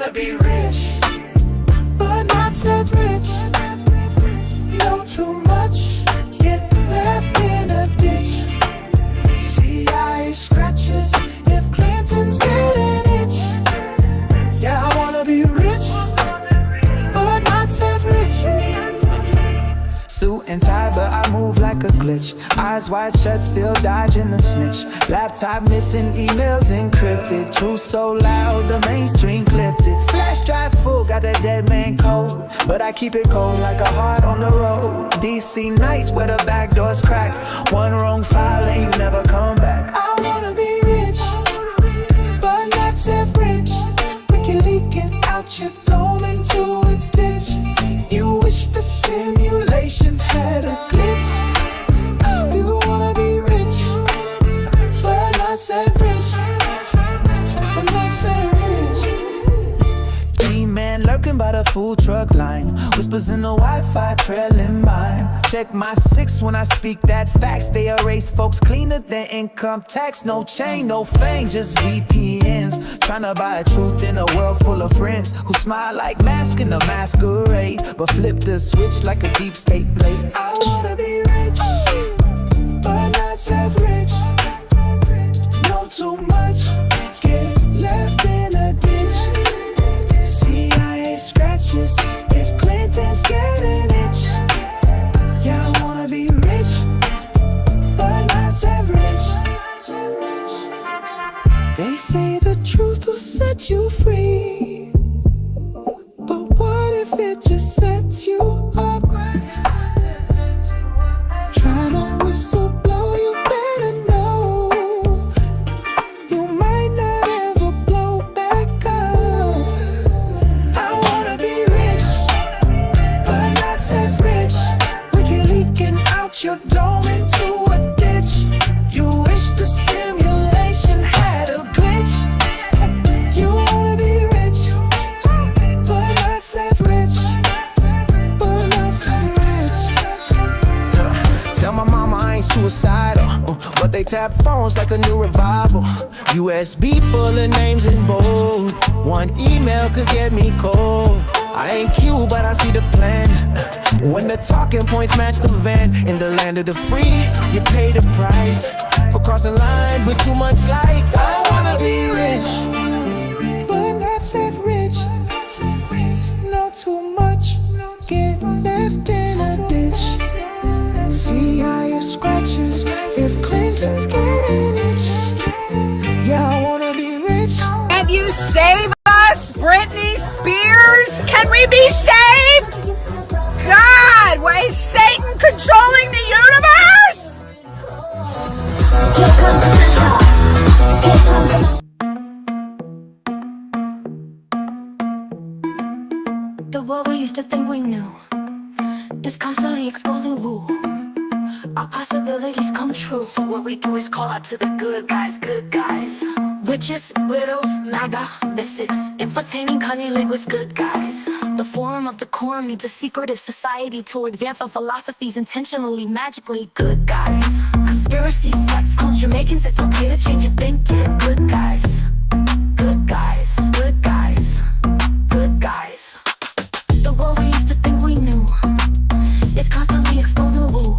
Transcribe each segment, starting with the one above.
wanna be rich, but not so rich. Know too much, get left in a ditch. CIA scratches if Clinton's getting itch. Yeah, I wanna be rich, but not so rich. Suit and tie, but I move like a glitch. Eyes wide shut, still dodging the snitch. Laptop missing, emails encrypted. Truth so loud, the mainstream clipped it. Flash drive full, got that dead man code, but I keep it cold like a heart on the road. DC nights where the back door's cracked. One wrong file and you never come back. I wanna be rich, but not so rich. Ricky leaking out your dome into a ditch. You wish the simulation had a glitch. You wanna be rich, but not so rich. But not so rich. G-man lurking by the food truck line. Whispers in the Wi-Fi trailing mine. Check my 6 when I speak that facts. They erase folks cleaner than income tax. No chain, no fame, just VPNs. Tryna buy a truth in a world full of friends who smile like masks in a masquerade, but flip the switch like a deep state blade. I wanna be rich, but not so rich. Know too much, get left in a ditch. CIA scratches if Clinton's getting itch. Yeah, I wanna be rich, but not so rich. They say the truth will set you free, but what if it just sets you up? Tryna whistle blow, you better know you might not ever blow back up. I wanna be rich, but not so rich. Ricky leaking out your dome into a ditch. You wish the simulation had a glitch. You wanna be rich, but not so rich. But not so rich. Tell my mama I ain't suicidal, but they tap phones like a new revival. USB full of names in bold. One email could get me cold. I ain't cute, but I see the plan. When the talking points match the van. In the land of the free, you pay the price for crossing line with too much light. I wanna be rich, but not so rich. Know too much, get left in a ditch. CIA scratches if Clinton's getting itch. Yeah, I wanna be rich. Can you save us, Britney Spears? Can we be saved? God, why is Satan controlling the universe? Here comes Santa. Here comes the world we used to think we knew is constantly exposing woo. Our possibilities come true. So what we do is call out to the good guys, good guys. Witches, widows, MAGA, mystics, entertaining cunning linguists, good guys. The forum of the quorum needs a secretive society to advance our philosophies intentionally, magically, good guys. Conspiracy, sex, cults, Jamaicans, it's okay to change your thinking, good guys. Good guys, good guys, good guys. The world we used to think we knew is constantly exposing woo.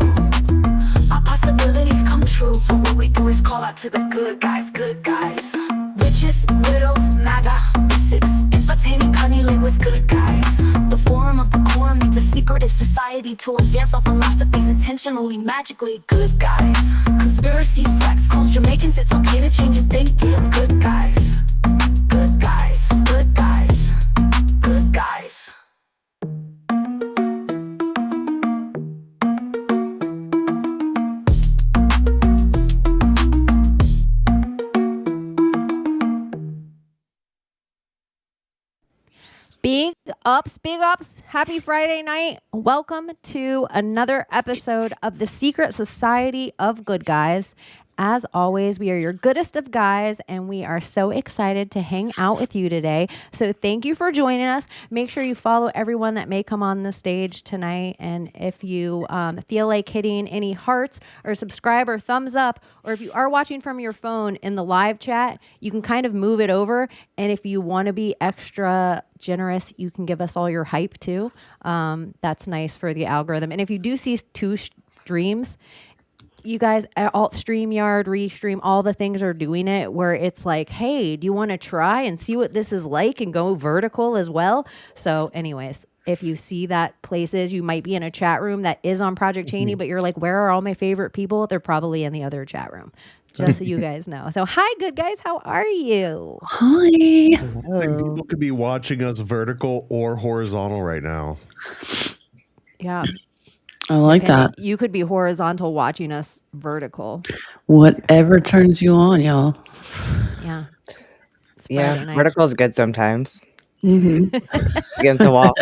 Our possibilities come true. So what we do is call out to the good guys, good guys. Witches, widows, MAGA, mystics, entertaining cunning linguists, good guys. The forum of the quorum needs a secretive society to advance our philosophies intentionally, magically, good guys. Conspiracy, sex, cults, Jamaicans, it's okay to change your thinking, good guys. Good guys, good guys, good guys. Big ups. Happy Friday night. Welcome to another episode of the Secret Society of Good Guys. As always, we are your goodest of guys, and we are so excited to hang out with you today. So thank you for joining us. Make sure you follow everyone that may come on the stage tonight. And if you feel like hitting any hearts or subscribe or thumbs up, or if you are watching from your phone in the live chat, you can kind of move it over. And if you want to be extra generous, you can give us all your hype too. That's nice for the algorithm. And if you do see two streams, you guys, all StreamYard, Restream, all the things are doing it where it's like, hey, do you want to try and see what this is like and go vertical as well? So anyways, if you see that places, you might be in a chat room that is on Project Chaney, but you're like, where are all my favorite people? They're probably in the other chat room. Just so you guys know. So hi, good guys. How are you? Hi. People could be watching us vertical or horizontal right now. Yeah. I like that. You could be horizontal watching us vertical. Whatever turns you on, y'all. Yeah. Yeah, night. vertical is good sometimes. Mm-hmm. Against the wall.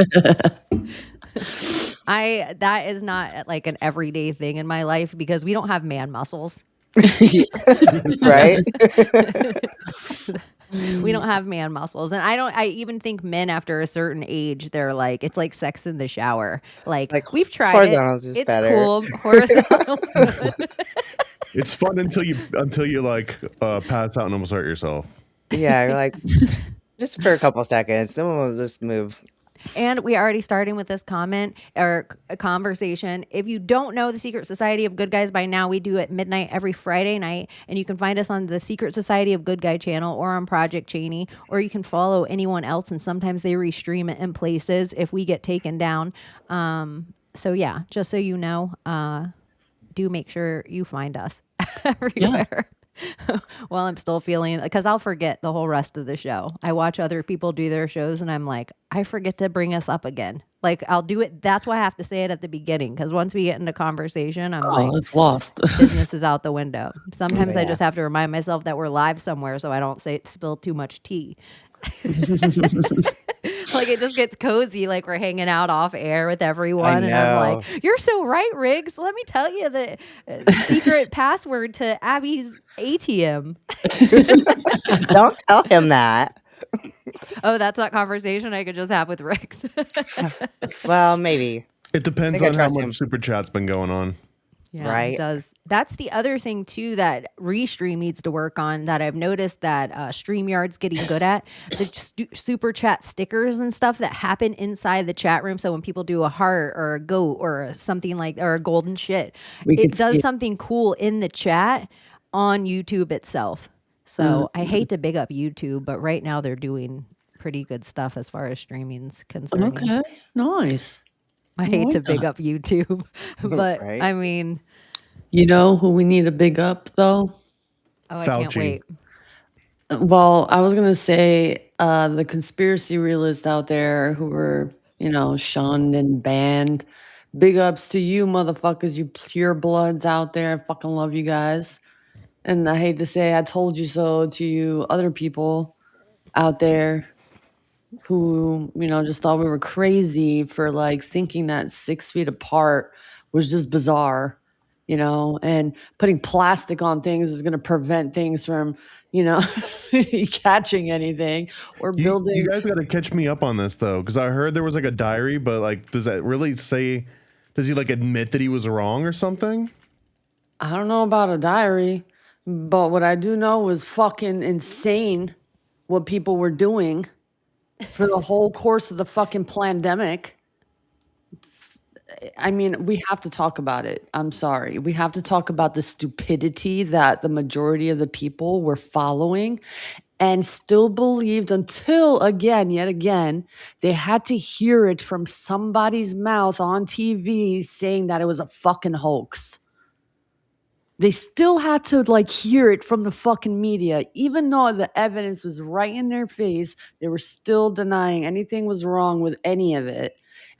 That is not like an everyday thing in my life because we don't have man muscles. Right? We don't have man muscles. And I even think men after a certain age, they're like, it's like sex in the shower. Like we've tried horizontal's it. just It's better. cool. Horizontal's good. It's fun until you like pass out and almost hurt yourself. Yeah, you're like, just for a couple seconds. Then we'll just move. And we already starting with this comment or a conversation. If you don't know the Secret Society of Good Guys by now, we do it midnight every Friday night. And you can find us on the Secret Society of Good Guy channel or on Project Chaney, or you can follow anyone else. And sometimes they restream it in places if we get taken down. So yeah, just so you know, do make sure you find us everywhere. Yeah. Well, I'm still feeling, because I'll forget the whole rest of the show. I watch other people do their shows and I'm like, I forget to bring us up again. Like I'll do it. That's why I have to say it at the beginning. Because once we get into conversation, I'm like, it's lost. Business is out the window. Sometimes I just have to remind myself that we're live somewhere so I don't spill too much tea. Like it just gets cozy, like we're hanging out off air with everyone, and I'm like, "You're so right, Riggs. Let me tell you the secret password to Abbie's ATM." Don't tell him that. Oh, that's not conversation I could just have with Riggs. Well, maybe. It depends on how much super chat's been going on. Yeah, right? It does. That's the other thing too that Restream needs to work on, that I've noticed that StreamYard's getting good at, the super chat stickers and stuff that happen inside the chat room. So when people do a heart or a goat or something like, or a golden shit, it does something cool in the chat on YouTube itself. So I hate to big up YouTube, but right now they're doing pretty good stuff as far as streaming's concerned. Okay, nice. I hate to big up YouTube, but right. I mean, you know who we need a big up though? Oh, I can't wait. Well, I was gonna say the conspiracy realists out there who were, shunned and banned. Big ups to you, motherfuckers, you pure bloods out there. I fucking love you guys. And I hate to say I told you so to you other people out there who, just thought we were crazy for like thinking that 6 feet apart was just bizarre, and putting plastic on things is going to prevent things from, catching anything or building. You guys got to catch me up on this though, because I heard there was like a diary, but like, does that really say, does he like admit that he was wrong or something? I don't know about a diary, but what I do know was fucking insane what people were doing for the whole course of the fucking pandemic. I mean, we have to talk about it. I'm sorry. We have to talk about the stupidity that the majority of the people were following and still believed until, yet again, they had to hear it from somebody's mouth on TV saying that it was a fucking hoax. They still had to hear it from the fucking media. Even though the evidence was right in their face, they were still denying anything was wrong with any of it.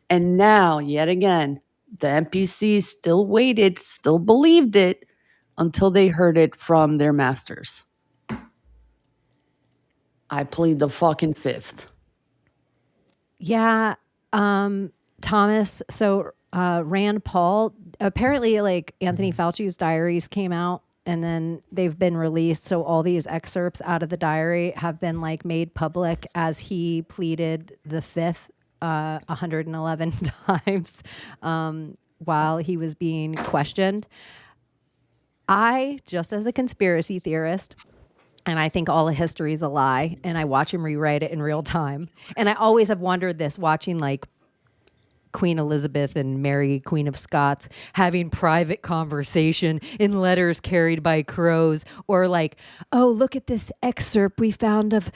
And now, yet again, the NPCs still waited, still believed it until they heard it from their masters. I plead the fucking fifth. Yeah, Thomas. So Rand Paul, apparently Anthony Fauci's diaries came out and then they've been released. So all these excerpts out of the diary have been like made public as he pleaded the fifth 111 times while he was being questioned. I, just as a conspiracy theorist, and I think all of history is a lie, and I watch him rewrite it in real time. And I always have wondered this, watching like Queen Elizabeth and Mary, Queen of Scots, having private conversation in letters carried by crows, or like, oh, look at this excerpt we found of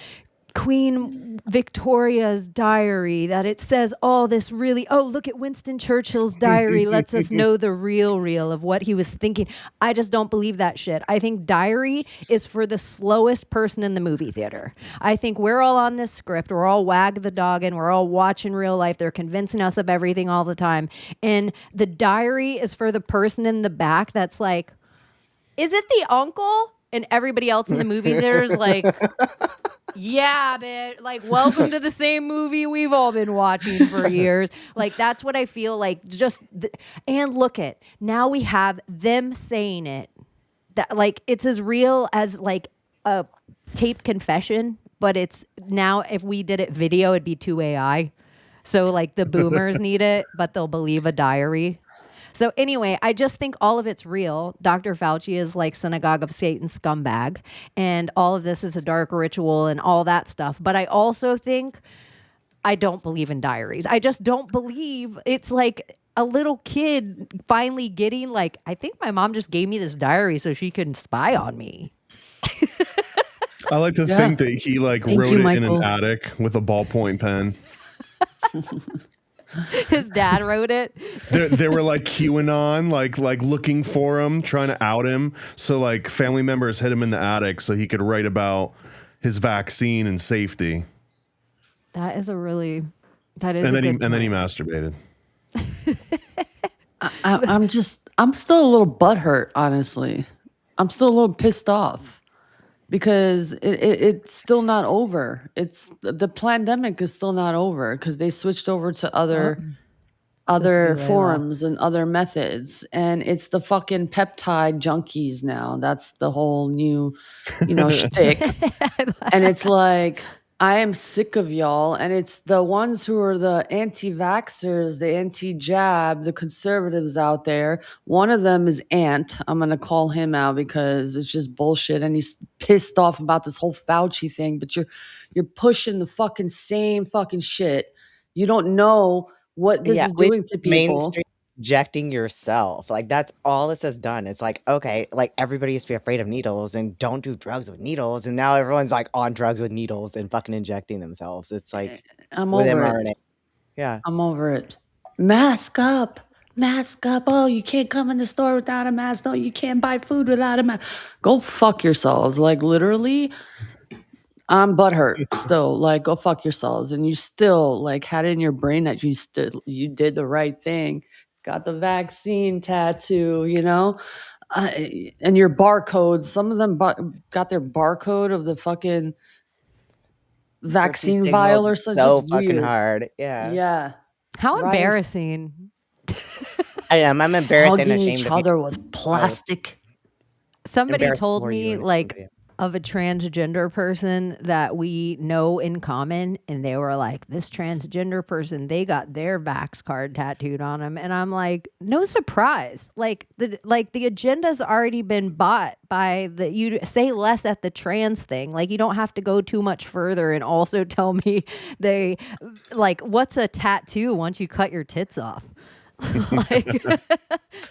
Queen Victoria's diary that it says all this really, oh, look at Winston Churchill's diary lets us know the real of what he was thinking. I just don't believe that shit. I think diary is for the slowest person in the movie theater. I think we're all on this script. We're all wag the dog and we're all watching real life. They're convincing us of everything all the time. And the diary is for the person in the back that's like, is it the uncle? And everybody else in the movie theater is like, yeah, man, like, welcome to the same movie we've all been watching for years. Like, that's what I feel like. And look at, now we have them saying it. That, like, it's as real as like a taped confession, but it's now, if we did it video, it'd be 2 AI. So like the boomers need it, but they'll believe a diary. So anyway, I just think all of it's real. Dr. Fauci is like synagogue of Satan scumbag, and all of this is a dark ritual and all that stuff. But I also think I don't believe in diaries. I just don't believe it's like a little kid finally getting like, I think my mom just gave me this diary so she can spy on me. I like to think that he like wrote it in an attic with a ballpoint pen. His dad wrote it. They were like QAnon, like looking for him, trying to out him. So like family members hid him in the attic so he could write about his vaccine and safety. That is a really, that is. And then he masturbated. I'm still a little butthurt, honestly. I'm still a little pissed off. Because it's still not over. It's the pandemic is still not over because they switched over to other forums and other methods, and it's the fucking peptide junkies now. That's the whole new, shtick. And it's like, I am sick of y'all, and it's the ones who are the anti-vaxxers, the anti-jab, the conservatives out there. One of them is Ant. I'm going to call him out because it's just bullshit, and he's pissed off about this whole Fauci thing, but you're pushing the fucking same fucking shit. You don't know what this is doing to people. Mainstream injecting yourself. Like, that's all this has done. It's like, okay, like everybody used to be afraid of needles and don't do drugs with needles. And now everyone's like on drugs with needles and fucking injecting themselves. It's like, I'm with over mRNA. it. Yeah. I'm over it. Mask up. Mask up. Oh, you can't come in the store without a mask. No, you can't buy food without a mask. Go fuck yourselves. Like, literally, I'm butthurt still. Like, go fuck yourselves. And you still like had it in your brain that you did the right thing. Got the vaccine tattoo, and your barcodes. Some of them got their barcode of the fucking vaccine vial or something. So just fucking weird. hard. Yeah. Yeah. How embarrassing. I am. I'm embarrassed and Hugging ashamed each of other with plastic. Somebody Embarrassed told for you me in this like movie. of a transgender person that we know in common, and they were like, this transgender person, they got their vax card tattooed on them, and I'm like, no surprise. Like the agenda's already been bought by you say less at the trans thing. Like, you don't have to go too much further and also tell me they like, what's a tattoo once you cut your tits off?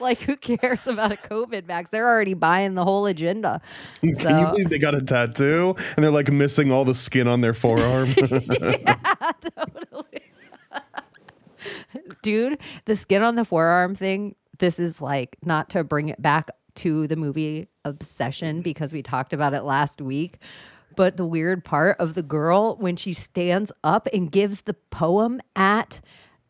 like who cares about a COVID vax? They're already buying the whole agenda. Can you believe they got a tattoo and they're like missing all the skin on their forearm? Yeah, totally. Dude, the skin on the forearm thing, this is like, not to bring it back to the movie Obsession because we talked about it last week, but the weird part of the girl when she stands up and gives the poem at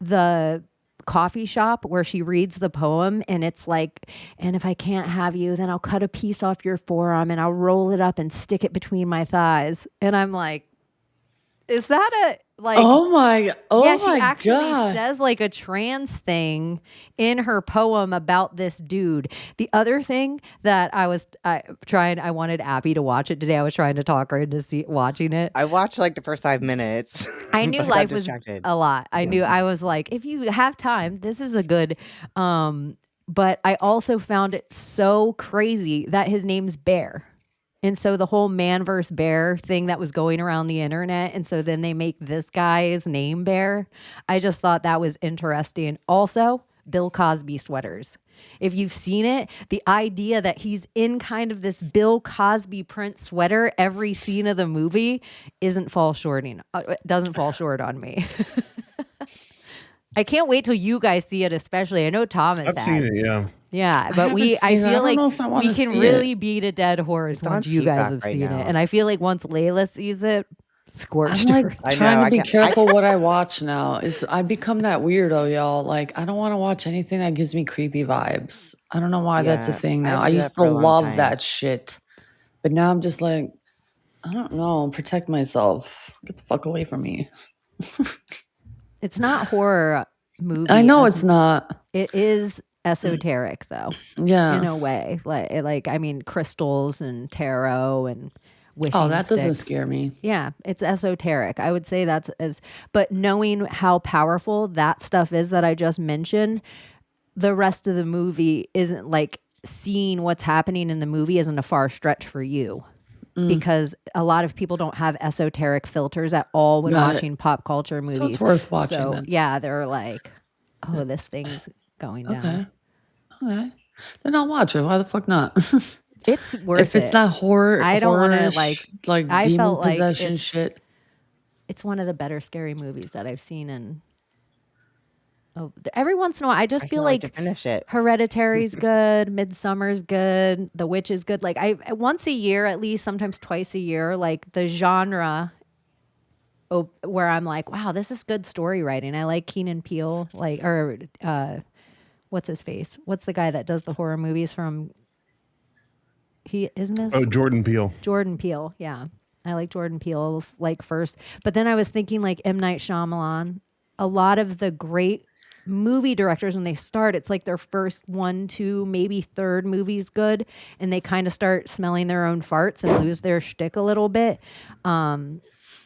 the coffee shop where she reads the poem, and it's like, and if I can't have you, then I'll cut a piece off your forearm and I'll roll it up and stick it between my thighs. And I'm like, Is that a like? Oh She my actually god. says like a trans thing in her poem about this dude. The other thing that I wanted Abbie to watch it today. I was trying to talk her into watching it. I watched like the first 5 minutes. I knew but I got life was distracted. a lot. I was like, if you have time, this is a good. But I also found it so crazy that his name's Bear. And so the whole man versus bear thing that was going around the internet. And so then they make this guy's name Bear. I just thought that was interesting. Also, Bill Cosby sweaters. If you've seen it, the idea that he's in kind of this Bill Cosby print sweater every scene of the movie doesn't fall short on me. I can't wait till you guys see it, especially. I know Thomas I've has. seen it, yeah. Yeah, but haven't I seen it. I feel don't like know if I wanna we can see really it. beat a dead horse It's on once you guys Peacock have right seen now. it. And I feel like once Layla sees it, scorched I'm like earth. I trying know, to I be can't- careful what I watch now. I become that weirdo, y'all. Like I don't want to watch anything that gives me creepy vibes. I don't know why that's a Yeah, thing I now. had I to do used that for to a long love time. that shit. But now I'm just like, I don't know, protect myself. Get the fuck away from me. It's not horror movie. I know as it's not. It is esoteric though, Yeah. in a way. Like I mean, crystals and tarot and wishing Oh, that doesn't sticks. scare me. Yeah, it's esoteric. I would say but knowing how powerful that stuff is that I just mentioned, the rest of the movie isn't like seeing what's happening in the movie isn't a far stretch for you. Because a lot of people don't have esoteric filters at all when Got it. watching pop culture movies. So it's worth watching So, then. yeah, they're like, oh, this thing's going down. Okay. Then I'll watch it. Why the fuck not? It's worth If it's it. not horror, I don't wanna, horror-ish, like- like I demon felt like possession it's- shit. It's one of the better scary movies that I've seen. And every once in a while, I just I feel can't wait to like finish it. Hereditary's good, Midsummer's good, The Witch is good. Like I once a year, at least, sometimes twice a year, like the genre where I'm like, wow, this is good story writing. I like Keenan Peele, what's his face? What's the guy that does the horror movies from? Isn't this Jordan Peele. Jordan Peele? Yeah, I like Jordan Peele's like first, but then I was thinking like M. Night Shyamalan. A lot of the great movie directors, when they start, it's like their first 1, 2, maybe third movie's good, and they kind of start smelling their own farts and lose their shtick a little bit.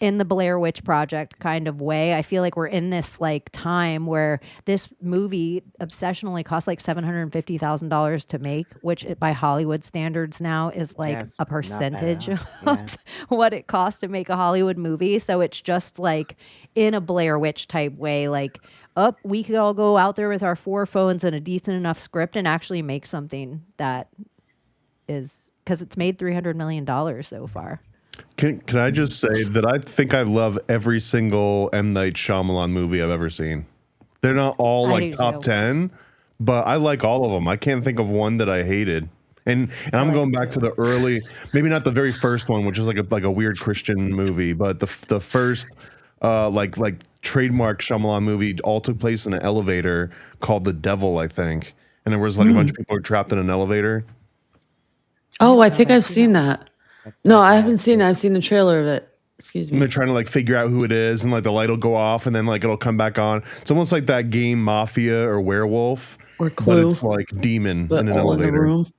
In the Blair Witch Project kind of way, I feel like we're in this like time where this movie obsessionally cost like $750,000 to make, which by Hollywood standards now is like Yes, a not bad percentage at all. of what it costs to make a Hollywood movie. So it's just like in a Blair Witch type way, like, we could all go out there with our 4 phones and a decent enough script and actually make something that is, because it's made $300 million so far. Can I just say that I think I love every single M. Night Shyamalan movie I've ever seen. They're not all I like do top too. 10, but I like all of them. I can't think of one that I hated. And I'm going back to the early, maybe not the very first one, which is like a weird Christian movie, but the first like trademark Shyamalan movie all took place in an elevator called The Devil, I think. And there was like a bunch of people were trapped in an elevator. Oh, I think I've seen that. No, I haven't seen it. I've seen the trailer of it. Excuse And they're me. trying to like figure out who it is, and like the light will go off, and then like it'll come back on. It's almost like that game Mafia or Werewolf, Or but Clue, it's like demon but in an all in the elevator. room.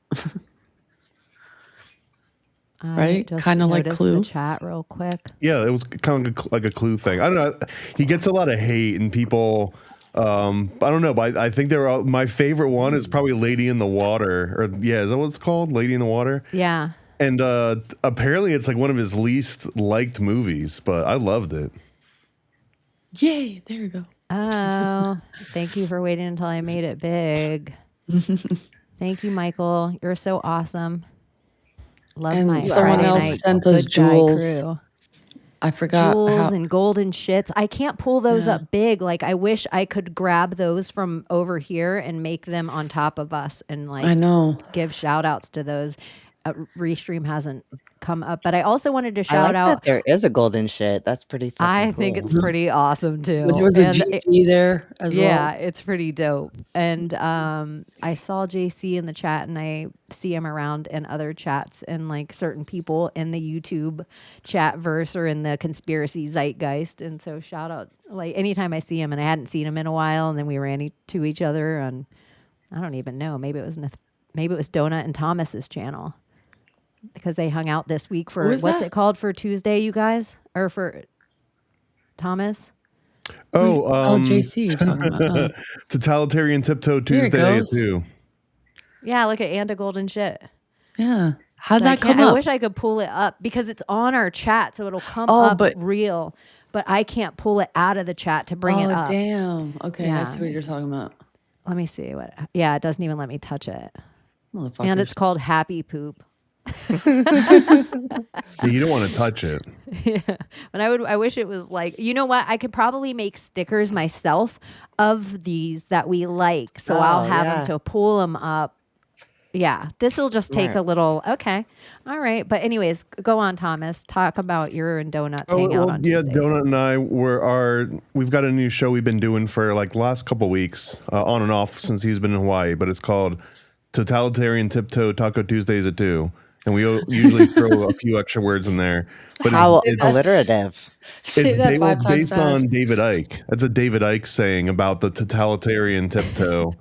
I Right? just Kinda like noticed Clue. the chat real quick. Yeah, it was kind of like a Clue thing. I don't know. He gets a lot of hate, and people. I don't know, but I think they're all, my favorite one is probably Lady in the Water, or yeah, is that what it's called? Lady in the Water. Yeah. And apparently, it's like one of his least liked movies, but I loved it. Yay, there you go. Oh, thank you for waiting until I made it big. Thank you, Michael. You're so awesome. Love And my someone Friday else night sent us good guy jewels. crew. I forgot Jewels how. and golden shits. I can't pull those up big. Like I wish I could grab those from over here and make them on top of us and I like know. give shout outs to those. restream hasn't come up. But I also wanted to I shout like out. that there is a golden shit. That's pretty fucking I cool. think it's pretty awesome too. There was a And GG there as yeah, well. it's pretty dope. And I saw JC in the chat, and I see him around in other chats and like certain people in the YouTube chat verse or in the conspiracy zeitgeist. And so shout out, like anytime I see him, and I hadn't seen him in a while, and then we ran to each other, and I don't even know. Maybe it was Donut and Thomas's channel, because they hung out this week for what's it called for Tuesday, you guys, or for Thomas? JC, you're talking about. Totalitarian Tiptoe Tuesday at 2. Yeah, look at And a Golden Shit. Yeah. How'd So that come up? I wish I could pull it up because it's on our chat, so it'll come up real. But I can't pull it out of the chat to bring it up. Oh, damn. Okay, I Yeah. see what you're talking about. Let me see what. Yeah, it doesn't even let me touch it. And Motherfuckers. it's called Happy Poop. Yeah, you don't want to touch it. Yeah, but I wish it was like, you know what? I could probably make stickers myself of these that we like, so I'll have them to pull them up. Yeah, this will just take a little. Okay, all right. But anyways, go on, Thomas. Talk about your and Donuts hang out on Tuesdays. Donut and I we've got a new show we've been doing for like the last couple weeks, on and off since he's been in Hawaii. But it's called Totalitarian Tiptoe Taco Tuesdays at 2. And we usually throw a few extra words in there. But how alliterative. Say that 5 times based fast. on David Icke. That's a David Icke saying about the totalitarian tiptoe.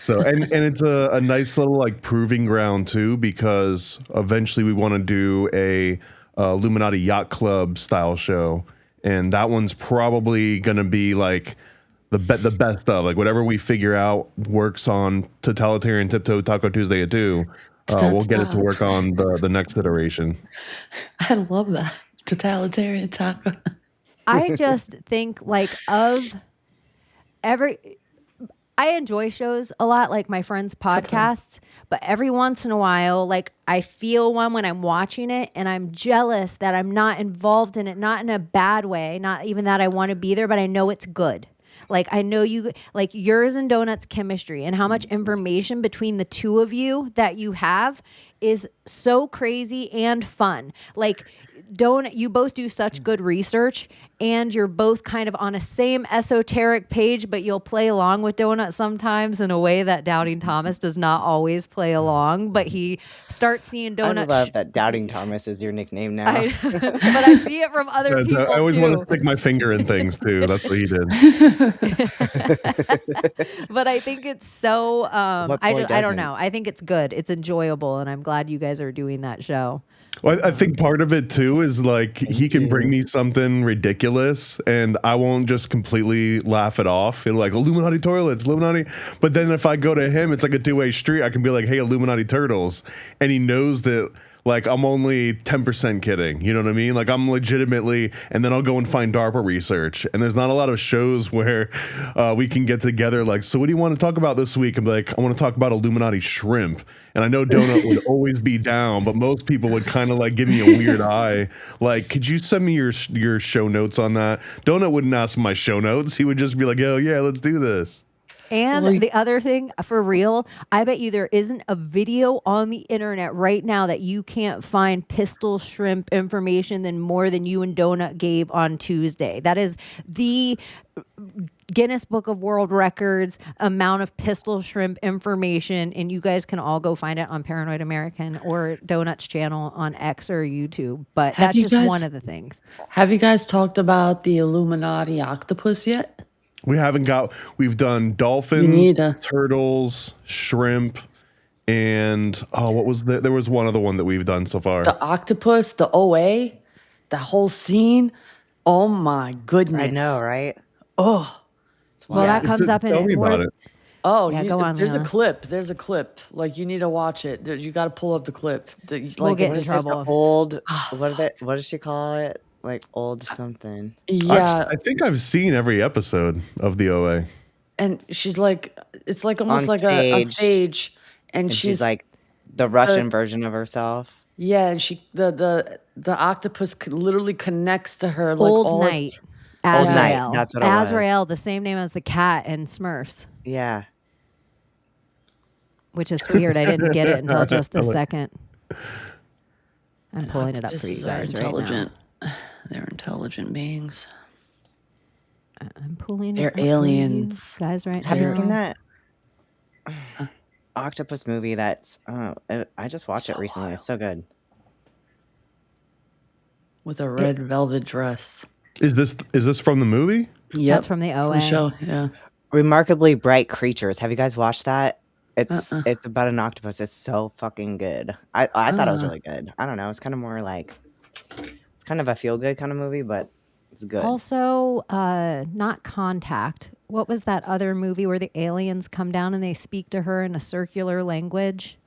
So and it's a nice little like proving ground too, because eventually we want to do a Illuminati Yacht Club style show, and that one's probably gonna be like the best of like whatever we figure out works on Totalitarian Tiptoe Taco Tuesday at 2. We'll get it to work on the next iteration. I love that. Totalitarian taco. I just think like I enjoy shows a lot, like my friends' podcasts, but every once in a while, like I feel one when I'm watching it and I'm jealous that I'm not involved in it, not in a bad way, not even that I want to be there, but I know it's good. Like I know you, like yours and Donut's chemistry and how much information between the two of you that you have is so crazy and fun. Like Donut, you both do such good research, and you're both kind of on a same esoteric page, but you'll play along with Donut sometimes in a way that Doubting Thomas does not always play along, but he starts seeing Donut. I love that Doubting Thomas is your nickname now. But I see it from other people I always too. want to stick my finger in things too. That's what he did. But I think it's so I don't doesn't? know. I think it's good. It's enjoyable, and I'm glad you guys are doing that show. Well, I think part of it too is like he can bring me something ridiculous and I won't just completely laugh it off. It'll like Illuminati toilets, Illuminati. But then if I go to him, it's like a two-way street. I can be like, hey, Illuminati turtles. And he knows that like I'm only 10% kidding. You know what I mean? Like I'm legitimately, and then I'll go and find DARPA research. And there's not a lot of shows where we can get together like, so what do you want to talk about this week? I'm like, I want to talk about Illuminati shrimp. And I know Donut would always be down, but most people would kind of like give me a weird eye. Like, could you send me your show notes on that? Donut wouldn't ask for my show notes. He would just be like, oh yeah, let's do this. And the other thing, for real, I bet you there isn't a video on the internet right now that you can't find pistol shrimp information than more than you and Donut gave on Tuesday. That is the Guinness Book of World Records amount of pistol shrimp information, and you guys can all go find it on Paranoid American or Donut's channel on X or YouTube. But that's just one of the things. Have you guys talked about the Illuminati octopus yet? We've done dolphins, turtles, shrimp, and there was one other one that we've done so far. The octopus, the OA, the whole scene. Oh my goodness. I know, right? Oh. Well, that comes up in Tell me about it. Oh, yeah, go on. There's Layla. a clip. There's a clip. Like you need to watch it. You got to pull up the clip. We'll get in trouble. Old, what does she call it? Like old something. Yeah. I think I've seen every episode of the OA. And she's like, it's like almost On like on stage. And she's like the Russian version of herself. Yeah, and the octopus literally connects to her like Old all Night. Old Azrael. Night, that's what it was. Azrael, the same name as the cat in Smurfs. Yeah. which is weird. I didn't get it until just this Like- second. I'm pulling it up for you guys right now. They're intelligent beings. I'm pulling They're it up for you aliens. guys right Have you now. seen that octopus movie? That's I just watched it recently. It's so good. With a red velvet dress. Is this from the movie? Yep. That's from the From OA. the show, yeah. Remarkably Bright Creatures. Have you guys watched that? It's Uh-uh. it's about an octopus. It's so fucking good. I thought it was really good. I don't know. It's kind of more like it's kind of a feel good kind of movie, but it's good. Also, not Contact. What was that other movie where the aliens come down and they speak to her in a circular language?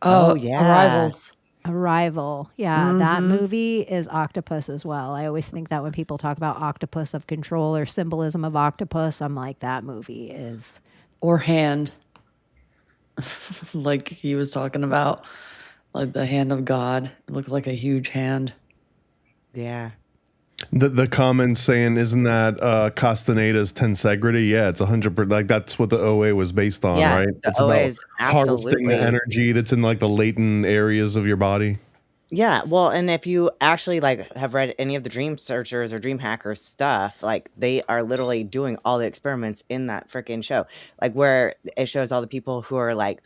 Oh, yeah. Arrivals. Arrival. Yeah, that movie is octopus as well. I always think that when people talk about octopus of control or symbolism of octopus, I'm like, that movie is. Or hand. Like he was talking about. Like the hand of God. It looks like a huge hand. Yeah. The comments saying, isn't that Castaneda's tensegrity? Yeah, it's 100%. Like that's what the OA was based on, Yeah, right? the It's OA about is harvesting absolutely. the energy that's in like the latent areas of your body. Yeah, well, and if you actually like have read any of the Dream Searchers or Dream Hackers stuff, like they are literally doing all the experiments in that freaking show. Like where it shows all the people who are like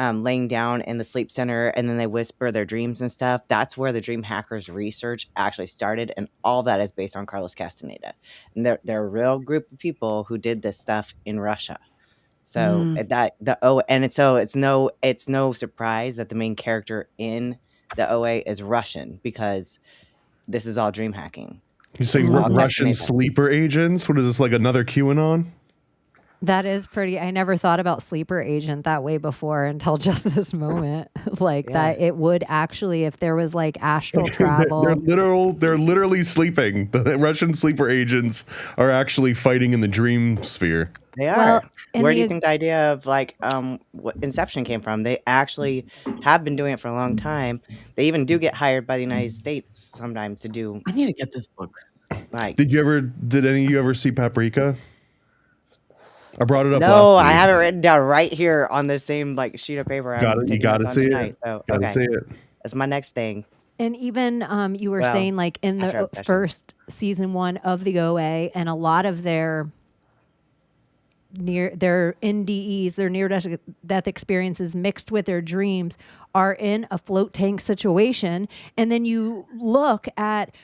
laying down in the sleep center and then they whisper their dreams and stuff. That's where the Dream Hackers research actually started, and all that is based on Carlos Castaneda. And they're a real group of people who did this stuff in Russia. So it's no surprise that the main character in the OA is Russian, because this is all dream hacking. You say It's all Russian Castaneda. sleeper agents? What is this, like another QAnon? That is pretty. I never thought about sleeper agent that way before until just this moment. Like Yeah. that it would actually, if there was like astral They're travel. they're literally sleeping. The Russian sleeper agents are actually fighting in the dream sphere. They Well, are. in Where do the- you think the idea of like what Inception came from? They actually have been doing it for a long time. They even do get hired by the United States sometimes to do I need to get this book. like. Did any of you ever see Paprika? I brought it up. No, last I week. have it written down right here on the same like sheet of paper. I'm You taking gotta notes on see tonight. it. So Gotta okay, see it. that's my next thing. And even you were Well, saying like in after the obsession. first season 1 of the OA, and a lot of their NDEs, their near death experiences mixed with their dreams are in a float tank situation. And then you look at,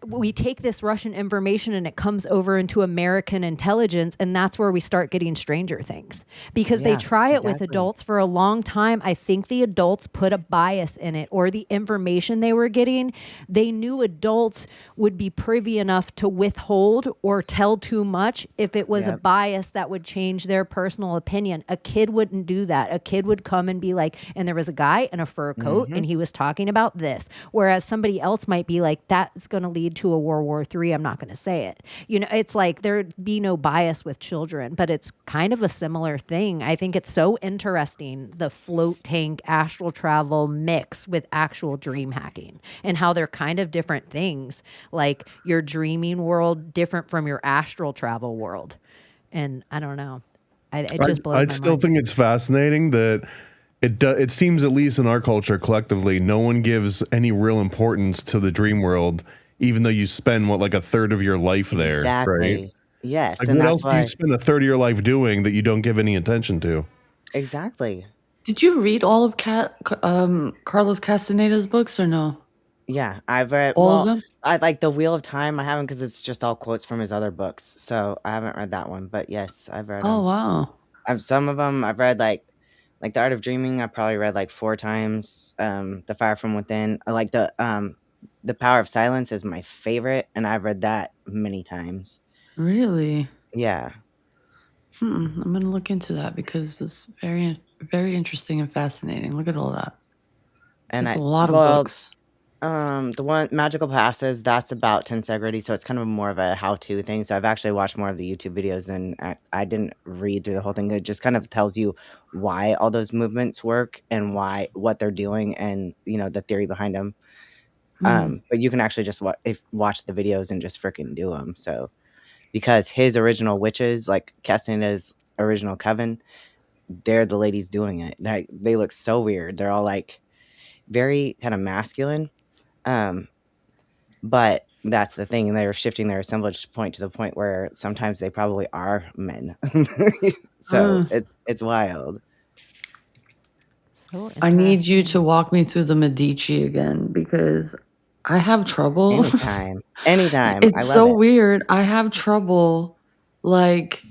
we take this Russian information and it comes over into American intelligence, and that's where we start getting Stranger Things, because they Yeah, try it with exactly. adults for a long time. I think the adults put a bias in it, or the information they were getting, they knew adults would be privy enough to withhold or tell too much if it was a Yep. bias that would change their personal opinion. A kid wouldn't do that. A kid would come and be like, and there was a guy in a fur coat and he was talking about this. Whereas somebody else might be like, that's going to lead to a World War III. I'm not going to say it. You know, it's like there'd be no bias with children, but it's kind of a similar thing. I think it's so interesting, the float tank astral travel mix with actual dream hacking, and how they're kind of different things. Like your dreaming world different from your astral travel world. And I don't know. It just blows I my still mind. think it's fascinating that it seems, at least in our culture collectively, no one gives any real importance to the dream world, even though you spend like a third of your life there, Exactly. right? Yes, Like and what that's else do why. you spend a third of your life doing that you don't give any attention to? Exactly. Did you read all of Carlos Castaneda's books or no? Yeah, I've read All of them? I like the Wheel of Time. I haven't, because it's just all quotes from his other books, so I haven't read that one. But yes, I've read Oh, them. wow. Some of them I've read, like The Art of Dreaming. I probably read like 4 times. The Fire from Within. I like the Power of Silence is my favorite, and I've read that many times. Really? Yeah. I'm going to look into that because it's very, very interesting and fascinating. Look at all that. And That's a lot of books. The one Magical Passes, that's about tensegrity, so it's kind of more of a how-to thing. So I've actually watched more of the YouTube videos than I didn't read through the whole thing. It just kind of tells you why all those movements work and what they're doing, and the theory behind them. But you can actually just watch the videos and just freaking do them. So because his original witches, like Castaneda's original coven, they're the ladies doing it. Like they look so weird. They're all like very kind of masculine. Um, but that's the thing. They're shifting their assemblage point to the point where sometimes they probably are men. So it's wild. So I need you to interesting. walk me through the Medici again because I have trouble. Anytime. Anytime. I It's love so it. weird. I have trouble, like,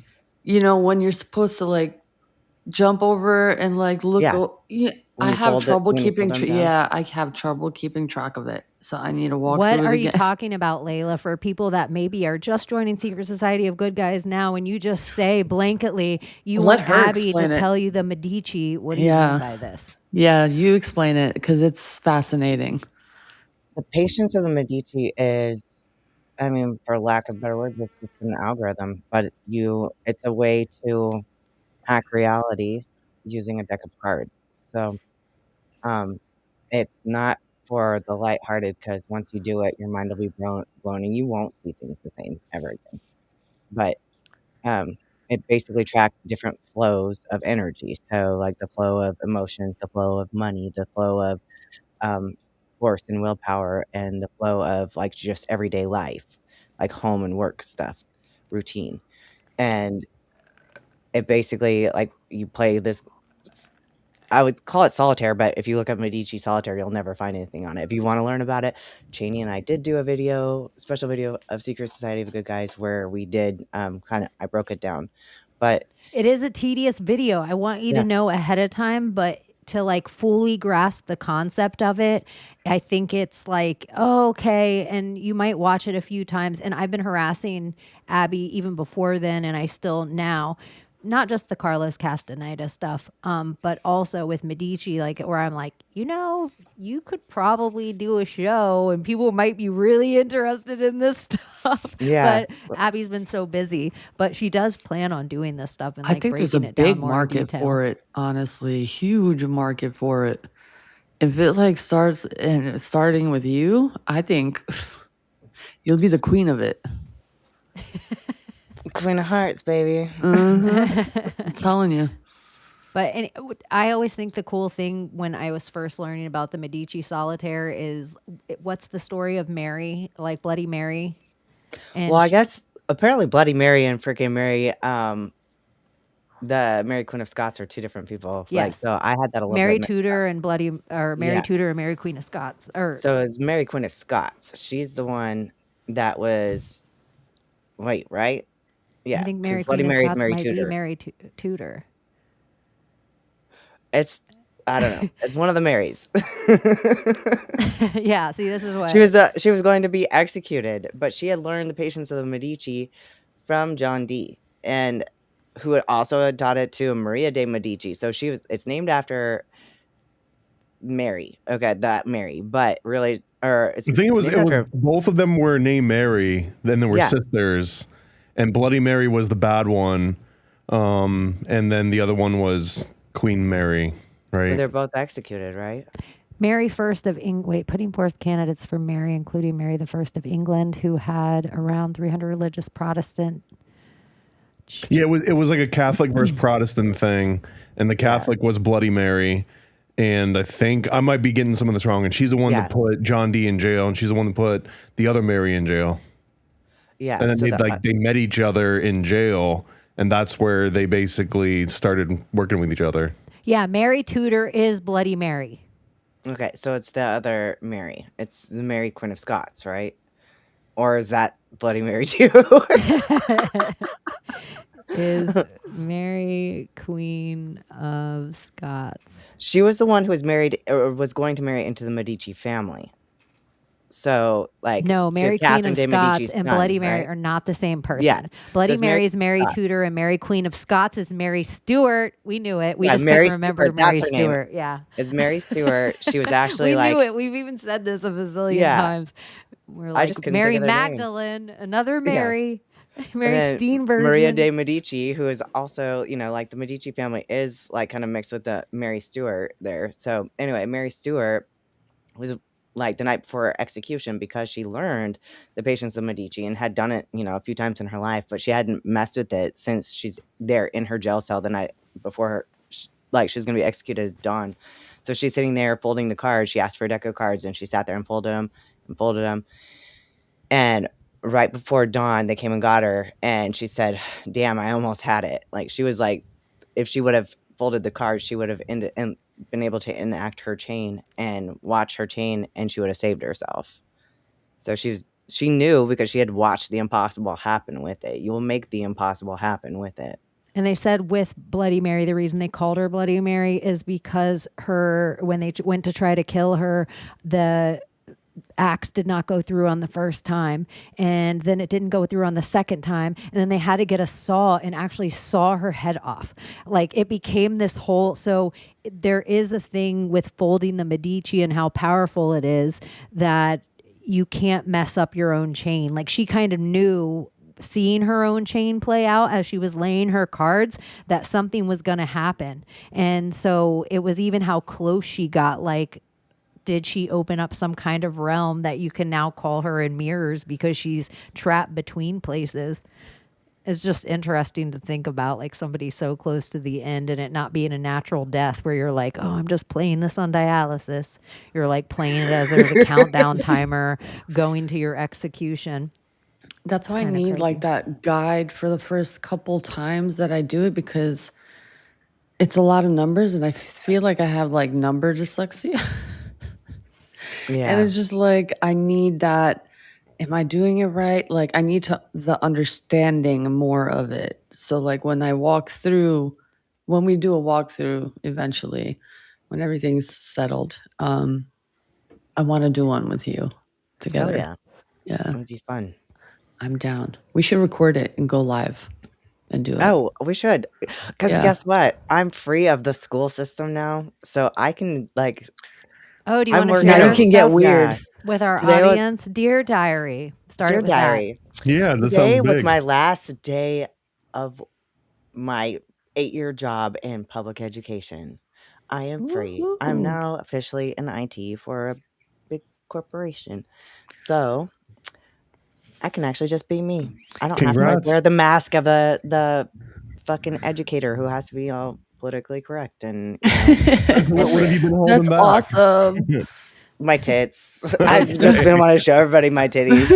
when you're supposed to like jump over and like look. Yeah. I have trouble When you keeping. fold them down. Yeah, I have trouble keeping track of it. So I need to walk What through it are you again. talking about, Layla, for people that maybe are just joining Secret Society of Good Guys now and you just say blanketly you Let want her Abbie to explain it. tell you the Medici? What do you Yeah. mean by this? Yeah, you explain it because it's fascinating. The patience of the Medici is, I mean, for lack of better words, it's just an algorithm, but it's a way to hack reality using a deck of cards. So, it's not for the lighthearted because once you do it, your mind will be blown and you won't see things the same ever again. But it basically tracks different flows of energy. So, like the flow of emotions, the flow of money, the flow of force and willpower, and the flow of like just everyday life, like home and work stuff, routine. And it basically like you play this. I would call it solitaire, but if you look up Medici solitaire, you'll never find anything on it. If you want to learn about it, Chaney and I did do a special video of Secret Society of Good Guys where we did I broke it down. But It is a tedious video. I want you to know ahead of time, but to like fully grasp the concept of it, I think it's like, oh, okay. And you might watch it a few times. And I've been harassing Abbie even before then, and I still now. Not just the Carlos Castaneda stuff, but also with Medici, like where I'm like, you could probably do a show and people might be really interested in this stuff. Yeah. But Abbie's been so busy, but she does plan on doing this stuff and I like think there's a breaking it down big more in market detail. for it, honestly. Huge market for it. If it like starting with you, I think you'll be the queen of it. Queen of Hearts, baby. I'm telling you. But I always think the cool thing when I was first learning about the Medici solitaire is what's the story of Mary, like Bloody Mary? And Well, I guess apparently Bloody Mary and freaking Mary, the Mary Queen of Scots are two different people. Like, Yes. so I had that a little Mary bit mixed Tudor up. and Mary Yeah. Tudor and Mary Queen of Scots. So it's Mary Queen of Scots. She's the one that was, wait, right? Yeah. I think 'cause Mary Bloody Queen of Mary's Scots Mary might Tudor. be Mary Tudor. I don't know. It's one of the Marys. Yeah, see, this is what She was going to be executed, but she had learned the patience of the Medici from John Dee, and who had also taught it to Maria de Medici. So it's named after Mary. Okay, that Mary, but really, or it's I think it was named after- both of them were named Mary. Then there were Yeah. sisters, and Bloody Mary was the bad one, and then the other one was Queen Mary, right? they're both executed, right? Mary First of England. Putting forth candidates for Mary, including Mary the First of England, who had around 300 religious Protestant. Yeah, it was like a Catholic versus Protestant thing, and the Catholic was Bloody Mary, and I think I might be getting some of this wrong. And she's the one that put John Dee in jail, and she's the one that put the other Mary in jail. Yeah, And then so they met each other in jail, and that's where they basically started working with each other. Yeah, Mary Tudor is Bloody Mary. okay, so it's the other Mary. It's the Mary Queen of Scots, right? Or is that Bloody Mary too? Is Mary Queen of Scots. She was the one who was married or was going to marry into the Medici family. So, like, No, to Mary Queen Catherine of de Scots Medici's and son, Bloody Mary right? are not the same person. Yeah. Bloody So it's Mary Mary is Mary Scott. Tudor and Mary Queen of Scots is Mary Stuart. We knew it. We Yeah, just Mary couldn't remember Stuart, that's Mary her name. Stuart. Yeah. It's Mary Stuart. She was actually We like, knew it. We've even said this a bazillion Yeah. times. We're I like just couldn't Mary think of their names. Magdalene, another Yeah. Mary, And Mary then Steenburgen. Maria de Medici, who is also, like the Medici family is like kind of mixed with the Mary Stuart there. So anyway, Mary Stuart was like the night before her execution because she learned the patience of Medici and had done it, a few times in her life, but she hadn't messed with it since she's there in her jail cell the night before like she was going to be executed at dawn. So she's sitting there folding the cards. She asked for a deck of cards, and she sat there and folded them and folded them. And right before dawn, they came and got her, and she said, "Damn, I almost had it." Like she was like, if she would have folded the cards, she would have been able to enact her chain and watch her chain, and she would have saved herself. So she knew because she had watched the impossible happen with it. You will make the impossible happen with it. And they said with Bloody Mary, the reason they called her Bloody Mary is because when they went to try to kill her, the axe did not go through on the first time, and then it didn't go through on the second time, and then they had to get a saw and actually saw her head off. Like it became this whole, so there is a thing with folding the Medici and how powerful it is that you can't mess up your own chain. Like she kind of knew, seeing her own chain play out as she was laying her cards, that something was going to happen. And so it was even how close she got, like, did she open up some kind of realm that you can now call her in mirrors because she's trapped between places? It's just interesting to think about, like somebody so close to the end and it not being a natural death where you're like, oh, I'm just playing this on dialysis. You're like playing it as there's a countdown timer going to your execution. That's why I need like that guide for the first couple times that I do it, because it's a lot of numbers and I feel like I have like number dyslexia. Yeah. And it's just like, I need that. Am I doing it right? Like I need the understanding more of it. So like when we do a walkthrough eventually, when everything's settled, I want to do one with you together. Oh, yeah. Yeah. It would be fun. I'm down. We should record it and go live and do it. Oh, we should. Because guess what? I'm free of the school system now. So I can like... Oh, do you I'm want to working share Now you can get stuff weird. with our Today was- audience? Dear Diary. Start Dear it with Diary. Yeah, that Today sounds was big. my last day of my 8-year job in public education. I am free. I'm now officially in IT for a big corporation. So I can actually just be me. I don't have to like, Congrats. wear the mask of the fucking educator who has to be all politically correct and What have you been holding That's back? awesome. my tits. I've just been wanting to show everybody my titties.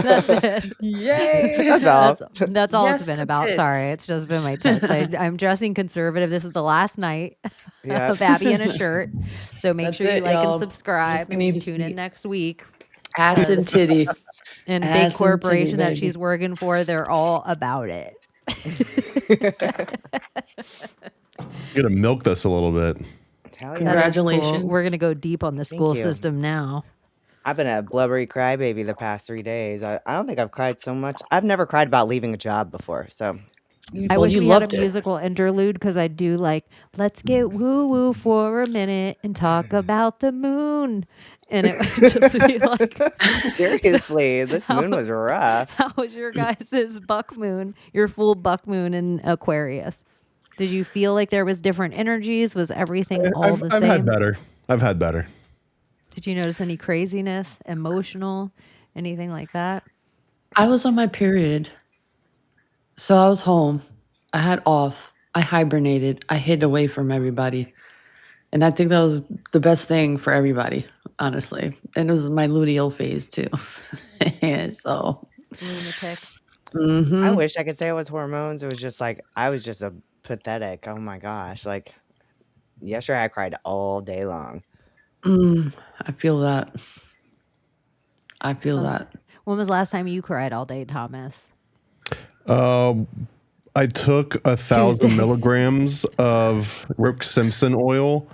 That's it. Yay. That's all. That's all Yes it's been to about. tits. Sorry, it's just been my tits. I'm dressing conservative. This is the last night Yeah. of Abbie in a shirt. So make That's sure you it, like y'all. and subscribe. Just need to Tune see- in next week. Ass and titty. And Ass big and corporation titty, that baby. she's working for, they're all about it. You gotta milk this a little bit. Hell That is yeah. cool. Congratulations. We're gonna go deep on the school you. system now. I've been a blubbery crybaby the past 3 days. I don't think I've cried so much. I've never cried about leaving a job before. So I Well, wish you we had loved a it. musical interlude because I do like, let's get woo woo for a minute and talk about the moon. And it would just be like, seriously, this moon was rough. how was your guys' buck moon, your full buck moon in Aquarius? Did you feel like there was different energies? Was everything all I've the had same? better. I've had better. Did you notice any craziness, emotional, anything like that? I was on my period. So I was home. I had off. I hibernated. I hid away from everybody. And I think that was the best thing for everybody, honestly. And it was my luteal phase too. So Lunatic. I wish I could say it was hormones. It was just like, I was just a pathetic. Oh my gosh. Like, yesterday I cried all day long. I feel that. I feel that. When was the last time you cried all day, Thomas? I took 1,000 Tuesday. milligrams of Rick Simpson oil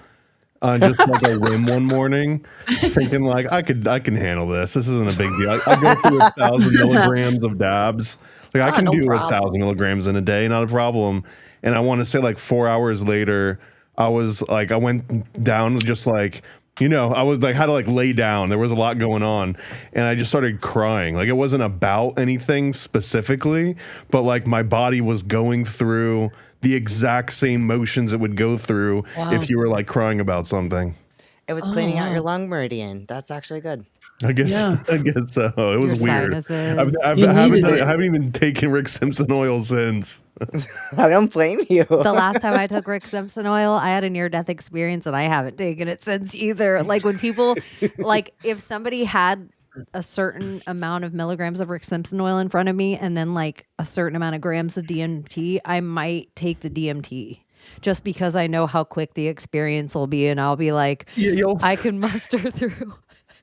just like a whim one morning, thinking like I can handle this. This isn't a big deal. I go through 1,000 milligrams of dabs. Like I can no do problem. 1,000 milligrams in a day, not a problem. And I want to say like 4 hours later, I went down just like, I was like, had to like lay down. There was a lot going on. And I just started crying. Like it wasn't about anything specifically, but like my body was going through the exact same motions it would go through if you were like crying about something. It was cleaning out your lung meridian. That's actually good. I guess Yeah. I guess so. It Your was weird. sinuses. You needed I it. haven't even taken Rick Simpson oil since. I don't blame you. The last time I took Rick Simpson oil, I had a near-death experience, and I haven't taken it since either. Like when people, like if somebody had a certain amount of milligrams of Rick Simpson oil in front of me, and then like a certain amount of grams of DMT, I might take the DMT. Just because I know how quick the experience will be, and I'll be like, I can muster through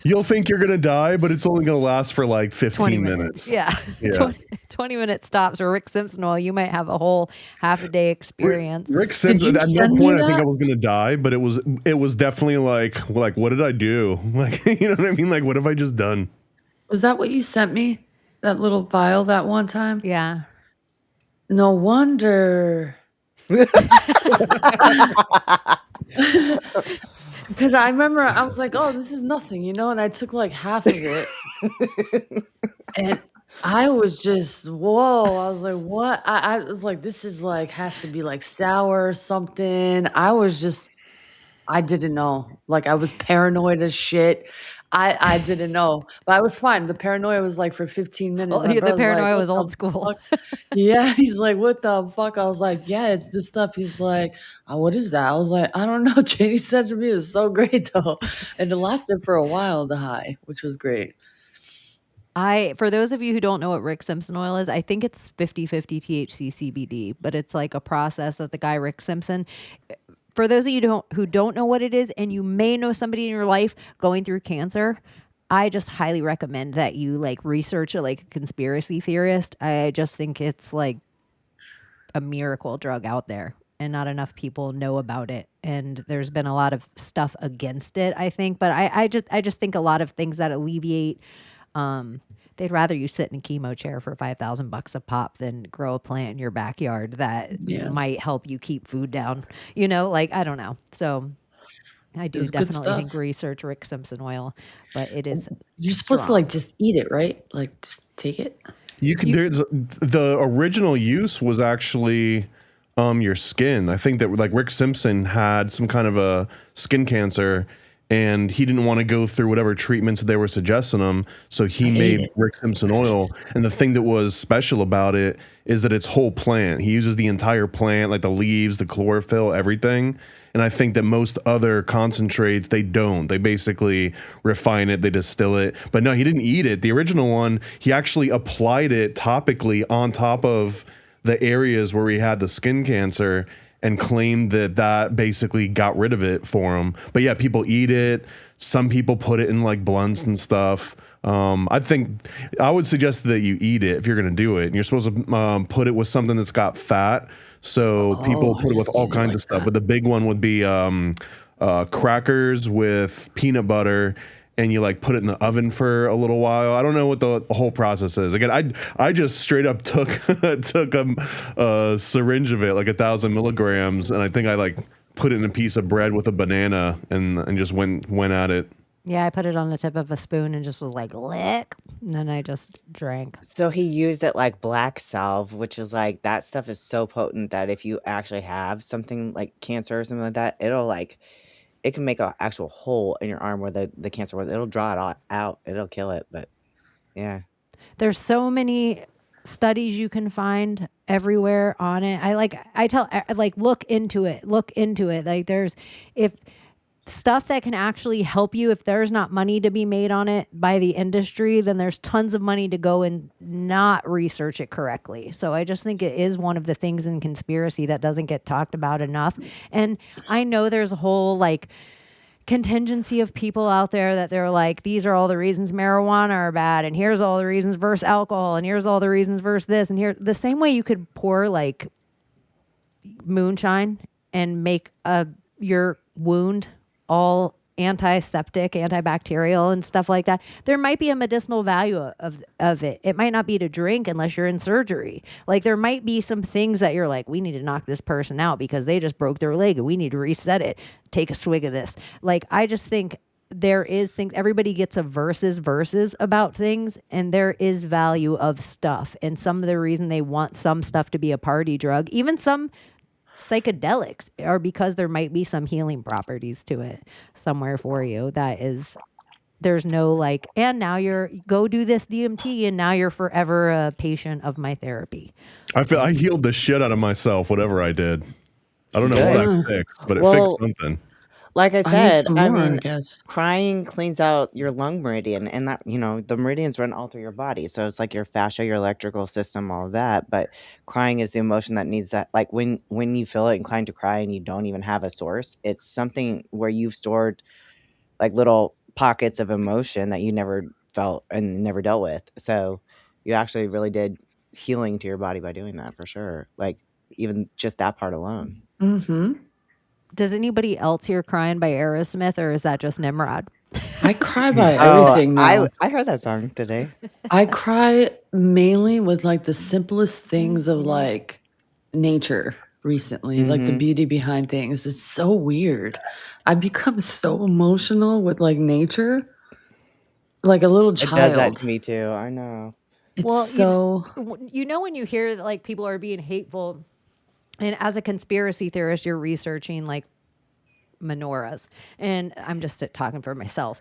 You'll think you're gonna die, but it's only gonna last for like 20 15 minutes. minutes. Yeah. Yeah. 20 minute stops or Rick Simpson oil. You might have a whole half a day experience. Rick Simpson. you At no send me point I think that? I was gonna die, but it was definitely like what did I do? Like you know what I mean? Like what have I just done? Was that what you sent me? That little vial that one time? Yeah. No wonder. Because I remember I was like, oh, this is nothing, and I took like half of it. And I was just, whoa. I was like, what? I was like, this is like, has to be like sour or something. I didn't know. Like I was paranoid as shit. I didn't know, but I was fine. The paranoia was like for 15 minutes. Well, My the brother's like, paranoia "What was the old school. fuck?" Yeah, he's like, what the fuck? I was like, yeah, it's this stuff. He's like, what is that? I was like, I don't know. Chaney said to me, it's so great though. And it lasted for a while, the high, which was great. For those of you who don't know what Rick Simpson oil is, I think it's 50-50 THC CBD, but it's like a process that the guy Rick Simpson. For those of you who don't know what it is, and you may know somebody in your life going through cancer, I just highly recommend that you like research it like a conspiracy theorist. I just think it's like a miracle drug out there, and not enough people know about it. And there's been a lot of stuff against it, I think. But I just think a lot of things that alleviate. They'd rather you sit in a chemo chair for $5,000 a pop than grow a plant in your backyard that Yeah. might help you keep food down. Like I don't know. So I do was good definitely stuff. think research Rick Simpson oil, but it is. You're supposed to strong. like just eat it, right? Like just take it. You could. There's the original use was actually your skin. I think that like Rick Simpson had some kind of a skin cancer, and he didn't want to go through whatever treatments they were suggesting him, so he made Rick Simpson oil. And the thing that was special about it is that it's whole plant. He uses the entire plant, like the leaves, the chlorophyll, everything. And I think that most other concentrates, they don't. They basically refine it, they distill it. But no, he didn't eat it. The original one, he actually applied it topically on top of the areas where he had the skin cancer, and claimed that basically got rid of it for him. But yeah, people eat it. Some people put it in like blunts and stuff. I think I would suggest that you eat it if you're going to do it. And you're supposed to put it with something that's got fat. So people put it with all kinds of stuff. But the big one would be crackers with peanut butter. And you like put it in the oven for a little while. I don't know what the whole process is. Again, I just straight up took a syringe of it, like 1,000 milligrams, and I think I like put it in a piece of bread with a banana and just went at it. Yeah, I put it on the tip of a spoon and just was like lick, and then I just drank. So he used it like black salve, which is like that stuff is so potent that if you actually have something like cancer or something like that, it can make an actual hole in your arm where the cancer was. It'll draw it out. It'll kill it. But yeah. There's so many studies you can find everywhere on it. Look into it. Like if stuff that can actually help you, if there's not money to be made on it by the industry, then there's tons of money to go and not research it correctly. So I just think it is one of the things in conspiracy that doesn't get talked about enough. And I know there's a whole like contingency of people out there that they're like, these are all the reasons marijuana are bad, and here's all the reasons versus alcohol, and here's all the reasons versus this, and here the same way you could pour like moonshine and make your wound all antiseptic, antibacterial, and stuff like that. There might be a medicinal value of it. It might not be to drink unless you're in surgery. Like there might be some things that you're like, we need to knock this person out because they just broke their leg and we need to reset it. Take a swig of this. Like I just think there is things, everybody gets a versus about things, and there is value of stuff. And some of the reason they want some stuff to be a party drug, even some psychedelics, are because there might be some healing properties to it somewhere for you that is there's no like, and now you're go do this DMT and now you're forever a patient of my therapy. I feel I healed the shit out of myself, whatever I did. I don't know what Good. I fixed, but it fixed Well, something. like I I need said, some I more, I mean, guess. crying cleans out your lung meridian, and that, the meridians run all through your body. So it's like your fascia, your electrical system, all of that. But crying is the emotion that needs that. Like when you feel inclined to cry and you don't even have a source, it's something where you've stored like little pockets of emotion that you never felt and never dealt with. So you actually really did healing to your body by doing that for sure. Like even just that part alone. Mm-hmm. Does anybody else hear Crying by Aerosmith, or is that just Nimrod? I cry by Oh, everything now. I heard that song today. I cry mainly with like the simplest things of like nature recently, like the Mhm. beauty behind things. It's so weird. I've become so emotional with like nature, like a little It does that child. to me too. I know. It's Well, so you know when you hear that, like people are being hateful, and as a conspiracy theorist, you're researching like menorahs, and I'm just talking for myself.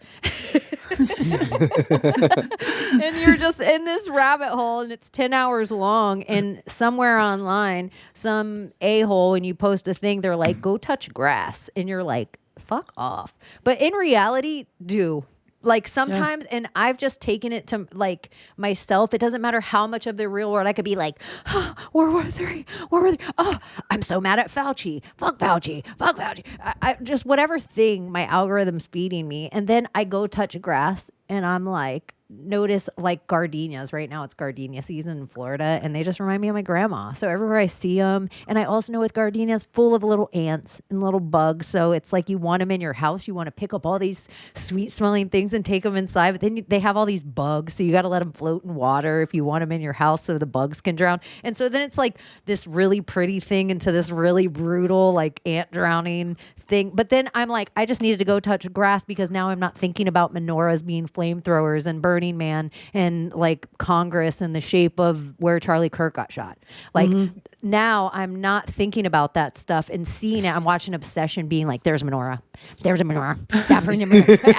And you're just in this rabbit hole, and it's 10 hours long, and somewhere online, some a-hole, and you post a thing, they're like, go touch grass, and you're like, fuck off. But in reality, do. Like sometimes, and I've just taken it to like myself. It doesn't matter how much of the real world I could be like, oh, World War III, World War III. Oh, I'm so mad at Fauci. Fuck Fauci. Fuck Fauci. I just whatever thing my algorithm's feeding me, and then I go touch grass, and I'm like, notice like gardenias. Right now, it's gardenia season in Florida, and they just remind me of my grandma. So everywhere I see them, and I also know with gardenias, full of little ants and little bugs. So it's like you want them in your house. You want to pick up all these sweet smelling things and take them inside, but then they have all these bugs, so you got to let them float in water if you want them in your house so the bugs can drown. And so then it's like this really pretty thing into this really brutal like ant drowning thing. But then I'm like, I just needed to go touch grass because now I'm not thinking about menorahs being flamethrowers and Burning Man and like Congress in the shape of where Charlie Kirk got shot. Like now I'm not thinking about that stuff and seeing it. I'm watching Obsession being like, there's a menorah. There's a menorah.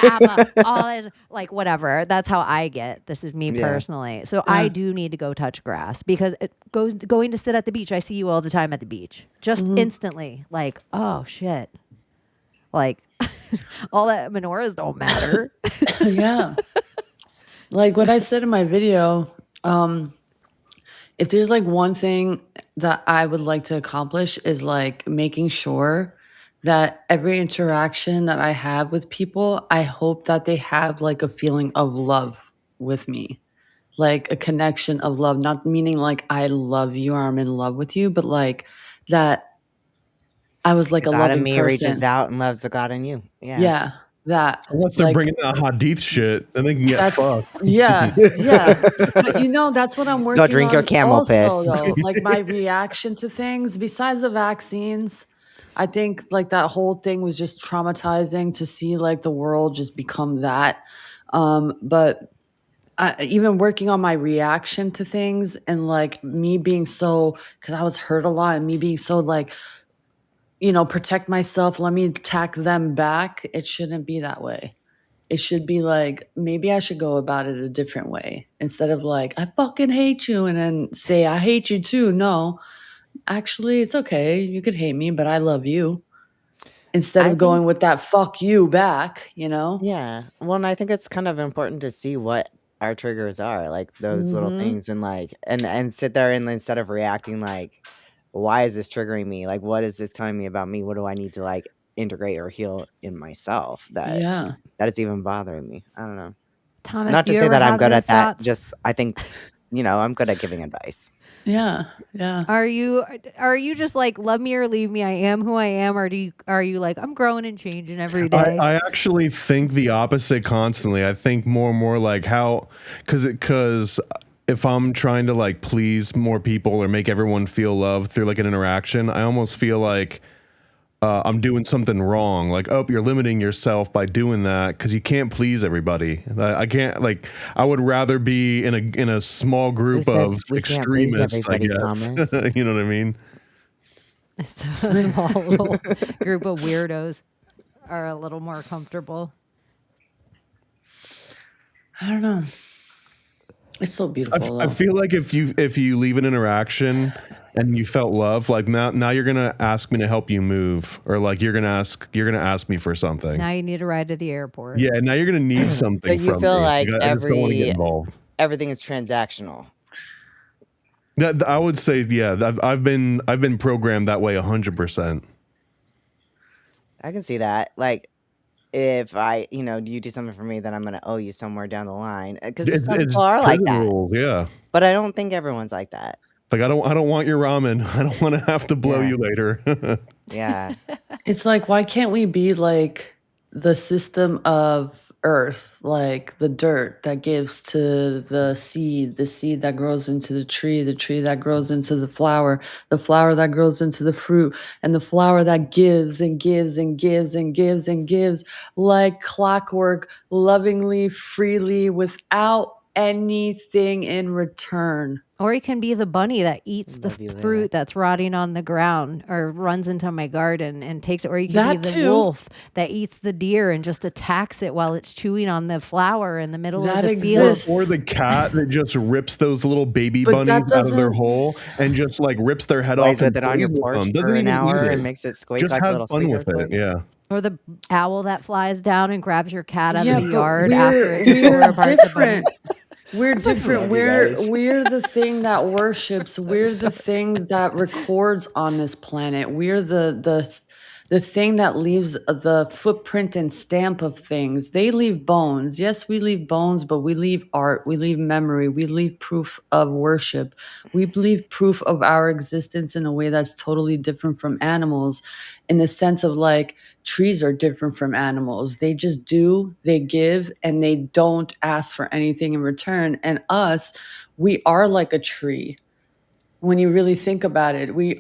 Abba, all this, like whatever. That's how I get. This is me personally. So I do need to go touch grass because it going to sit at the beach. I see you all the time at the beach. Just instantly like, oh shit. Like all that menorahs don't matter. yeah. Like what I said in my video, if there's like one thing that I would like to accomplish is like making sure that every interaction that I have with people, I hope that they have like a feeling of love with me, like a connection of love, not meaning like I love you or I'm in love with you, but like that I was like The a God in loving me reaches person. out and loves the God in you. Yeah. Yeah, that. Unless they're Like, bringing that Hadith shit, then they can get that's fucked. yeah, yeah. But that's what I'm working Go drink your on camel also, piss. though. Like my reaction to things, besides the vaccines, I think like that whole thing was just traumatizing to see like the world just become that. But even working on my reaction to things and like me being so, because I was hurt a lot and me being so like, protect myself, let me attack them back. It shouldn't be that way. It should be like, maybe I should go about it a different way instead of like, I fucking hate you and then say, I hate you too. No, actually, it's okay. You could hate me, but I love you. Instead I of going think, with that fuck you back, yeah. Well, and I think it's kind of important to see what our triggers are, like those little things, and like, and sit there and instead of reacting like, why is this triggering me? Like, what is this telling me about me? What do I need to like integrate or heal in myself that Yeah. is even bothering me? I don't know. Thomas, Not do to you say ever that I'm have good those at that. thoughts? Just I think, I'm good at giving advice. Yeah. Yeah. Are you just like love me or leave me? I am who I am, or are you like I'm growing and changing every day? I actually think the opposite constantly. I think more and more like how, because if I'm trying to like please more people or make everyone feel loved through like an interaction, I almost feel like I'm doing something wrong. Like, oh, you're limiting yourself by doing that because you can't please everybody. I can't like. I would rather be in a small group Who of says we can't please extremists. I everybody, guess Thomas? you know what I mean. So a small little group of weirdos are a little more comfortable. I don't know. It's so beautiful. I Though. feel like if you leave an interaction and you felt love, like now you're gonna ask me to help you move, or like you're gonna ask me for something. Now you need a ride to the airport. Yeah, now you're gonna need So something you from feel me. like I just don't want to get involved. everything is transactional. That I would say, yeah. I've been programmed that way 100%. I can see that. Like, if you do something for me, then I'm gonna owe you somewhere down the line. Because some It's people are like prison that, rules, yeah. but I don't think everyone's like that. Like I don't want your ramen. I don't want to have to blow Yeah. you later. Yeah. It's like, why can't we be like the system of earth, like the dirt that gives to the seed that grows into the tree that grows into the flower that grows into the fruit, and the flower that gives and gives and gives and gives and gives like clockwork, lovingly, freely, without anything in return. Or you can be the bunny that eats the Love you, Layla. fruit that's rotting on the ground or runs into my garden and takes it. Or you can That be the too. wolf that eats the deer and just attacks it while it's chewing on the flower in the middle That of the field. exists. Or the cat that just rips those little baby But that bunnies out of their doesn't- hole and just like rips their head Plays off and with it on your plays with porch them. Doesn't for an even eat hour it. and makes it squeak Just like a have little fun speaker with it. thing. Yeah. Or the owl that flies down and grabs your cat out Yeah, of the but yard after it tore we're apart the bunny. different. We're different. Love you guys. We're the thing that worships. We're the thing that records on this planet. We're the thing that leaves the footprint and stamp of things. They leave bones. Yes, we leave bones, but we leave art. We leave memory. We leave proof of worship. We leave proof of our existence in a way that's totally different from animals, in the sense of like, trees are different from animals. They just do, they give, and they don't ask for anything in return. And us, we are like a tree. When you really think about it, we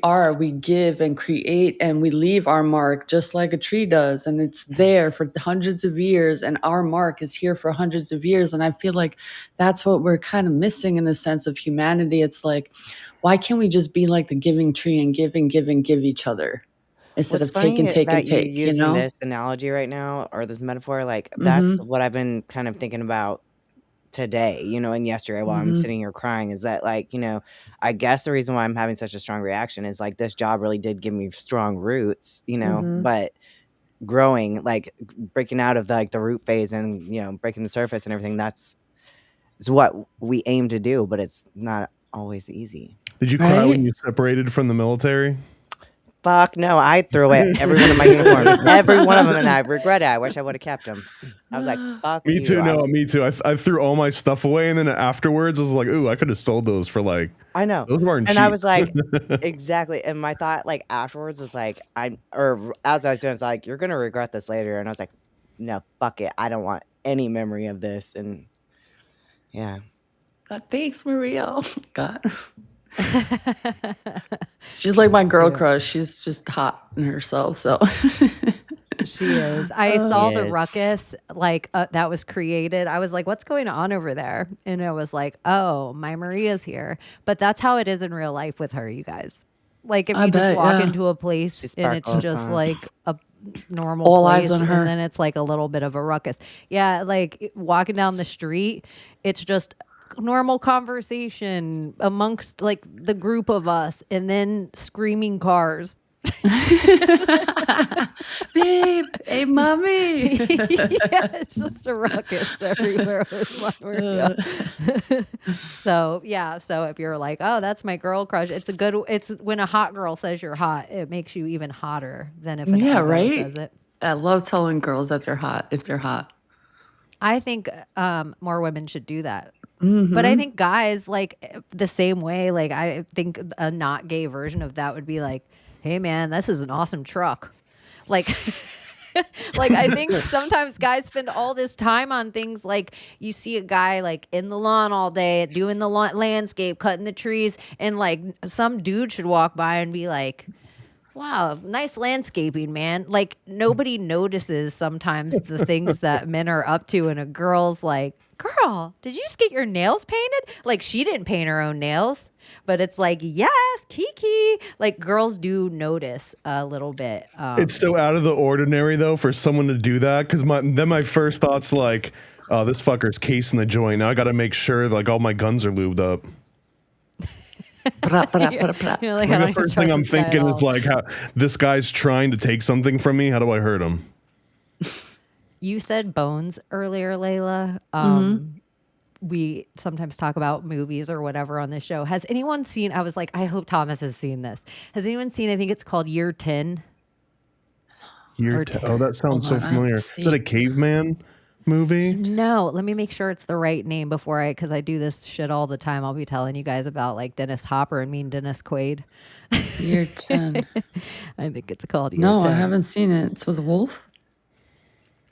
give and create, and we leave our mark just like a tree does. And it's there for hundreds of years, and our mark is here for hundreds of years. And I feel like that's what we're kind of missing in the sense of humanity. It's like, why can't we just be like the giving tree and give and give and give each other? Instead What's of take and funny take and that you're take, you using know? this analogy right now or this metaphor, like that's Mm-hmm. what I've been kind of thinking about today, and yesterday while I'm Mm-hmm. sitting here crying, is that like, I guess the reason why I'm having such a strong reaction is like this job really did give me strong roots, Mm-hmm. but growing, like breaking out of the root phase and breaking the surface and everything, that's what we aim to do, but it's not always easy. Did you cry when Right? you separated from the military? Fuck no, I threw away every one of my uniforms. Every one of them, and I regret it. I wish I would have kept them. I was like, fuck Me you. too. No, me too. I threw all my stuff away, and then afterwards, I was like, "Ooh, I could have sold those for like I know. those weren't And cheap." I was like, exactly. And my thought, like, afterwards was like, or as I was doing, it's like, you're going to regret this later. And I was like, no, fuck it. I don't want any memory of this. And yeah. Thanks, Maria. Oh, God. She's like my girl crush. She's just hot in herself. So She is. I saw the Yes. ruckus that was created. I was like, what's going on over there? And it was like, oh, my Maria's here. But that's how it is in real life with her, you guys. Like if I you just bet, walk yeah. into a place She and it's sparkles, just huh? like a normal All place eyes on her. and then it's like a little bit of a ruckus. Yeah, like walking down the street, it's just normal conversation amongst like the group of us and then screaming cars. Babe, hey, mommy. Yeah, it's just a ruckus everywhere with my Maria. So if you're like, oh, that's my girl crush, it's when a hot girl says you're hot, it makes you even hotter than if an Yeah, ugly right? says it. I love telling girls that they're hot if they're hot. I think more women should do that. But I think guys like the same way. Like I think a not gay version of that would be like, hey man, this is an awesome truck. Like like I think sometimes guys spend all this time on things like you see a guy like in the lawn all day doing the landscape, cutting the trees, and like some dude should walk by and be like, wow, nice landscaping, man. Like nobody notices sometimes the things that men are up to, and a girl's like, girl, did you just get your nails painted? Like she didn't paint her own nails, but it's like, yes, Kiki. Like girls do notice a little bit. It's so out of the ordinary though for someone to do that because my first thought's like, oh, this fucker's casing the joint. Now I got to make sure like all my guns are lubed up. You're like, I Like, don't the even first trust thing I'm this guy at thinking is all. like, how this guy's trying to take something from me. How do I hurt him? You said bones earlier, Layla. We sometimes talk about movies or whatever on this show. Has anyone seen? I was like, I hope Thomas has seen this. Has anyone seen? I think it's called Year 10. Oh, that sounds so familiar. Is that a caveman movie? No, let me make sure it's the right name because I do this shit all the time. I'll be telling you guys about like Dennis Hopper and mean Dennis Quaid. Year 10. I think it's called Year No, 10. I haven't seen it. It's with a wolf?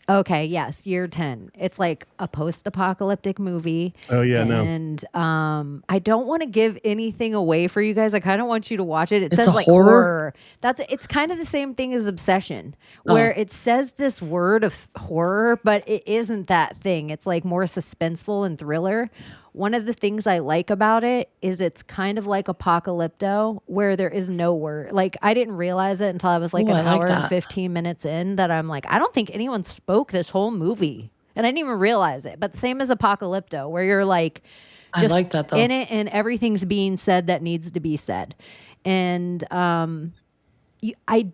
Okay, yes, Year 10. It's like a post-apocalyptic movie. Oh, yeah, no. And I don't want to give anything away for you guys. I kind of want you to watch it. It It's says a like horror? It's kind of the same thing as Obsession, where it says this word of horror, but it isn't that thing. It's like more suspenseful and thriller. One of the things I like about it is it's kind of like Apocalypto, where there is no word. Like, I didn't realize it until I was like Ooh, an I like hour and that. 15 minutes in that I'm like, I don't think anyone spoke this whole movie. And I didn't even realize it. But the same as Apocalypto, where you're like, I just like that, though. in it and everything's being said that needs to be said. And I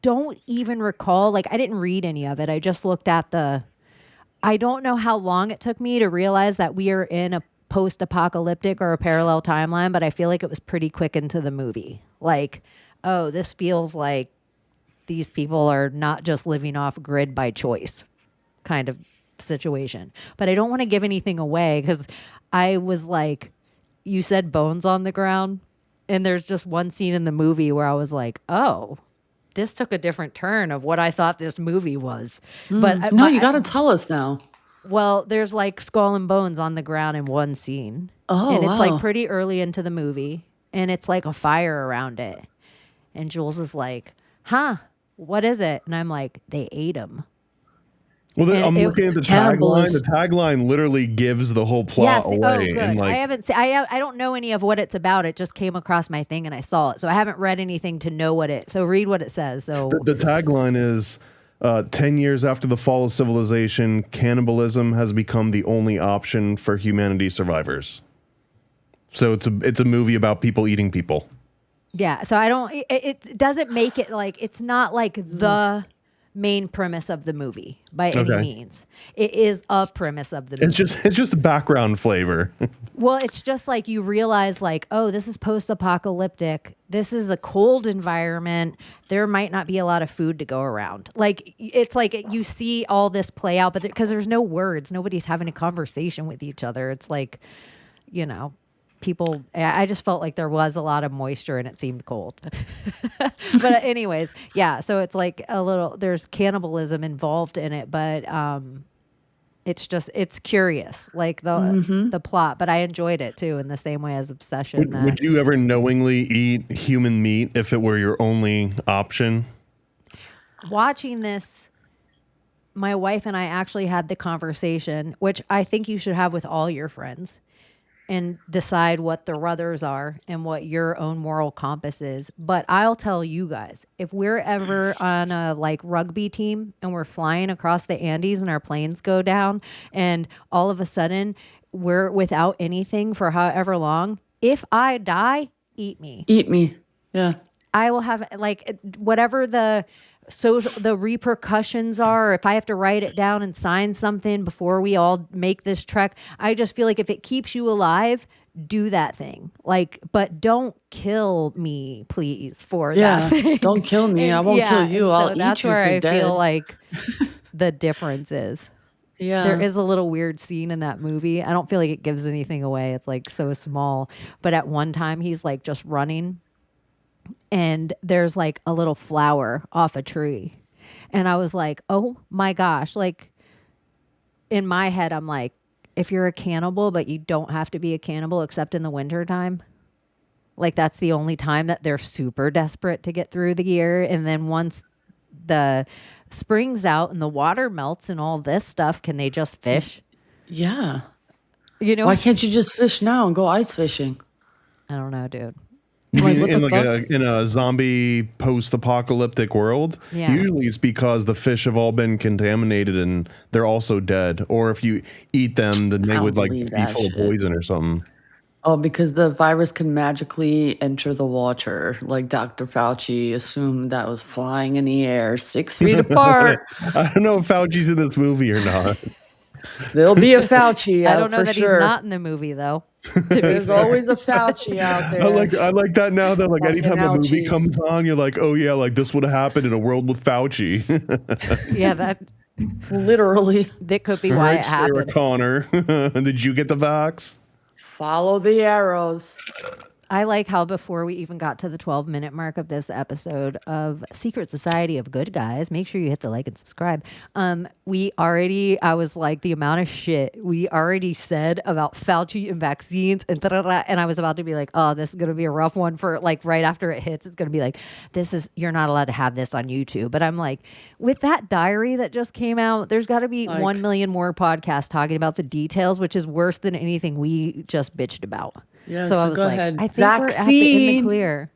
don't even recall, like, I didn't read any of it. I just looked at I don't know how long it took me to realize that we are in a post-apocalyptic or a parallel timeline, but I feel like it was pretty quick into the movie. Like, oh, this feels like these people are not just living off grid by choice kind of situation. But I don't want to give anything away because I was like, you said bones on the ground, and there's just one scene in the movie where I was like, oh, this took a different turn of what I thought this movie was. But No, you got to tell us now. well, there's like skull and bones on the ground in one scene. Oh, and it's wow. like pretty early into the movie, and it's like a fire around it. And Jules is like, huh, what is it? And I'm like, they ate him. Well, And I'm it looking was at the tagline. cannibalism. The tagline literally gives the whole plot Yes. away. Oh, good. And like, I haven't seen. I don't know any of what it's about. It just came across my thing and I saw it. So I haven't read anything to know what it. So read what it says. So the tagline is 10 years after the fall of civilization, cannibalism has become the only option for humanity survivors. So it's a movie about people eating people. yeah. So I don't. It doesn't make it like it's not like the main premise of the movie by any Okay. means. It is a premise of the movie. It's just background flavor. Well, it's just like you realize, like, oh, this is post-apocalyptic. This is a cold environment. There might not be a lot of food to go around. Like, it's like you see all this play out, but because there's no words, nobody's having a conversation with each other. It's like, you know, people. I just felt like there was a lot of moisture and it seemed cold. But anyways, yeah. So it's like there's cannibalism involved in it, but it's curious, like the plot, but I enjoyed it too in the same way as Obsession. Would you ever knowingly eat human meat if it were your only option? Watching this, my wife and I actually had the conversation, which I think you should have with all your friends, and decide what the ruthers are and what your own moral compass is. But I'll tell you guys, if we're ever on a like rugby team and we're flying across the Andes and our planes go down and all of a sudden we're without anything for however long, if I die, eat me. Eat me. Yeah. I will have like whatever the repercussions are. If I have to write it down and sign something before we all make this trek, I just feel like if it keeps you alive, do that thing. Like, but don't kill me, please. For Yeah. that thing. Don't kill me. I won't kill you. and I'll eat that's you where if you're I dead. feel like the difference is. Yeah. There is a little weird scene in that movie. I don't feel like it gives anything away. It's like so small. But at one time, he's like just running, and there's like a little flower off a tree. And I was like, oh my gosh. Like in my head, I'm like, if you're a cannibal, but you don't have to be a cannibal except in the wintertime. Like that's the only time that they're super desperate to get through the year. And then once the spring's out and the water melts and all this stuff, can they just fish? Yeah. You know, Why can't you just fish now and go ice fishing? I don't know, dude. You Like, mean what in the fuck? in a zombie post-apocalyptic world? Yeah. Usually it's because the fish have all been contaminated and they're also dead. Or if you eat them, then I they don't would like believe be that full of shit. poison or something. Oh, because the virus can magically enter the water. Like Dr. Fauci assumed that was flying in the air 6 feet apart. I don't know if Fauci's in this movie or not. There'll be a Fauci I out don't know for that sure. he's not in the movie though. To be There's fair. always a Fauci out there. I like that now that like Fucking anytime a movie ouchies. comes on, you're like, oh yeah, like this would have happened in a world with Fauci. Yeah, that Literally. could be why Right, it Sarah happened. Connor. Did you get the vax? Follow the arrows. I like how before we even got to the 12-minute mark of this episode of Secret Society of Good Guys, make sure you hit the like and subscribe. I was like, the amount of shit we already said about Fauci and vaccines and and I was about to be like, oh, this is going to be a rough one for like right after it hits. It's going to be like, you're not allowed to have this on YouTube. But I'm like, with that diary that just came out, there's got to be 1 million more podcasts talking about the details, which is worse than anything we just bitched about. Yeah, so I so was go like, ahead. I think we're in the Vaccine. clear.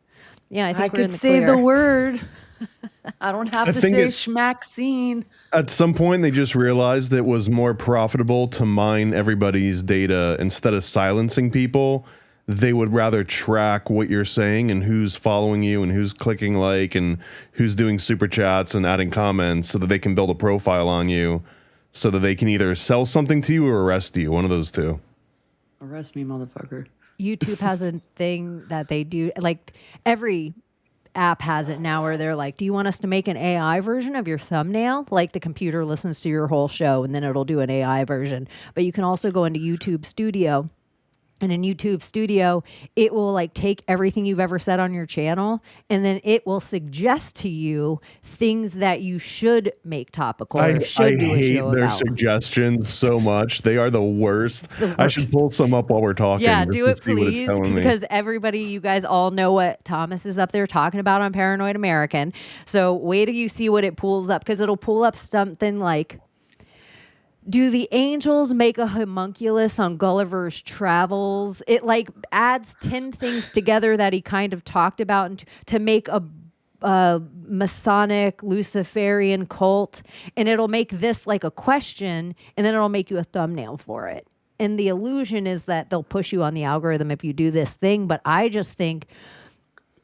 Yeah, I think I we're in could the say clear. the word. I don't have to think say it- schmaxine. At some point, they just realized it was more profitable to mine everybody's data instead of silencing people. They would rather track what you're saying and who's following you and who's clicking like and who's doing super chats and adding comments so that they can build a profile on you so that they can either sell something to you or arrest you. One of those two. Arrest me, motherfucker. YouTube has a thing that they do, like every app has it now where they're like, do you want us to make an AI version of your thumbnail? Like the computer listens to your whole show and then it'll do an AI version. But you can also go into YouTube Studio. And in YouTube Studio, it will like take everything you've ever said on your channel and then it will suggest to you things that you should make topical or I should do a hate show their about. suggestions so much. They are the worst. I should pull some up while we're talking. Yeah, just do to it see what it's please, telling me. because everybody, you guys all know what Thomas is up there talking about on Paranoid American. So wait till you see what it pulls up, because it'll pull up something like, do the angels make a homunculus on Gulliver's Travels? It like adds 10 things together that he kind of talked about and to make a Masonic Luciferian cult, and it'll make this like a question, and then it'll make you a thumbnail for it. And the illusion is that they'll push you on the algorithm if you do this thing, but I just think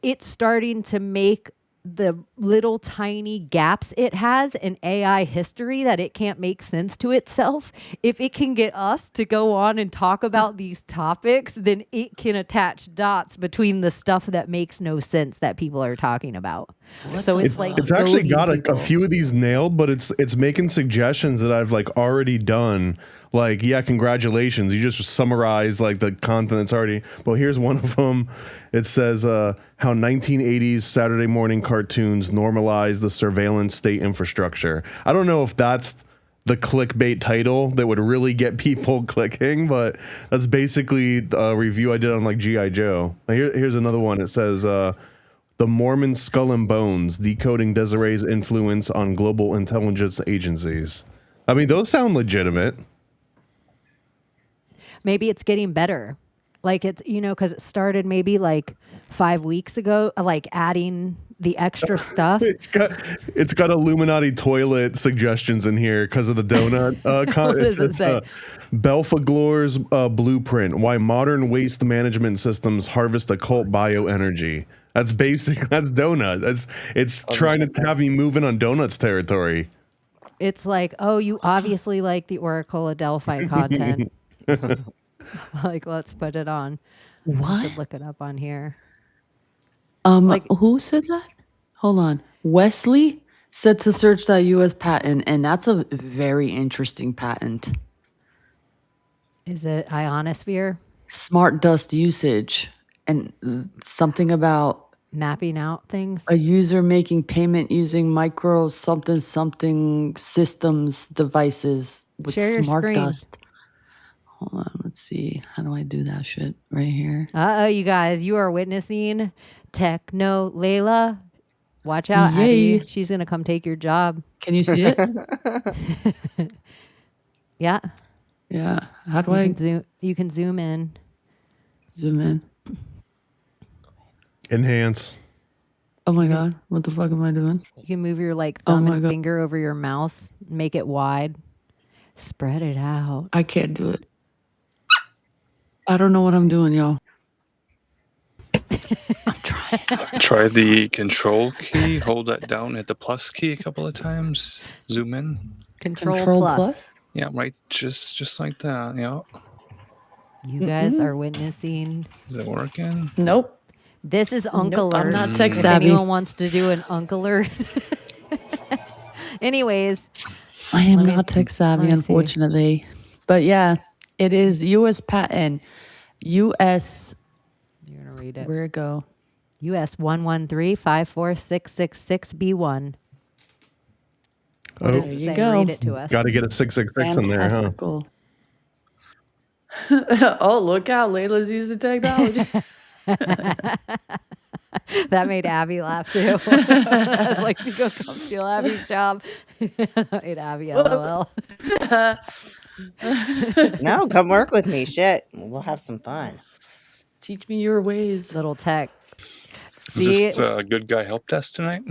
it's starting to make the little tiny gaps it has in AI history that it can't make sense to itself. If it can get us to go on and talk about these topics, then it can attach dots between the stuff that makes no sense that people are talking about. So it's like It's actually goading got a people. few of these nailed, but it's making suggestions that I've like already done. Like, yeah, congratulations. You just summarize like the content that's already. Well, here's one of them. It says how 1980s Saturday morning cartoons normalize the surveillance state infrastructure. I don't know if that's the clickbait title that would really get people clicking, but that's basically a review I did on like G.I. Joe. Here's another one. It says the Mormon Skull and Bones, decoding Desiree's influence on global intelligence agencies. I mean, those sound legitimate. Maybe it's getting better. Like it's, because it started maybe like 5 weeks ago, like adding the extra stuff. It's got Illuminati toilet suggestions in here because of the donut. What does it say? Belphegor's blueprint: why modern waste management systems harvest occult bioenergy. That's basic. That's donut. It's trying to have me moving on donuts territory. It's like, oh, you obviously like the Oracle of Delphi content. Like, let's put it on. I What? should look it up on here. Who said that? Hold on. Wesley said to search that U.S. patent, and that's a very interesting patent. Is it ionosphere? Smart dust usage and something about Mapping out things? a user making payment using micro something systems devices with Share your smart screen. dust. Hold on, let's see. How do I do that shit right here? You guys, you are witnessing Techno Layla. Watch out, Yay. Abbie. She's going to come take your job. Can you see it? Yeah. Yeah. How do I You can zoom in. zoom in? Enhance. Oh my god, what the fuck am I doing? You can move your like Oh thumb my and God. finger over your mouse, make it wide, spread it out. I can't do it. I don't know what I'm doing, y'all. Try the control key, hold that down, hit the plus key a couple of times, zoom in. Control plus. Yeah, right, just like that. Yeah. You guys are witnessing. Is it working? Nope. This is Uncle I'm Alert. not tech If savvy. anyone wants to do an Uncle Alert. Anyways, I am Let me- not tech savvy, let me see. unfortunately. But yeah, it is U.S. patent. U.S. you're gonna read it. Where it go? US 113-54666B1. What Oh, does There it you say? go. Read it to us. got to get a 666 in there, huh? Fantastical. Oh, look out. Layla's using technology. That made Abbie laugh too. I was like, she's gonna come steal Abby's job. That made Abbie LOL. No, come work with me. Shit. We'll have some fun. Teach me your ways. Little tech. Is See, this a good guy help desk tonight?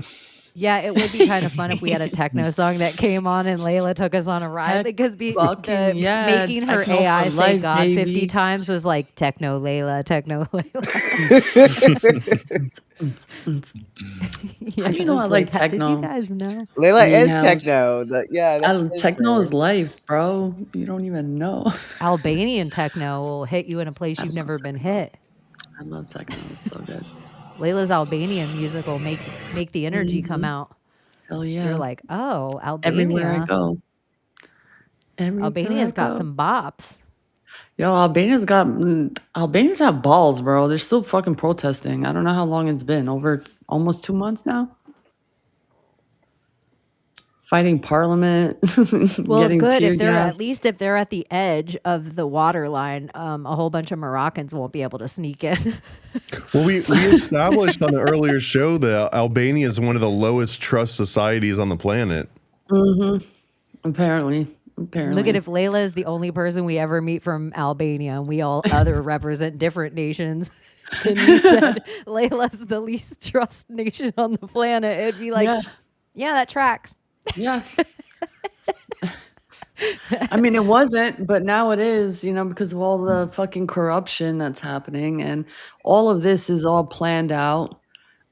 yeah, it would be kind of fun if we had a techno song that came on and Layla took us on a ride Heck because fucking yeah, making her techno AI for say life, God 50 baby. times was like techno Layla, techno Layla. Yeah, How do you know I it's like Did techno? you guys know? Layla is Greenhouse. techno. That's Techno is her. life, bro. You don't even know. Albanian techno will hit you in a place you've never been hit. I love techno. It's so good. Layla's Albanian music will make the energy come out. Hell yeah. You're like, oh, Albania. Everywhere I go. Albania's got some bops. Yo, Albanians have balls, bro. They're still fucking protesting. I don't know how long it's been. Over almost 2 months now. Fighting parliament. Well, it's getting good tear if they're gassed. at least if they're at the edge of the water line. A whole bunch of Moroccans won't be able to sneak in. Well, we established on the earlier show that Albania is one of the lowest trust societies on the planet. Apparently. Look at if Layla is the only person we ever meet from Albania, and we all other represent different nations. And you said Layla's the least trust nation on the planet. It'd be like, yeah that tracks. Yeah. I mean, it wasn't, but now it is, because of all the fucking corruption that's happening. And all of this is all planned out.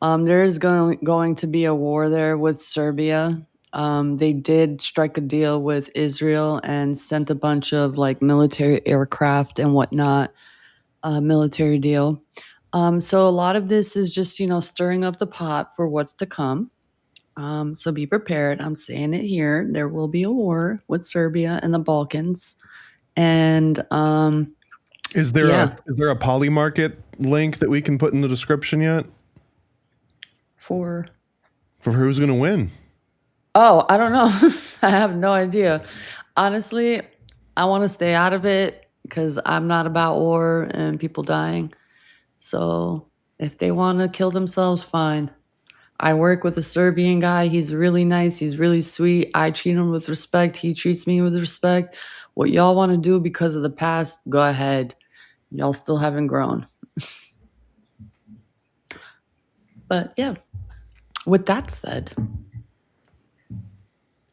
There is going to be a war there with Serbia. They did strike a deal with Israel and sent a bunch of like military aircraft and whatnot, military deal. So a lot of this is just, stirring up the pot for what's to come. So be prepared. I'm saying it here. There will be a war with Serbia and the Balkans. And Is there a poly market link that we can put in the description yet for who's going to win? Oh, I don't know. I have no idea. Honestly, I want to stay out of it because I'm not about war and people dying. So if they want to kill themselves, fine. I work with a Serbian guy. He's really nice. He's really sweet. I treat him with respect. He treats me with respect. What y'all want to do because of the past, go ahead. Y'all still haven't grown. But yeah, with that said,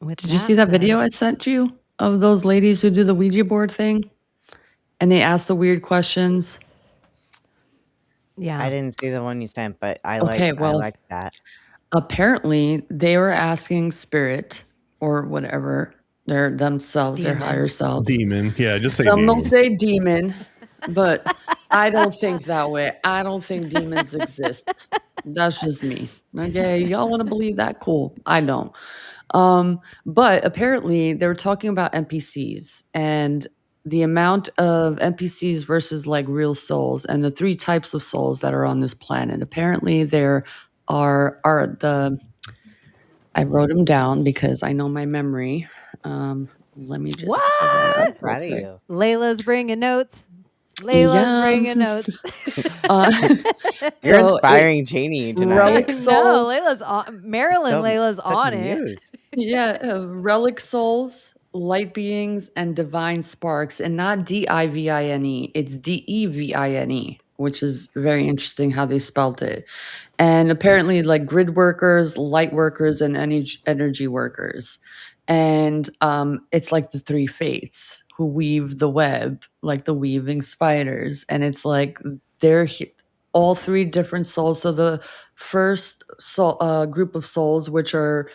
did you see that video I sent you of those ladies who do the Ouija board thing? And they ask the weird questions? Yeah. I didn't see the one you sent, but I Okay, well, like that. Apparently, they were asking spirit or whatever, their higher selves. Demon. Yeah, just say Some demon. will say demon, but I don't think that way. I don't think demons exist. That's just me. Okay, y'all want to believe that? Cool. I don't. But apparently they were talking about NPCs and the amount of NPCs versus like real souls and the 3 types of souls that are on this planet. Apparently there are I wrote them down because I know my memory. Let me just pull that up real Proud of quick. you. Layla's bringing notes. Layla's bringing notes. You're So inspiring Chaney tonight. relic No, souls. Layla's on Marilyn. Layla's on it. Relic souls, light beings, and divine sparks, and not DIVINE. It's DEVINE, which is very interesting how they spelt it. And apparently, like grid workers, light workers, and energy workers. And it's like the three fates who weave the web, like the weaving spiders. And it's like they're all three different souls. So the first group of souls, which are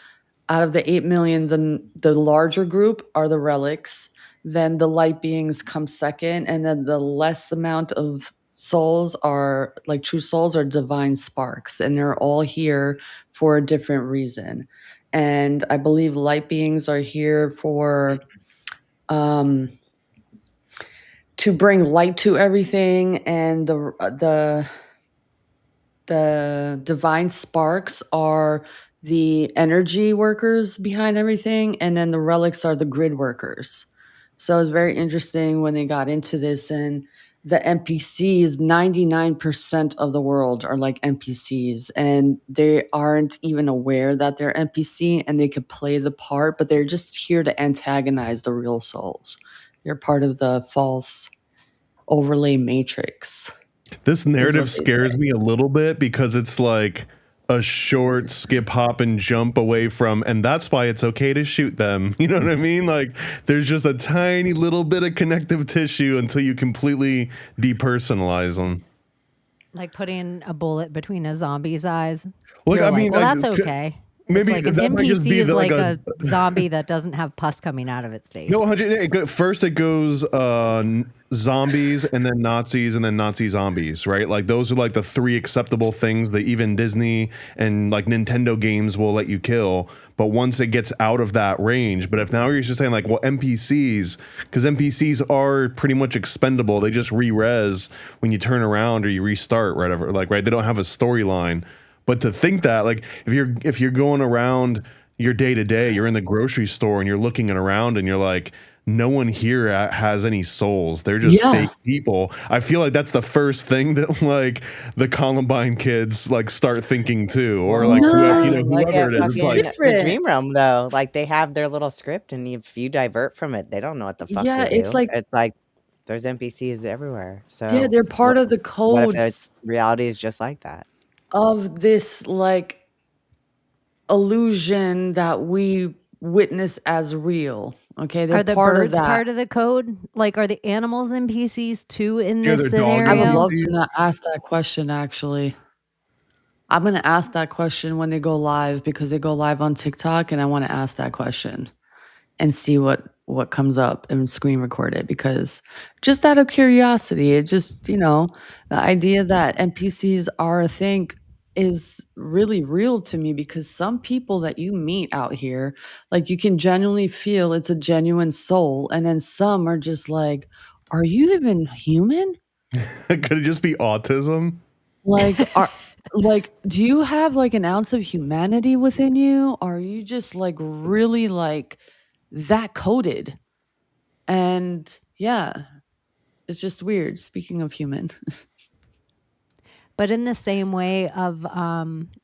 out of the 8 million, the larger group are the relics. Then the light beings come second, and then the less amount of souls are like true souls are divine sparks, and they're all here for a different reason. And I believe light beings are here for to bring light to everything, and the divine sparks are the energy workers behind everything, and then the relics are the grid workers. So it's very interesting when they got into this, and the NPCs, 99% of the world are like NPCs, and they aren't even aware that they're NPC and they could play the part, but they're just here to antagonize the real souls. They're part of the false overlay matrix. This narrative scares me a little bit because it's like a short skip, hop, and jump away from, and that's why it's okay to shoot them. You know what I mean? Like, there's just a tiny little bit of connective tissue until you completely depersonalize them. Like putting a bullet between a zombie's eyes. Look, I mean, well, like, that's okay. Maybe it's like an that might just NPC be is like a zombie that doesn't have pus coming out of its face. No, first it goes zombies, and then Nazis, and then Nazi zombies, right? Like those are like the three acceptable things that even Disney and like Nintendo games will let you kill. But once it gets out of that range, but if now you're just saying like, well, NPCs, because NPCs are pretty much expendable. They just re-res when you turn around or you restart, whatever. Like, right? They don't have a storyline. But to think that, like, if you're going around your day to day, you're in the grocery store and you're looking around and you're like, no one here has any souls. They're just fake people. I feel like that's the first thing that like the Columbine kids like start thinking too, or like whoever it is. It's like the Dream Realm though, like they have their little script, and if you divert from it, they don't know what the fuck to do. It's like there's NPCs everywhere. So yeah, they're part of the What code if reality is just like that? of this like illusion that we witness as real. Okay, they're Are the part birds of that. part of the code? Like, are the animals NPCs too in Yeah, this they're dog scenario? I would love to not ask that question. Actually, I'm gonna ask that question when they go live, because they go live on TikTok, and I want to ask that question and see what comes up and screen record it, because just out of curiosity, it just, the idea that NPCs are a thing is really real to me, because some people that you meet out here, like you can genuinely feel it's a genuine soul, and then some are just like, are you even human? Could it just be autism? Like, do you have like an ounce of humanity within you? Are you just like really like that coded? And yeah, it's just weird. Speaking of human. But in the same way of,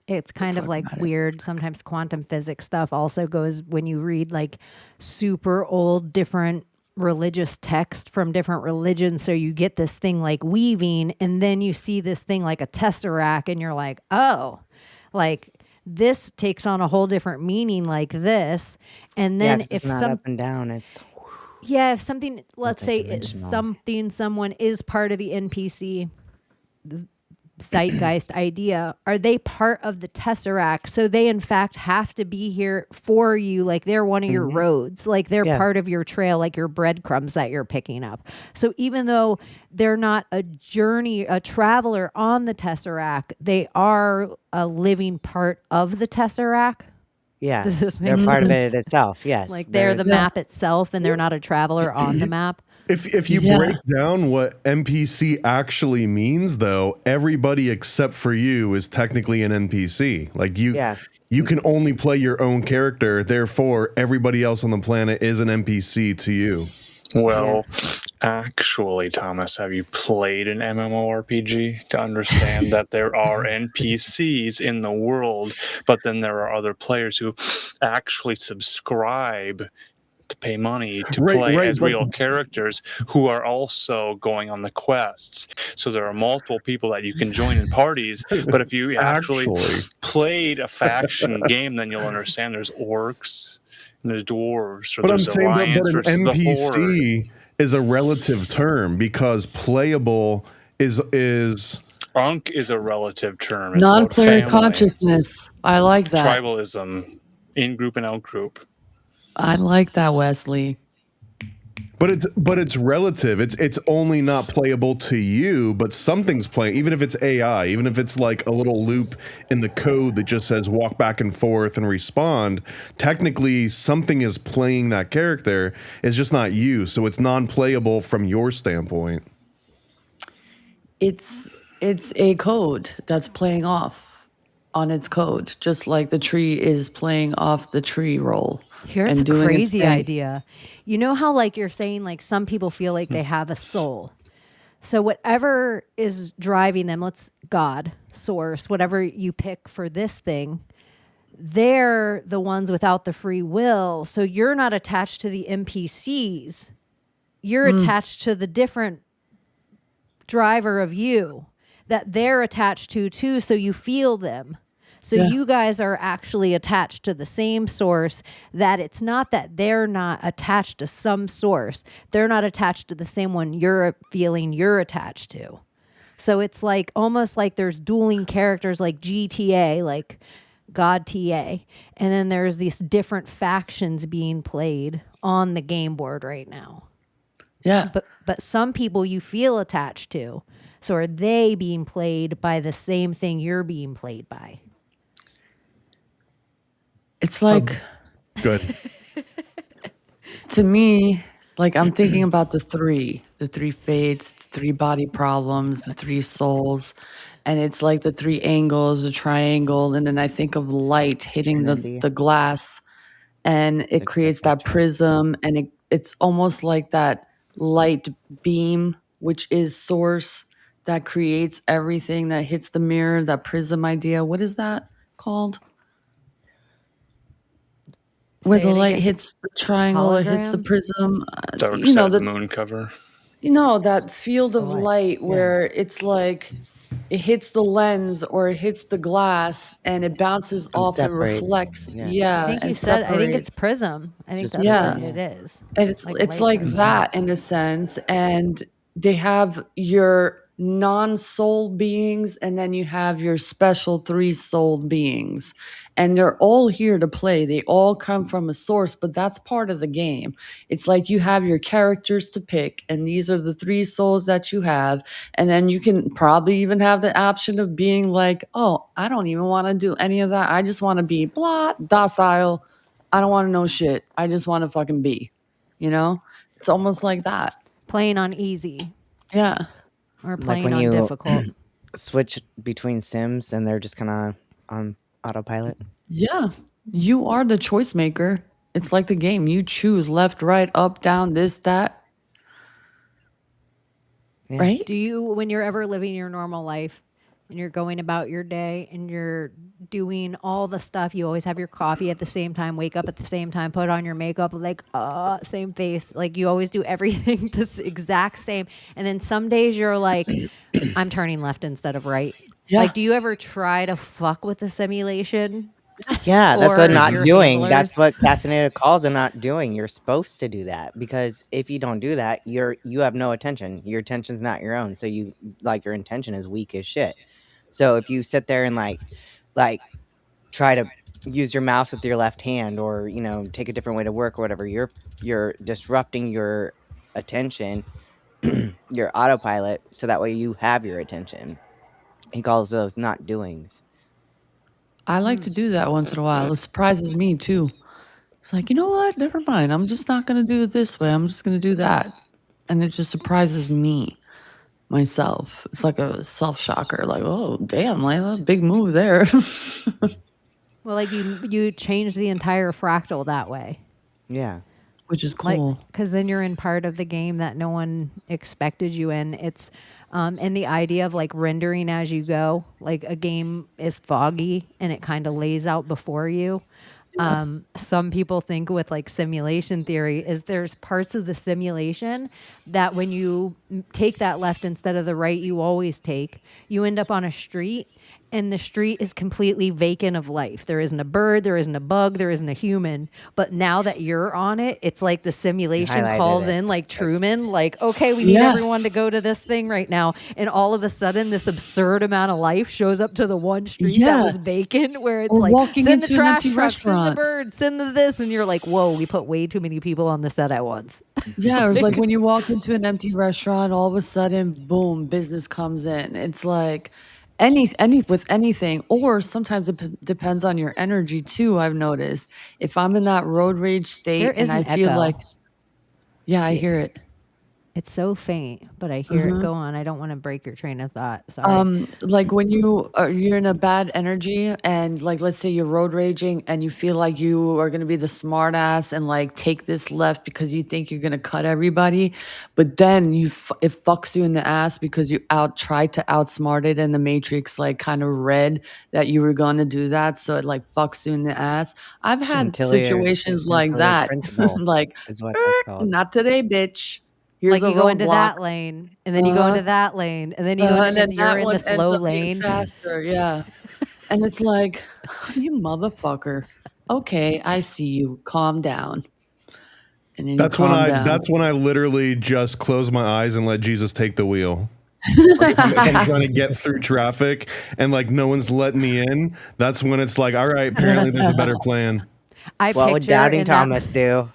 it's kind of talk like about it. weird. Sometimes quantum physics stuff also goes when you read like super old, different religious text from different religions. So you get this thing like weaving, and then you see this thing like a tesseract, and you're like, oh, like this takes on a whole different meaning like this. And then 'cause if it's not up and down, it's if something, let's say multidimensional. someone is part of the NPC zeitgeist idea, are they part of the tesseract? So they in fact have to be here for you, like they're one of your roads, like they're part of your trail, like your breadcrumbs that you're picking up. So even though they're not a traveler on the tesseract, they are a living part of the tesseract. Yeah, Does this make they're sense? part of it itself. Yes, Like they're the map itself, and they're not a traveler on the map. If you break down what NPC actually means, though, everybody except for you is technically an NPC. Like you can only play your own character. Therefore, everybody else on the planet is an NPC to you. Well, actually, Thomas, have you played an MMORPG to understand that there are NPCs in the world, but then there are other players who actually subscribe to pay money to Right, play right, as but- real characters who are also going on the quests. So there are multiple people that you can join in parties. But if you actually played a faction game, then you'll understand there's orcs and there's dwarves, or But I'm there's saying, alliance but versus an the horde. NPC is a relative term because playable is Unk is a relative term. It's about Non-player family, consciousness. I like that. tribalism, in-group and out-group. I like that, Wesley. but it's relative. It's only not playable to you, but something's playing. Even if it's AI, even if it's like a little loop in the code that just says walk back and forth and respond, technically something is playing that character. It's just not you, so it's non-playable from your standpoint. It's a code that's playing off on its code, just like the tree is playing off the tree roll. Here's and a doing its crazy thing. idea. You know how like you're saying like some people feel like they have a soul. So whatever is driving them, God, source, whatever you pick for this thing, they're the ones without the free will. So you're not attached to the NPCs. You're attached to the different driver of you that they're attached to too. So you feel them. So you guys are actually attached to the same source, that it's not that they're not attached to some source. They're not attached to the same one you're feeling you're attached to. So it's like almost like there's dueling characters like GTA, like God TA. And then there's these different factions being played on the game board right now. Yeah. But some people you feel attached to. So are they being played by the same thing you're being played by? It's like, Good. to me, like I'm thinking about the three fates, the three body problems, the three souls. And it's like the three angles, the triangle. And then I think of light hitting the glass, and it creates that prism. And it's almost like that light beam, which is source, that creates everything that hits the mirror, that prism idea. What is that called? Where Say the it light again. hits the triangle or hits the Hologram? prism. Dark You know, side the moon cover. that field of light where it's like it hits the lens or it hits the glass and it bounces off and separates. reflects. Yeah. Yeah, I think you and said, I think it's separates. prism. I think Just that's prism, what it is. And it's like prism. that in a sense. And they have your non-soul beings, and then you have your special three soul beings. And they're all here to play. They all come from a source, but that's part of the game. It's like you have your characters to pick, and these are the three souls that you have. And then you can probably even have the option of being like, oh, I don't even want to do any of that. I just want to be blah, docile. I don't want to know shit. I just want to fucking be, you know? It's almost like that. Playing on easy Yeah. or Like playing when on you difficult. switch between sims and they're just kind of on autopilot. Yeah. You are the choice maker. It's like the game. You choose left, right, up, down, this, that. Yeah. Right? Do you, when you're ever living your normal life and you're going about your day and you're doing all the stuff, you always have your coffee at the same time, wake up at the same time, put on your makeup, like, same face. Like you always do everything this exact same. And then some days you're like, I'm turning left instead of right. Yeah. Like, do you ever try to fuck with the simulation? Yeah, that's what Or not your doing. handlers? That's what Castaneda calls a not doing. You're supposed to do that, because if you don't do that, you have no attention. Your attention's not your own. So your intention is weak as shit. So if you sit there and like try to use your mouse with your left hand, or take a different way to work or whatever, you're disrupting your attention, your autopilot, so that way you have your attention. He calls those not doings. I like to do that once in a while. It surprises me too. It's like, you know what? Never mind. I'm just not going to do it this way. I'm just going to do that. And it just surprises me, myself. It's like a self shocker. Like, oh, damn, Layla, big move there. Well, like you change the entire fractal that way. Yeah. Which is cool. Because then you're in part of the game that no one expected you in. It's and the idea of like rendering as you go, like a game is foggy and it kind of lays out before you. some people think with like simulation theory is there's parts of the simulation that when you take that left instead of the right you always take, you end up on a street and the street is completely vacant of life. There isn't a bird, there isn't a bug, there isn't a human. But now that you're on it, it's like the simulation calls in like Truman, like, okay, we need everyone to go to this thing right now. And all of a sudden, this absurd amount of life shows up to the one street that was vacant, where it's like, send the trash truck, send the birds, send the this. And you're like, whoa, we put way too many people on the set at once. Yeah, it was like when you walk into an empty restaurant, all of a sudden, boom, business comes in. It's like with anything, or sometimes it depends on your energy too. I've noticed if I'm in that road rage state and I feel like, I hear it. It's so faint, but I hear it. Go on. I don't want to break your train of thought. Sorry. Like when you're in a bad energy and like, let's say you're road raging and you feel like you are going to be the smart ass and like take this left because you think you're going to cut everybody. But then it fucks you in the ass because you tried to outsmart it and the Matrix like kind of read that you were going to do that. So it like fucks you in the ass. I've had situations like that. Like, is what that's called. Not today, bitch. Here's like you go into that lane, and then you go into that lane, and then you go into, and you're in the slow lane. Faster, yeah. And it's like, you motherfucker. Okay, I see you. Calm down. And then that's when I literally just close my eyes and let Jesus take the wheel. Like, I'm trying to get through traffic, and like no one's letting me in. That's when it's like, all right, apparently there's a better plan. What would Doubting Thomas do?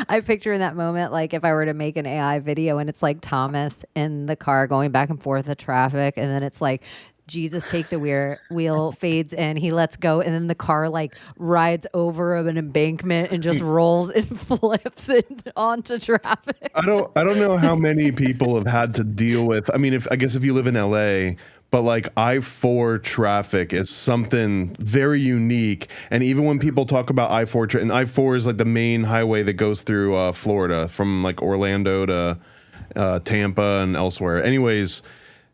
I picture in that moment, like if I were to make an AI video and it's like Thomas in the car going back and forth of traffic, and then it's like Jesus take the wheel, fades in, he lets go, and then the car like rides over an embankment and just rolls and flips it onto traffic. I don't know how many people have had to deal with. I mean, I guess if you live in LA. But like I-4 traffic is something very unique. And even when people talk about I-4, and I-4 is like the main highway that goes through Florida from like Orlando to Tampa and elsewhere. Anyways,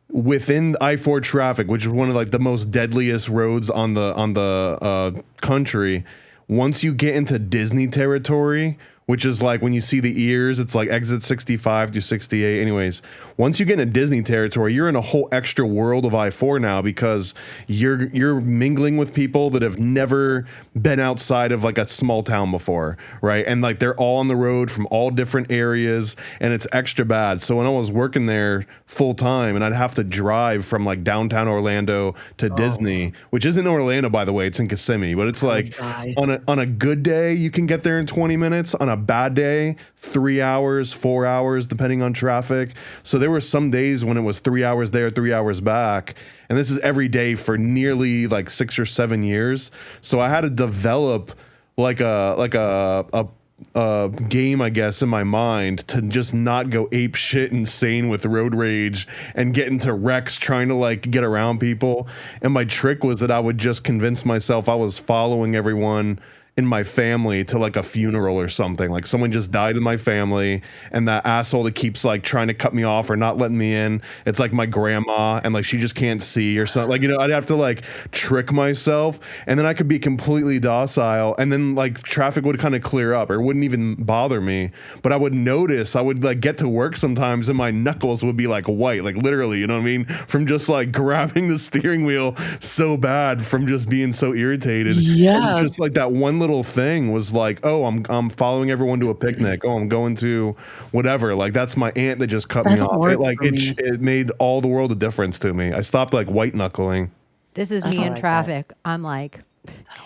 within I-4 traffic, which is one of like the most deadliest roads on the country, once you get into Disney territory, which is like when you see the ears, it's like exit 65 to 68. Anyways, once you get into Disney territory, you're in a whole extra world of I-4 now because you're mingling with people that have never been outside of like a small town before, right? And like they're all on the road from all different areas, and it's extra bad. So when I was working there full time, and I'd have to drive from like downtown Orlando to Disney, which isn't Orlando, by the way, it's in Kissimmee, but it's like on a good day you can get there in 20 minutes. On a bad day, 3 hours, 4 hours, depending on traffic. So there were some days when it was 3 hours there, 3 hours back. And this is every day for nearly like 6 or 7 years. So I had to develop like a game, I guess, in my mind to just not go ape shit insane with road rage and get into wrecks trying to like get around people. And my trick was that I would just convince myself I was following everyone in my family to like a funeral or something. Like someone just died in my family, and that asshole that keeps like trying to cut me off or not letting me in, it's like my grandma, and like she just can't see or something. Like, you know, I'd have to like trick myself, and then I could be completely docile, and then like traffic would kind of clear up or it wouldn't even bother me. But I would notice, I would like get to work sometimes and my knuckles would be like white, like literally, you know what I mean? From just like grabbing the steering wheel so bad from just being so irritated. Yeah. And just like that one little thing was like, oh, I'm following everyone to a picnic. Oh, I'm going to whatever. Like that's my aunt that just cut me off. It made all the world a difference to me. I stopped like white knuckling. This is me in traffic. I'm like,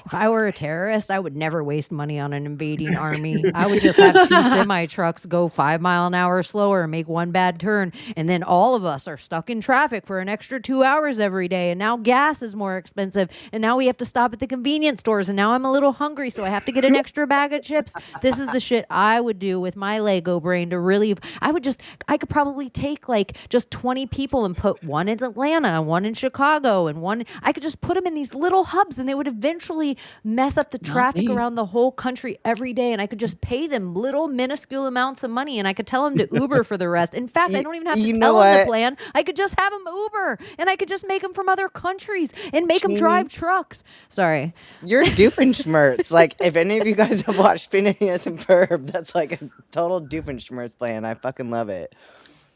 if I were a terrorist, I would never waste money on an invading army. I would just have 2 semi trucks go 5 mile an hour slower and make one bad turn. And then all of us are stuck in traffic for an extra 2 hours every day. And now gas is more expensive. And now we have to stop at the convenience stores. And now I'm a little hungry, so I have to get an extra bag of chips. This is the shit I would do with my Lego brain to relieve. I could probably take like just 20 people and put one in Atlanta, one in Chicago, and one. I could just put them in these little hubs, and they would eventually eventually mess up the traffic me. around the whole country every day, and I could just pay them little minuscule amounts of money, and I could tell them to Uber for the rest. In fact, I don't even have to You tell know them the what? plan. I could just have them Uber, and I could just make them from other countries and make them Chaney, drive trucks. Sorry. You're Doofenshmirtz. Like, if any of you guys have watched Phineas and Ferb, that's like a total Doofenshmirtz plan. I fucking love it.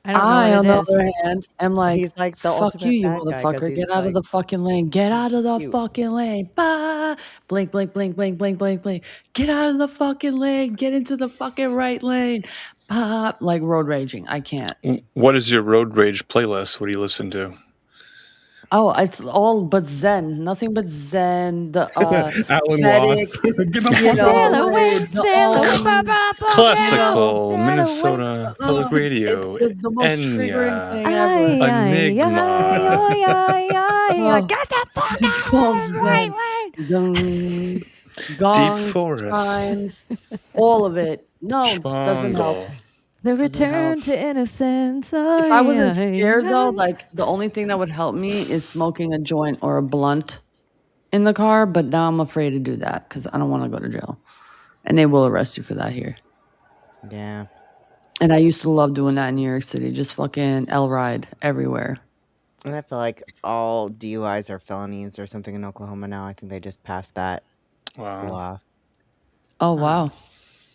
I don't know I, what on it the is. other hand, am like, He's like the fuck you, ultimate you bad guy 'cause motherfucker. he's Get out of like, the fucking lane. Get he's out of just the cute. fucking lane. Bah! Blink, blink, blink, blink, blink, blink, blink. Get out of the fucking lane. Get into the fucking right lane. Bah! Like road raging. I can't. What is your road rage playlist? What do you listen to? Oh, it's all but Zen. Nothing but Zen. The Alan Vedic, Watts. Get off you the know, Sail away, the sail away, Oms. Classical sail away. Minnesota Public It's Radio. the most triggering thing ever. Ay, ay, Enigma. ay, ay, ay, ay. Oh, Get the fuck it's out all of the right Zen. lane. Gongs, Forest. chimes, all of it. No, doesn't help. Schwangle. The Doesn't return help. to innocence. If I wasn't Ay, ay, scared though, ay. like the only thing that would help me is smoking a joint or a blunt in the car. But now I'm afraid to do that because I don't want to go to jail, and they will arrest you for that here. Yeah. And I used to love doing that in New York City, just fucking L ride everywhere. And I feel like all DUIs are felonies or something in Oklahoma now. I think they just passed that Wow. law. Oh wow.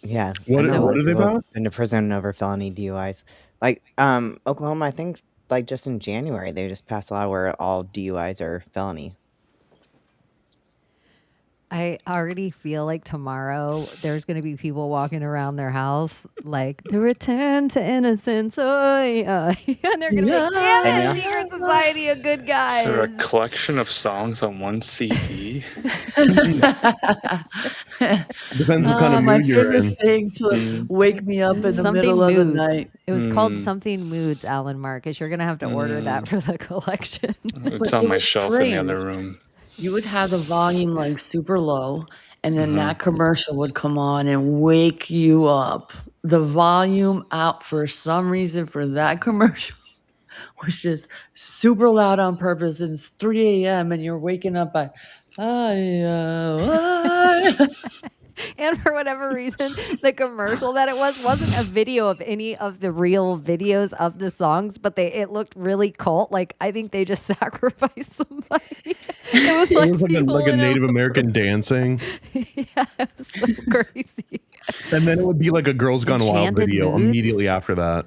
Yeah. What I is- know what are they people about? into prison over felony DUIs. Like Oklahoma, I think like just in January they just passed a law where all DUIs are felony. I already feel like tomorrow there's going to be people walking around their house like the return to innocence. Oh, yeah. And they're going to be like, damn I it, know. secret society of good guys. Is there a collection of songs on one CD? Depends what kind of My mood you're in. favorite thing to wake me up in the Something middle of the moods. night. It was called Something Moods, Alan Marcus. You're going to have to order that for the collection. It's But on it my was shelf in the strange. other room. You would have the volume like super low, and then that commercial would come on and wake you up. The volume out for some reason for that commercial was just super loud on purpose. And it's 3 a.m. and you're waking up by, And for whatever reason, the commercial that it wasn't a video of any of the real videos of the songs, but it looked really cult. Like I think they just sacrificed somebody. It was It like, was like a, people like a in Native American dancing, Yeah, it was so crazy. and then it would be like a Girls Gone Wild Enchanted video Moods? immediately after that.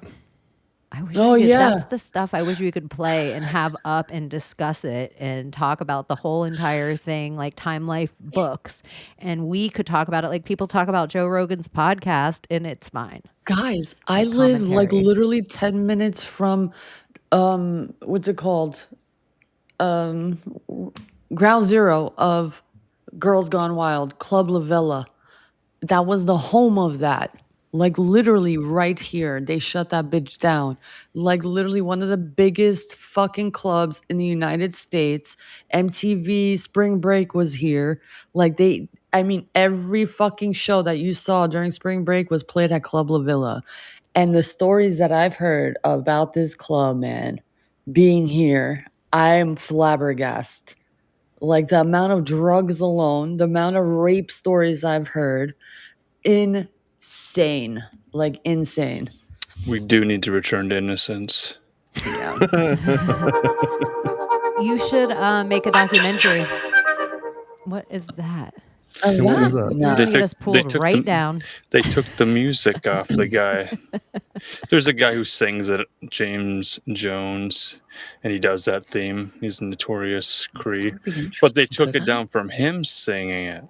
I wish Oh, we could, yeah. that's the stuff I wish we could play and have up and discuss it and talk about the whole entire thing, like Time Life books. And we could talk about it like people talk about Joe Rogan's podcast, and it's fine. Guys, I live like commentary. literally 10 minutes from what's it called? Ground Zero of Girls Gone Wild, Club La Villa. That was the home of that. Like literally right here. They shut that bitch down. Like literally one of the biggest fucking clubs in the United States. MTV Spring Break was here. Like every fucking show that you saw during Spring Break was played at Club La Villa. And the stories that I've heard about this club, man, being here, I'm flabbergasted. Like the amount of drugs alone, the amount of rape stories I've heard, insane. Like insane. We do need to return to innocence. Yeah. You should make a documentary. What is that? Oh, What yeah? is that? No. You just pulled took right down. They took the music off the guy. There's a guy who sings it, James Jones, and he does that theme. He's a notorious Cree. But they took it down from him singing it.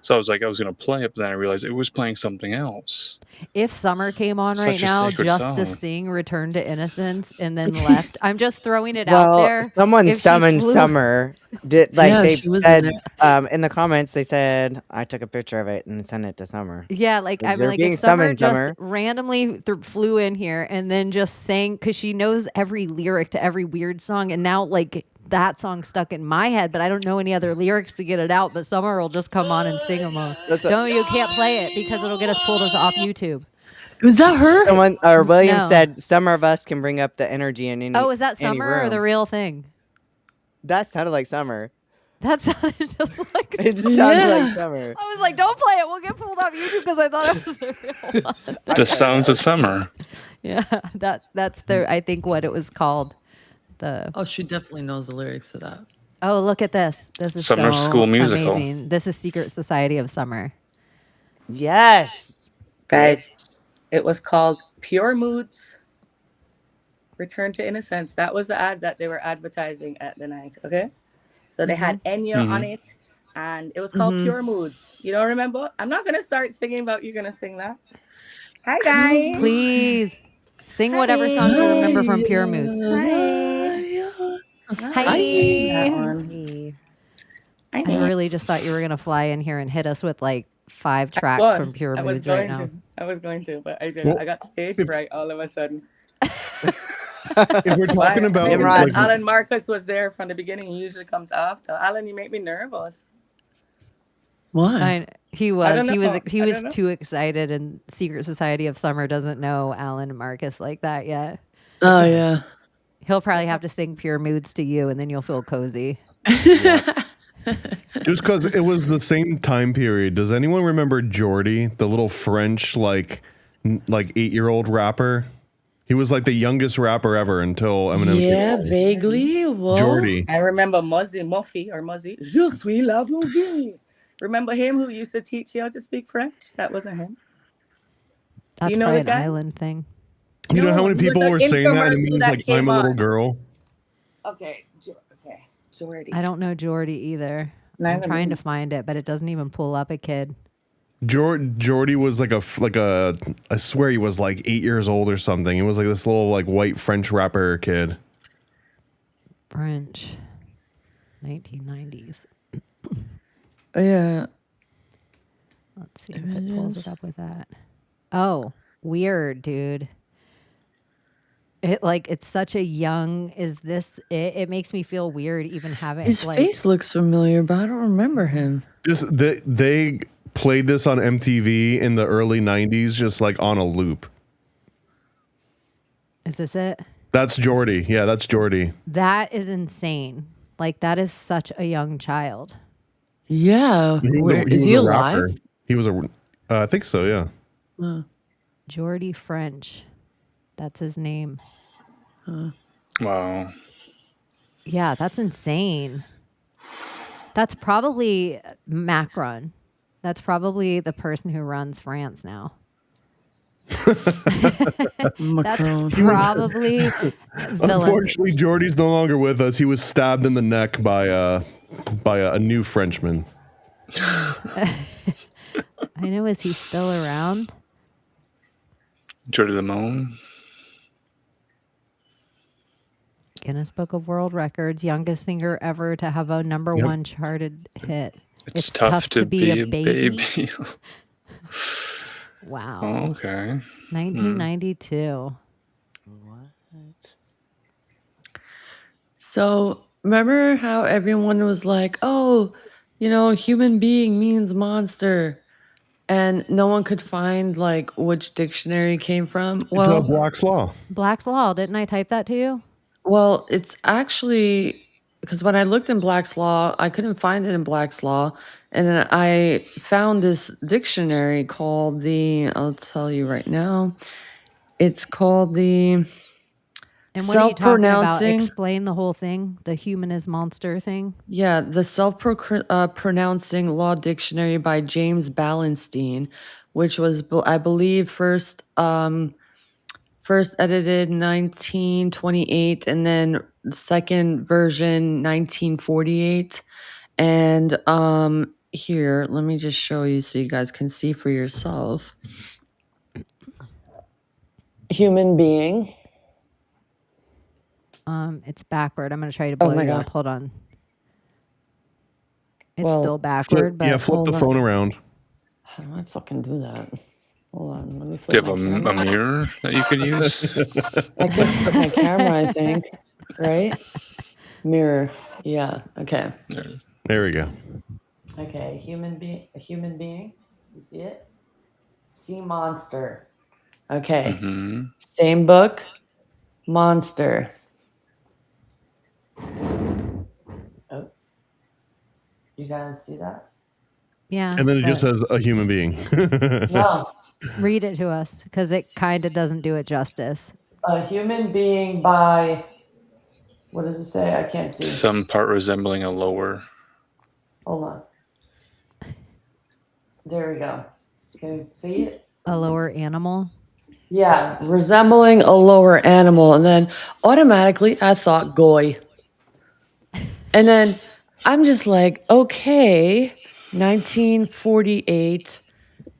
So I was going to play it, but then I realized it was playing something else. If Summer came on Such right a now sacred just to song. sing Return to Innocence and then left, I'm just throwing it Well, out there. someone If she summoned flew- Summer. Did like Yeah, they she was said in in the comments? They said I took a picture of it and sent it to Summer. Yeah, like I mean, You're like being if Summer summoned, just Summer. randomly flew in here and then just sang because she knows every lyric to every weird song, and now like that song stuck in my head, but I don't know any other lyrics to get it out. But Summer will just come on and sing them all. You can't play it because it'll get us pulled off YouTube. Was that her? Someone or William No. said some of us can bring up the energy in any. Oh, is that any Summer or the room." real thing? That sounded like Summer. That sounded just like It sounds Yeah. like summer. I was like, don't play it. We'll get pulled off YouTube because I thought it was a real one. The sounds of summer. Yeah, that's I think what it was called. The Oh, she definitely knows the lyrics to that. Oh, look at this. This is Summer so School Musical. amazing. This is Secret Society of Summer. Yes. Guys, it was called Pure Moods Return to Innocence. That was the ad that they were advertising at the night. Okay. So they had Enya on it, and it was called Pure Moods. You don't remember? I'm not going to start singing, but you're going to sing that. Hi, guys. Please sing whatever songs you remember from Pure Moods. Hi. That one. Hey. I really just thought you were going to fly in here and hit us with like 5 tracks from Pure Moods right now. I was going to, but I didn't. Well, I got stage fright all of a sudden. If we're talking about Nimrod. Alan Marcus was there from the beginning. He usually comes after. Alan, you make me nervous. Why? He I was. don't He was. know. He I was don't know. too excited, and Secret Society of Summer doesn't know Alan and Marcus like that yet. Oh yeah. He'll probably have to sing Pure Moods to you, and then you'll feel cozy. just because it was the same time period. Does anyone remember Jordy, the little French like 8-year-old rapper? He was like the youngest rapper ever until Eminem. Yeah, came along. vaguely. Whoa. Jordy. I remember Muzzy or Muzzy. Je suis la vie. Remember him who used to teach you how to speak French? That wasn't him. That's You know probably the an guy? island thing. You know how No, many he was people an were saying that? It infomercial means that like came I'm a little on. girl. Okay, Jordy. I don't know Jordy either. I'm Neither trying me. to find it, but it doesn't even pull up a kid. Jordy was like a I swear he was like 8 years old or something. He was like this little like white French rapper kid. French, 1990s. Oh, yeah. Let's see if it pulls it up with that. Oh, weird, dude. It's such a young. Is this it? It makes me feel weird even having His face looks familiar, but I don't remember him. Just they played this on MTV in the early 90s just like on a loop. Is this it? That's Jordy. Yeah, that's Jordy. That is insane. Like that is such a young child. Yeah. Is he a alive? rapper. He was a I think so, yeah. Jordy French. That's his name. Wow. Yeah, that's insane. That's probably Macron. That's probably the person who runs France now. That's Macron. probably villain. Unfortunately, Jordy's no longer with us. He was stabbed in the neck by a new Frenchman. I know. Is he still around? Jordy Limon. Guinness Book of World Records, youngest singer ever to have a number one charted hit. It's tough to be a baby. Wow. Oh, okay. 1992. So remember how everyone was like, oh, human being means monster. And no one could find like which dictionary it came from. It's Black's Law. Black's Law. Didn't I type that to you? Well, it's actually because when I looked in Black's Law, I couldn't find it in Black's Law. And then I found this dictionary called I'll tell you right now, it's called the And what are you talking about? self-pronouncing. Explain the whole thing. The human is monster thing. Yeah, the self-pronouncing law dictionary by James Ballenstein, which was, I believe, first edited 1928, and then the second version 1948. And here, let me just show you so you guys can see for yourself. Human being. It's backward. I'm going to try to blow my you God. up. Hold on. It's Well, still backward, but Yeah, flip the hold on. phone around. How do I fucking do that? Hold on, let me Do you flip have my a camera. mirror that you could use? I could flip my camera, I think. Right? Mirror. Yeah. Okay. There we go. Okay. A human being. You see it? Sea monster. Okay. Hmm. Same book. Monster. Oh. You guys see that? Yeah. And then it but just says a human being. No. read it to us because it kind of doesn't do it justice. A human being by, what does it say? I can't see. Some part resembling a lower. Hold on. There we go. Can you see it? A lower animal. Yeah, resembling a lower animal. And then automatically I thought goy. And then I'm just like, okay, 1948.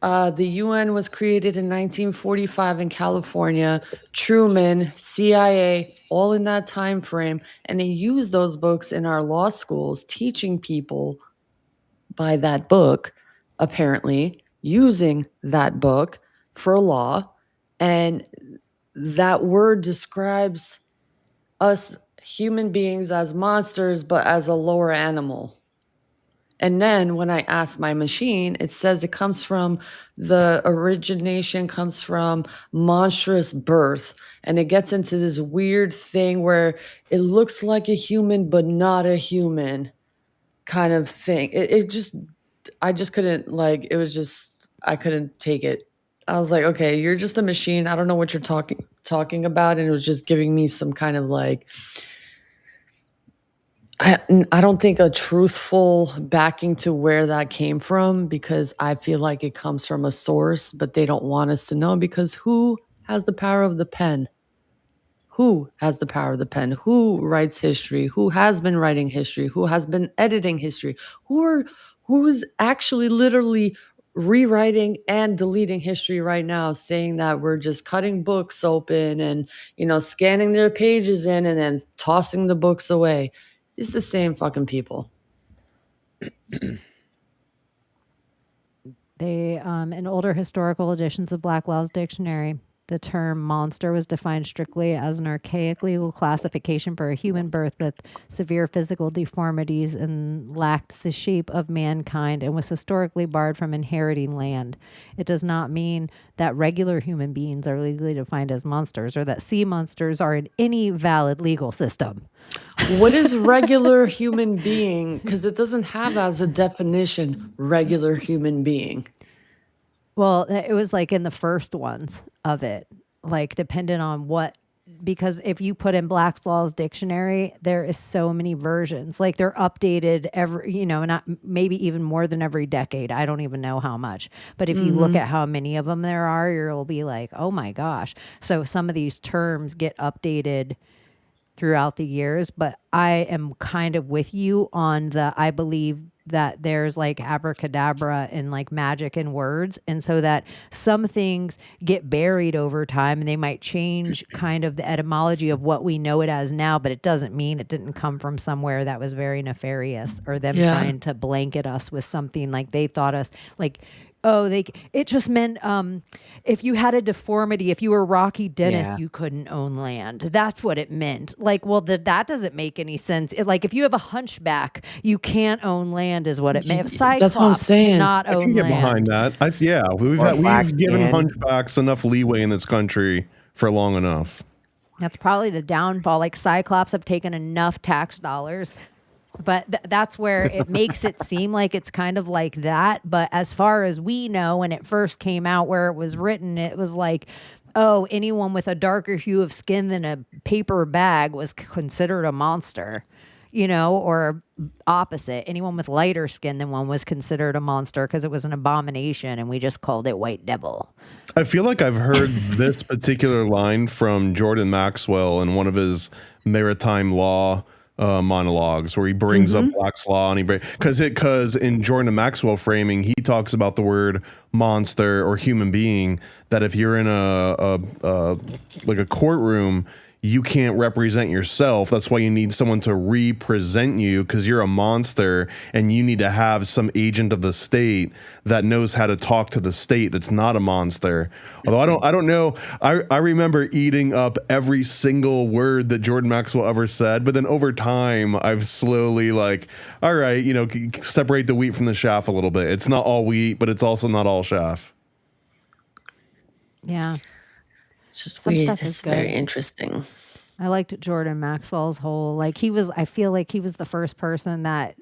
The UN was created in 1945 in California. Truman, CIA, all in that time frame. And they use those books in our law schools, teaching people by that book, apparently, using that book for law. And that word describes us human beings as monsters, but as a lower animal. And then when I ask my machine, it says it comes from the origination comes from monstrous birth. And it gets into this weird thing where it looks like a human, but not a human kind of thing. I just couldn't, like, it was just, I couldn't take it. I was like, okay, you're just a machine. I don't know what you're talking about. And it was just giving me some kind of like, I don't think a truthful backing to where that came from, because I feel like it comes from a source, but they don't want us to know, because who has the power of the pen? Who has the power of the pen? Who writes history? Who has been writing history? Who has been editing history? Who is actually literally rewriting and deleting history right now, saying that we're just cutting books open and, scanning their pages in and then tossing the books away? It's the same fucking people. They in older historical editions of Black Law's dictionary, the term monster was defined strictly as an archaic legal classification for a human birth with severe physical deformities and lacked the shape of mankind and was historically barred from inheriting land. It does not mean that regular human beings are legally defined as monsters or that sea monsters are in any valid legal system. What is regular human being? Because it doesn't have that as a definition, regular human being. Well, it was like in the first ones of it, like dependent on what, because if you put in Black's Law's dictionary, there is so many versions. Like they're updated every, not maybe even more than every decade. I don't even know how much. But if you look at how many of them there are, you'll be like, oh my gosh. So some of these terms get updated throughout the years, but I am kind of with you on I believe that there's like abracadabra and like magic in words. And so that some things get buried over time and they might change kind of the etymology of what we know it as now, but it doesn't mean it didn't come from somewhere that was very nefarious, or them trying to blanket us with something like they thought us like, it just meant if you had a deformity, if you were Rocky Dennis, you couldn't own land. That's what it meant. Like, well, that doesn't make any sense. Like, if you have a hunchback, you can't own land, is what it meant. Cyclops That's what I'm saying. cannot I own can get land. behind that. We've given hunchbacks enough leeway in this country for long enough. That's probably the downfall. Like, Cyclops have taken enough tax dollars. But that's where it makes it seem like it's kind of like that. But as far as we know, when it first came out, where it was written, it was like, oh, anyone with a darker hue of skin than a paper bag was considered a monster, or opposite. Anyone with lighter skin than one was considered a monster because it was an abomination, and we just called it white devil. I feel like I've heard this particular line from Jordan Maxwell in one of his maritime law monologues, where he brings up Black's Law, and because in Jordan Maxwell framing, he talks about the word monster or human being, that if you're in a courtroom, you can't represent yourself. That's why you need someone to represent you, because you're a monster and you need to have some agent of the state that knows how to talk to the state that's not a monster. Although I don't know. I remember eating up every single word that Jordan Maxwell ever said, but then over time I've slowly all right, separate the wheat from the chaff a little bit. It's not all wheat, but it's also not all chaff. Yeah. It's just Some weird. stuff is It's very good. interesting. I liked Jordan Maxwell's whole, I feel like he was the first person that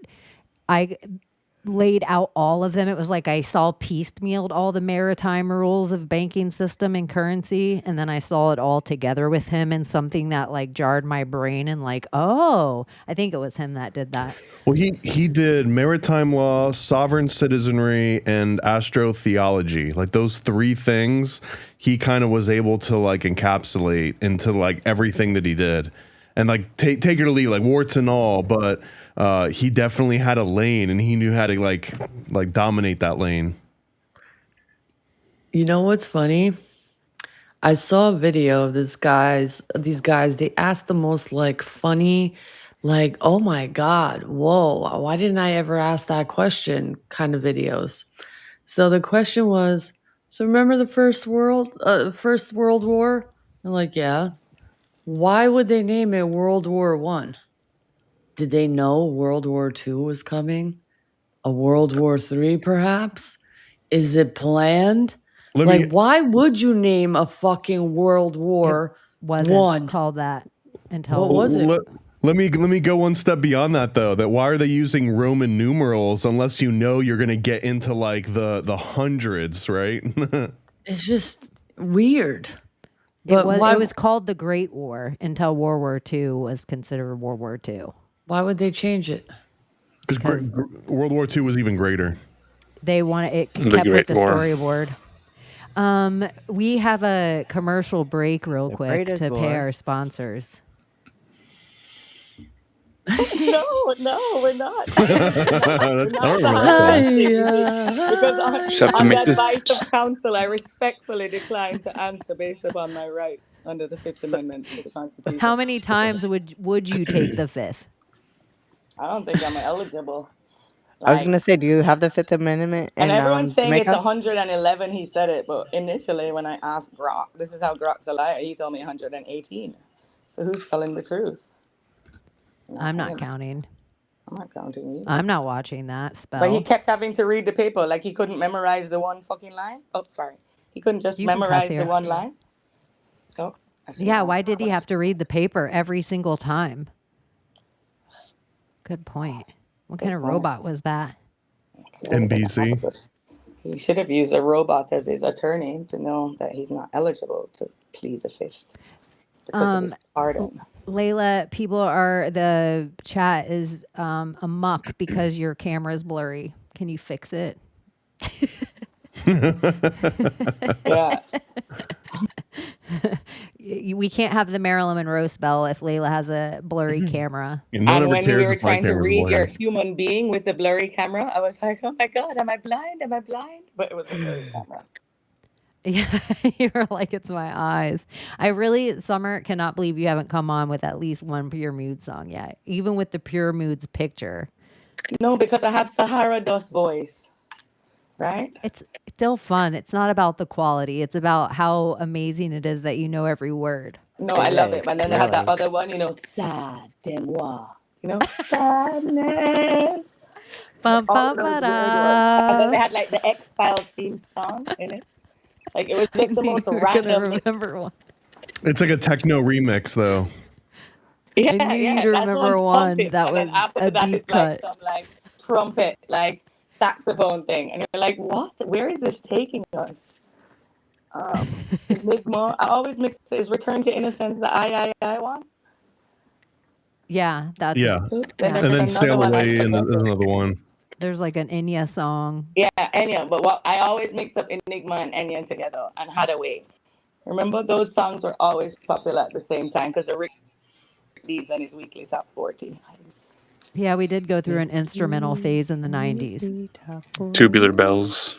laid out all of them. It was like I saw piecemealed all the maritime rules of banking system and currency, and then I saw it all together with him in something that like jarred my brain and like, oh, I think it was him that did that. Well, he did maritime law, sovereign citizenry, and astrotheology. Like those three things, he kind of was able to like encapsulate into like everything that he did, and like take it or leave, like warts and all. But he definitely had a lane, and he knew how to like dominate that lane. You know what's funny? I saw a video of these guys. They asked the most like funny, like, oh my God, whoa, why didn't I ever ask that question kind of videos. So the question was, so remember the First World War? I'm like, yeah. Why would they name it World War I? Did they know World War II was coming? A World War III, perhaps? Is it planned? Why would you name a fucking World War wasn't called that until what was it? Let me go one step beyond that though. That why are they using Roman numerals unless you know you're gonna get into like the hundreds, right? It's just weird. But it was called the Great War until World War II was considered World War II. Why would they change it? Because World War II was even greater. They wanted it kept with the storyboard. We have a commercial break real quick to pay our sponsors. No, we're not. We're not because on the advice of counsel, I respectfully decline to answer based upon my rights under the Fifth Amendment to the Constitution. How many times would you take the Fifth? I don't think I'm eligible. I was gonna say, do you have the Fifth Amendment? And everyone's saying it's 111. He said it, but initially when I asked Grok, this is how Grok's a liar. He told me 118. So who's telling the truth? I'm not counting. I'm not counting either. I'm not watching that spell. But he kept having to read the paper, like he couldn't memorize the one fucking line. Oh, sorry, he couldn't just memorize the one line. Oh, yeah. Why did he have to read the paper every single time? Good point. What kind of robot was that? NBC. He should have used a robot as his attorney to know that he's not eligible to plead the Fifth because of his pardon. Layla, the chat is amok because your camera is blurry. Can you fix it? Yeah. We can't have the Marilyn Monroe spell if Layla has a blurry camera. And when we were trying to read your human being with the blurry camera, I was like, oh my God, am I blind? Am I blind? But it was a blurry camera. Yeah, you were like, it's my eyes. Summer, cannot believe you haven't come on with at least one Pure Mood song yet, even with the Pure Moods picture. No, because I have Sahara Dust voice, right? It's still fun. It's not about the quality. It's about how amazing it is that you know every word. No, I love it. And then they have that other one, sad de moi. Sadness. Bum, bum, and then they had like the X-Files theme song in it. Like it was just the most random. Remember one. It's like a techno remix, though. Yeah, I knew you'd remember one that was a deep cut. Like some like trumpet, like saxophone thing, and you're like, "What? Where is this taking us?" Enigma. I always mix is Return to Innocence the I one. Yeah, that's it. And then Sail Away, and there's another one. There's like an Enya song. Yeah, Enya. But I always mix up Enigma and Enya together and Hadaway. Remember, those songs were always popular at the same time because of Rick Dees and his weekly top 40. Yeah, we did go through an instrumental phase in the 90s. Tubular Bells.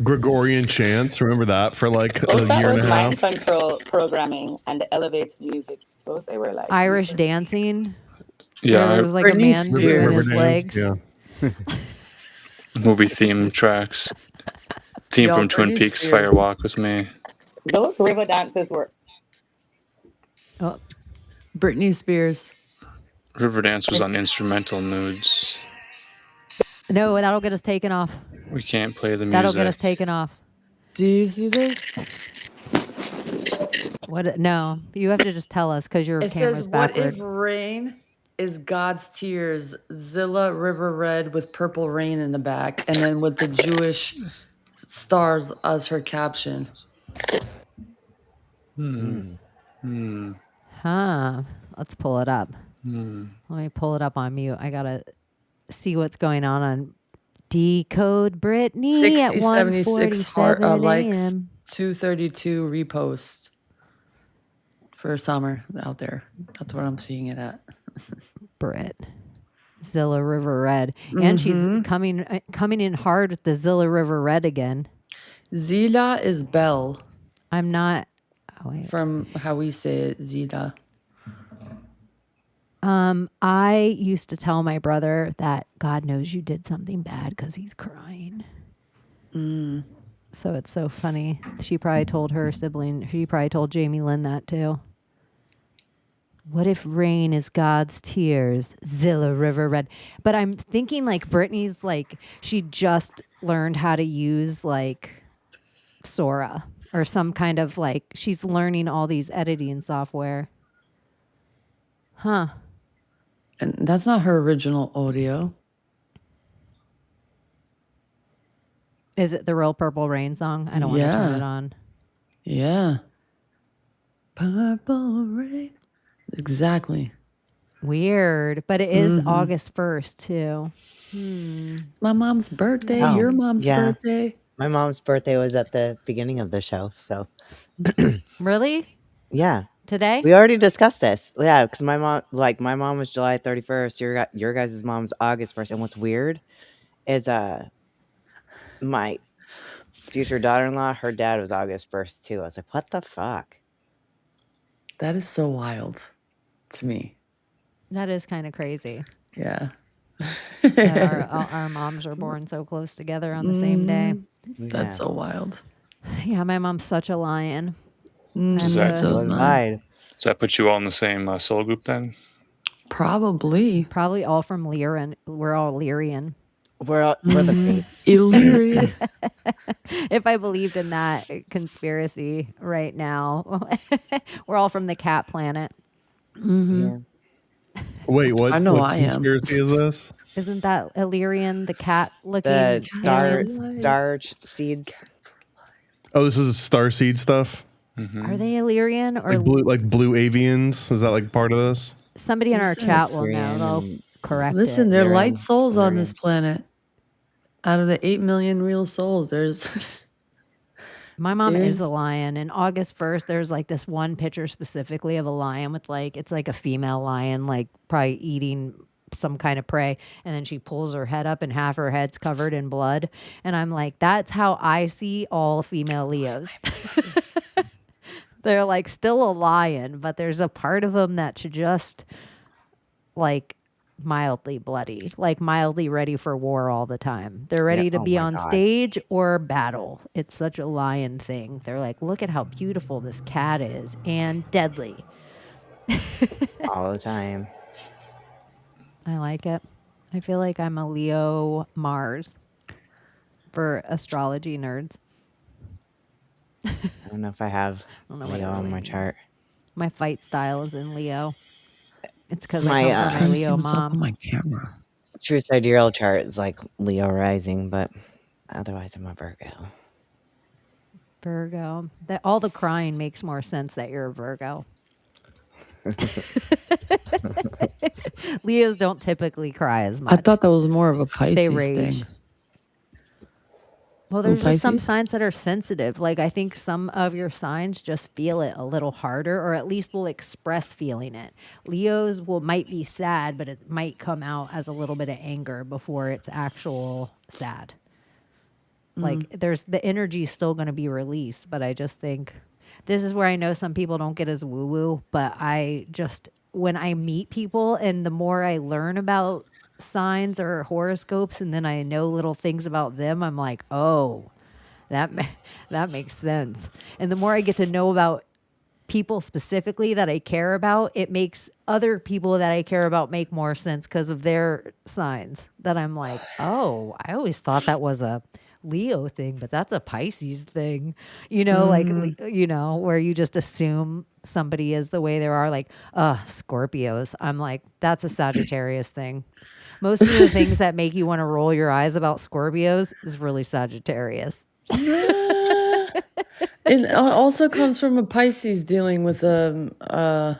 Gregorian chants. Remember that for like a year and a half? Mind control programming and the elevated music. Those they were like Irish dancing. Yeah, it was like Britney a man doing his legs. Yeah. Movie theme tracks. Theme from Twin Peaks, Fire Walk with Me. Those river dances were. Oh, Britney Spears. Riverdance was on Instrumental Moods. No, that'll get us taken off. We can't play the music. That'll get us taken off. Do you see this? What? No, you have to just tell us because your camera's says, backward. What if rain is God's tears, Zilla River Red with purple rain in the back, and then with the Jewish stars as her caption. Huh. Let's pull it up. Let me pull it up on mute. I gotta see what's going on Decode Britney at 76 1:47 likes, a.m. 232 reposts for summer out there. That's what I'm seeing it at. Brit. Zilla River Red. And she's coming in hard with the Zilla River Red again. Zila is Belle. I'm not. Oh, wait. From how we say it, Zila. I used to tell my brother that God knows you did something bad because he's crying. So it's so funny. She probably told her sibling. She probably told Jamie Lynn that too. What if rain is God's tears? Zilla River Red. But I'm thinking like Britney's like she just learned how to use like Sora or some kind of like she's learning all these editing software. Huh. And that's not her original audio. Is it the real Purple Rain song? I don't want to turn it on. Yeah. Purple Rain. Exactly. Weird. But it is August 1st, too. My mom's birthday, Oh, your mom's yeah. birthday. My mom's birthday was at the beginning of the show, so Really? yeah. Today? We already discussed this. Yeah, because my mom was July 31st. Your guys' mom's August 1st. And what's weird is my future daughter-in-law, her dad was August 1st too. I was like, what the fuck? That is so wild to me. That is kind of crazy. Yeah. That our moms are born so close together on the same day. That's so wild. Yeah, my mom's such a lion. Does Lied. that put you all in the same soul group then? Probably. Probably all from Lyrian. We're all Lyrian. We're the fates. Illyria. If I believed in that conspiracy right now, we're all from the cat planet. Yeah. Wait, what? I know what I am. conspiracy is this? Isn't that Illyrian, the cat looking The aliens? star seeds. Oh, this is starseed stuff. Are they Illyrian or Like blue avians? Is that like part of this? somebody in our chat will know? They'll correct Listen, it. there are Lyrian. light souls on this Lyrian. planet. Out of the 8 million real souls, there's My mom is There's- a lion, and August 1st, there's like this one picture specifically of a lion with like, it's like a female lion, like probably eating some kind of prey. And then she pulls her head up and half her head's covered in blood. And I'm like, that's how I see all female Leos. They're like still a lion, but there's a part of them that's just like mildly bloody, like mildly ready for war all the time. They're ready to oh be my on God. stage or battle. It's such a lion thing. They're like, look at how beautiful this cat is and deadly. All the time. I like it. I feel like I'm a Leo Mars for astrology nerds. I don't know if I have don't know what Leo it on really my means. chart. My fight style is in Leo. It's because My, I come from my Leo What's up on mom. my camera. True sidereal chart is like Leo rising, but otherwise I'm a Virgo. Virgo. That all the crying makes more sense that you're a Virgo. Leos don't typically cry as much. I thought that was more of a Pisces They rage. thing. Well, there's just some Pisces? signs that are sensitive. Like I think some of your signs just feel it a little harder, or at least will express feeling it. Leos might be sad, but it might come out as a little bit of anger before it's actual sad. Like there's the energy is still going to be released, but I just think this is where I know some people don't get as woo woo, but I just when I meet people and the more I learn about signs or horoscopes and then I know little things about them, I'm like, oh, that makes sense. And the more I get to know about people specifically that I care about, it makes other people that I care about make more sense because of their signs that I'm like, oh, I always thought that was a Leo thing, but that's a Pisces thing, where you just assume somebody is the way they are, like, Scorpios. I'm like, that's a Sagittarius thing. Most of the things that make you want to roll your eyes about Scorpios is really Sagittarius. It also comes from a Pisces dealing with a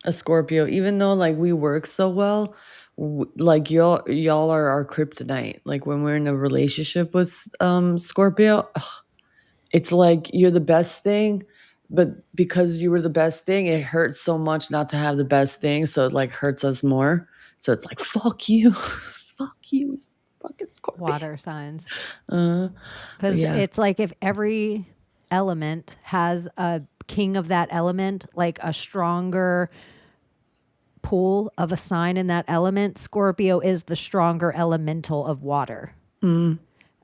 Scorpio. Even though like we work so well, like y'all are our kryptonite. Like when we're in a relationship with Scorpio, it's like you're the best thing, but because you were the best thing, it hurts so much not to have the best thing, so it like hurts us more. So it's like fuck you, fuck you, fucking Scorpio. Water signs. Because it's like if every element has a king of that element, like a stronger pull of a sign in that element, Scorpio is the stronger elemental of water.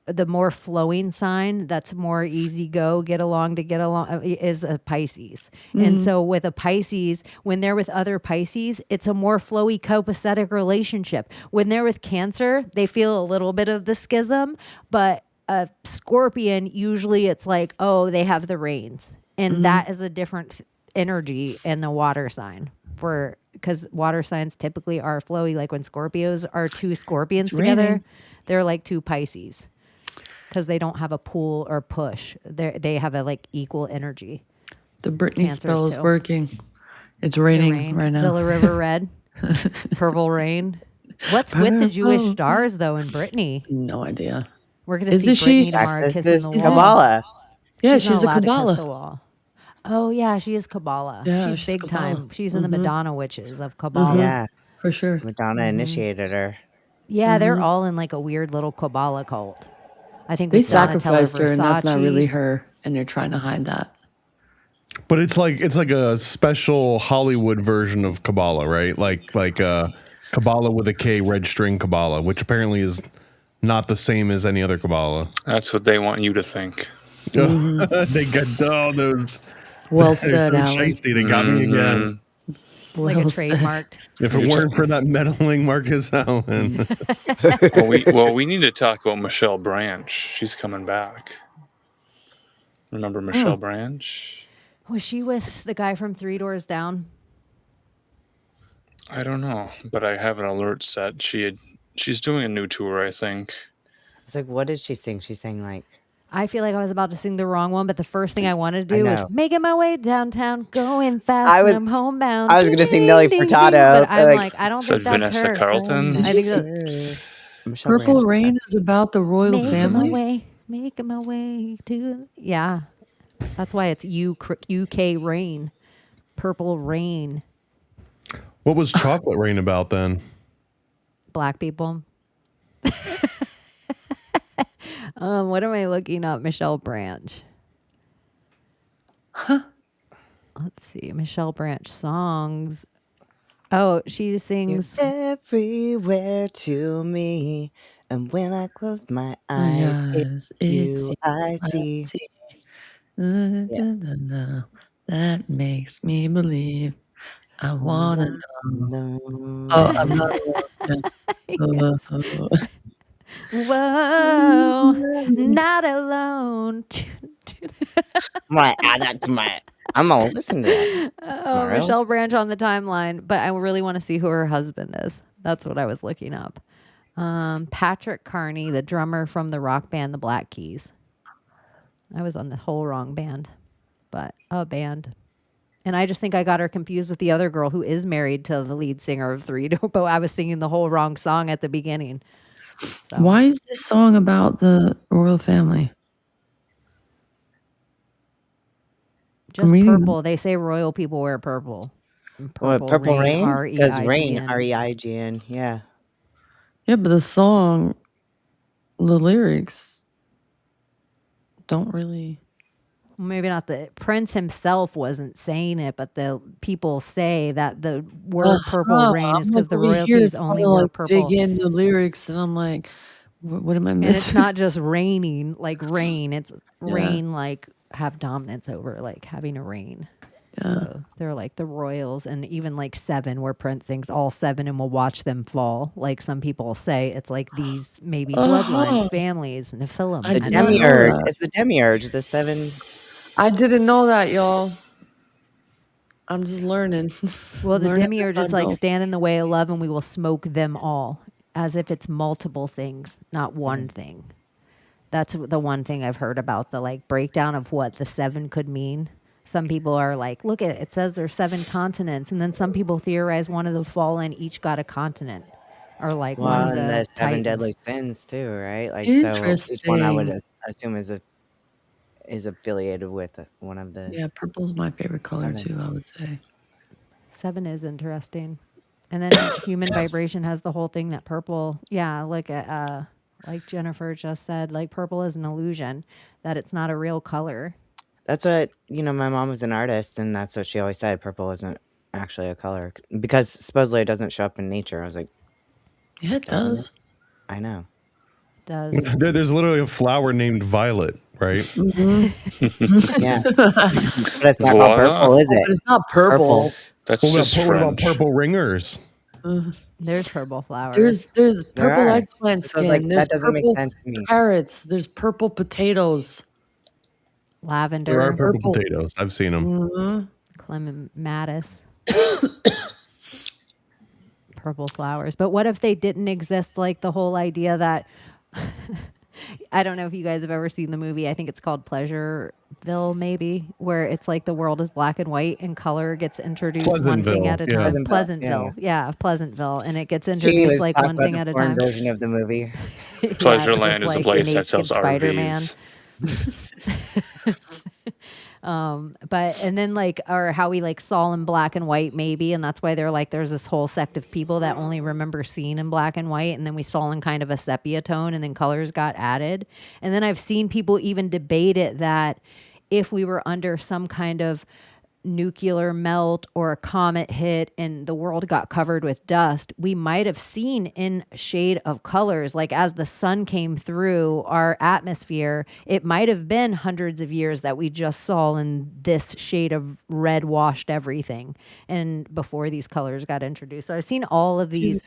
The more flowing sign, that's more easy go, get along, is a Pisces. And so with a Pisces, when they're with other Pisces, it's a more flowy, copacetic relationship. When they're with Cancer, they feel a little bit of the schism, but a Scorpion, usually it's like, oh, they have the reins. And that is a different energy in the water sign, because water signs typically are flowy. Like when Scorpios are two Scorpions together, they're like two Pisces. Because they don't have a pull or push. They have a like equal energy. The Britney spell is working. It's raining right now. Zilla River Red. Purple rain. What's with the Jewish stars though in Britney? No idea. We're going to see Britney tomorrow kissing the wall. Kabbalah. Yeah, she's a Kabbalah. The wall. Oh yeah, she is Kabbalah. Yeah, she's big Kabbalah. time. She's in the Madonna witches of Kabbalah. Yeah, for sure. Madonna initiated her. Yeah, they're all in like a weird little Kabbalah cult. I think they sacrificed her, and that's not really her, and they're trying to hide that. But it's like a special Hollywood version of Kabbalah, right? Like Kabbalah with a K, red string Kabbalah, which apparently is not the same as any other Kabbalah. That's what they want you to think. They got all those. Well said, Alan. They got me again. Like a trademarked. If it weren't for that meddling Marcus Allen. we need to talk about Michelle Branch. She's coming back. Remember Michelle Branch? Was she with the guy from 3 Doors Down? I don't know, but I have an alert set. She's doing a new tour, I think. It's like, what did she sing? She sang like, I feel like I was about to sing the wrong one, but the first thing I wanted to do was making my way downtown, going fast, I'm homebound. I was going to sing Nelly Furtado. But I'm like, I don't think that's Vanessa her. Carlton. I think Purple Rain is about the royal family. Making my way to... Yeah. That's why it's UK Rain. Purple Rain. What was Chocolate Rain about then? Black people. What am I looking up? Michelle Branch. Huh? Let's see. Michelle Branch songs. Oh, she sings everywhere to me, and when I close my eyes, it's you I see. That makes me believe. I wanna know. Oh, I'm not. Whoa, not alone. I'm gonna add that to my. I'm gonna listen to that. Oh, Michelle Branch on the timeline, but I really want to see who her husband is. That's what I was looking up. Patrick Carney, the drummer from the rock band The Black Keys. I was on the whole wrong band, but a band. And I just think I got her confused with the other girl who is married to the lead singer of 3 Doors, but I was singing the whole wrong song at the beginning. So. Why is this song about the royal family? Just purple. They say royal people wear purple. Purple Rain? Because Rain, R-E-I-G-N. Yeah. Yeah, but the song, the lyrics don't really... Maybe not the Prince himself wasn't saying it, but the people say that the word "purple rain" is because the royalties only wore purple. Dig into lyrics, and I'm like, what am I missing? And it's not just raining like rain; it's rain like have dominance over like having a rain. So they're like the royals, and even like 7, where Prince sings all 7 and we'll watch them fall. Like some people say, it's like these maybe bloodlines, families, and the film. The demiurge. It's the demiurge. The 7. I didn't know that, y'all. I'm just learning. Well, the Learning demiurge as I is like go. stand in the way of love, and we will smoke them all, as if it's multiple things, not one thing. That's the one thing I've heard about the like breakdown of what the 7 could mean. Some people are like, look at it, it says there's 7 continents, and then some people theorize one of the fallen each got a continent, or like one Well, of and the the 7 titans. deadly sins too, right? Like so, each one I would assume is affiliated with one of the. Yeah, purple's my favorite color too, I would say. 7 is interesting. And then human vibration has the whole thing that purple, like Jennifer just said, like purple is an illusion, that it's not a real color. That's what, my mom was an artist, and that's what she always said. Purple isn't actually a color because supposedly it doesn't show up in nature. I was like, yeah, it does. I know. It does. There's literally a flower named Violet, right? Yeah. But it's not called purple, is it? But it's not purple. That's What just about French. purple ringers? There's purple flowers. There's There purple are. eggplant So I was skin. like, There's that doesn't make purple sense to me. carrots. There's purple potatoes. Lavender. There are purple Purple. potatoes. I've seen them. Clematis. Purple flowers. But what if they didn't exist? Like the whole idea that I don't know if you guys have ever seen the movie. I think it's called Pleasureville, maybe, where it's like the world is black and white and color gets introduced one thing at a time. Pleasantville, Pleasantville. Yeah, Pleasantville. And it gets She introduced was like talking one about thing the at a porn time. version of the movie. Pleasureland is a place that sells Spider-Man. RVs. But and then like, or how we like saw in black and white maybe, and that's why they're like there's this whole sect of people that only remember seeing in black and white, and then we saw in kind of a sepia tone, and then colors got added. And then I've seen people even debate it that if we were under some kind of nuclear melt or a comet hit and the world got covered with dust, we might have seen in shade of colors. Like as the sun came through our atmosphere, it might have been hundreds of years that we just saw in this shade of red washed everything. And before these colors got introduced. So I've seen all of these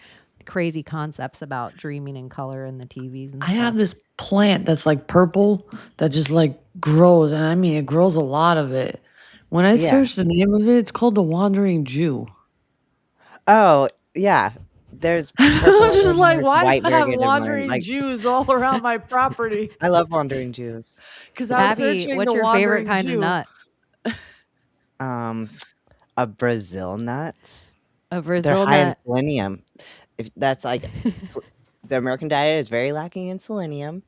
crazy concepts about dreaming in color in the TVs. And I have this plant that's like purple that just like grows. And I mean, it grows a lot of it. When I searched the name of it, it's called the Wandering Jew. Oh, yeah. There's I'm just like, why do I have variegated wandering like, Jews all around my property? I love wandering Jews. Because I was Abbie, searching what's the your favorite Wandering kind Jew. of nut? A Brazil nut. A They're Brazil high in nut. selenium. If that's like the American diet is very lacking in selenium,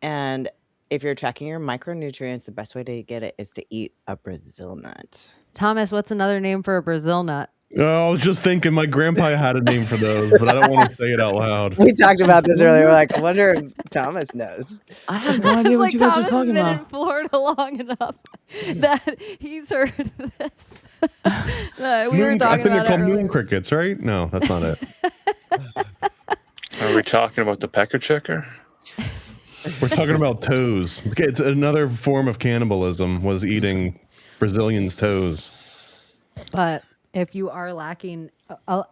and if you're tracking your micronutrients, the best way to get it is to eat a Brazil nut. Thomas, what's another name for a Brazil nut? I was just thinking my grandpa had a name for those, but I don't want to say it out loud. We talked about this earlier. We're like, I wonder if Thomas knows. I have no idea It's what like you guys are Thomas has talking been about. in Florida long enough that he's heard this. We were I talking think they're about it called earlier. moon crickets, right? No, that's not it. Are we talking about the pecker checker? We're talking about toes. It's another form of cannibalism was eating Brazilians' toes. But if you are lacking,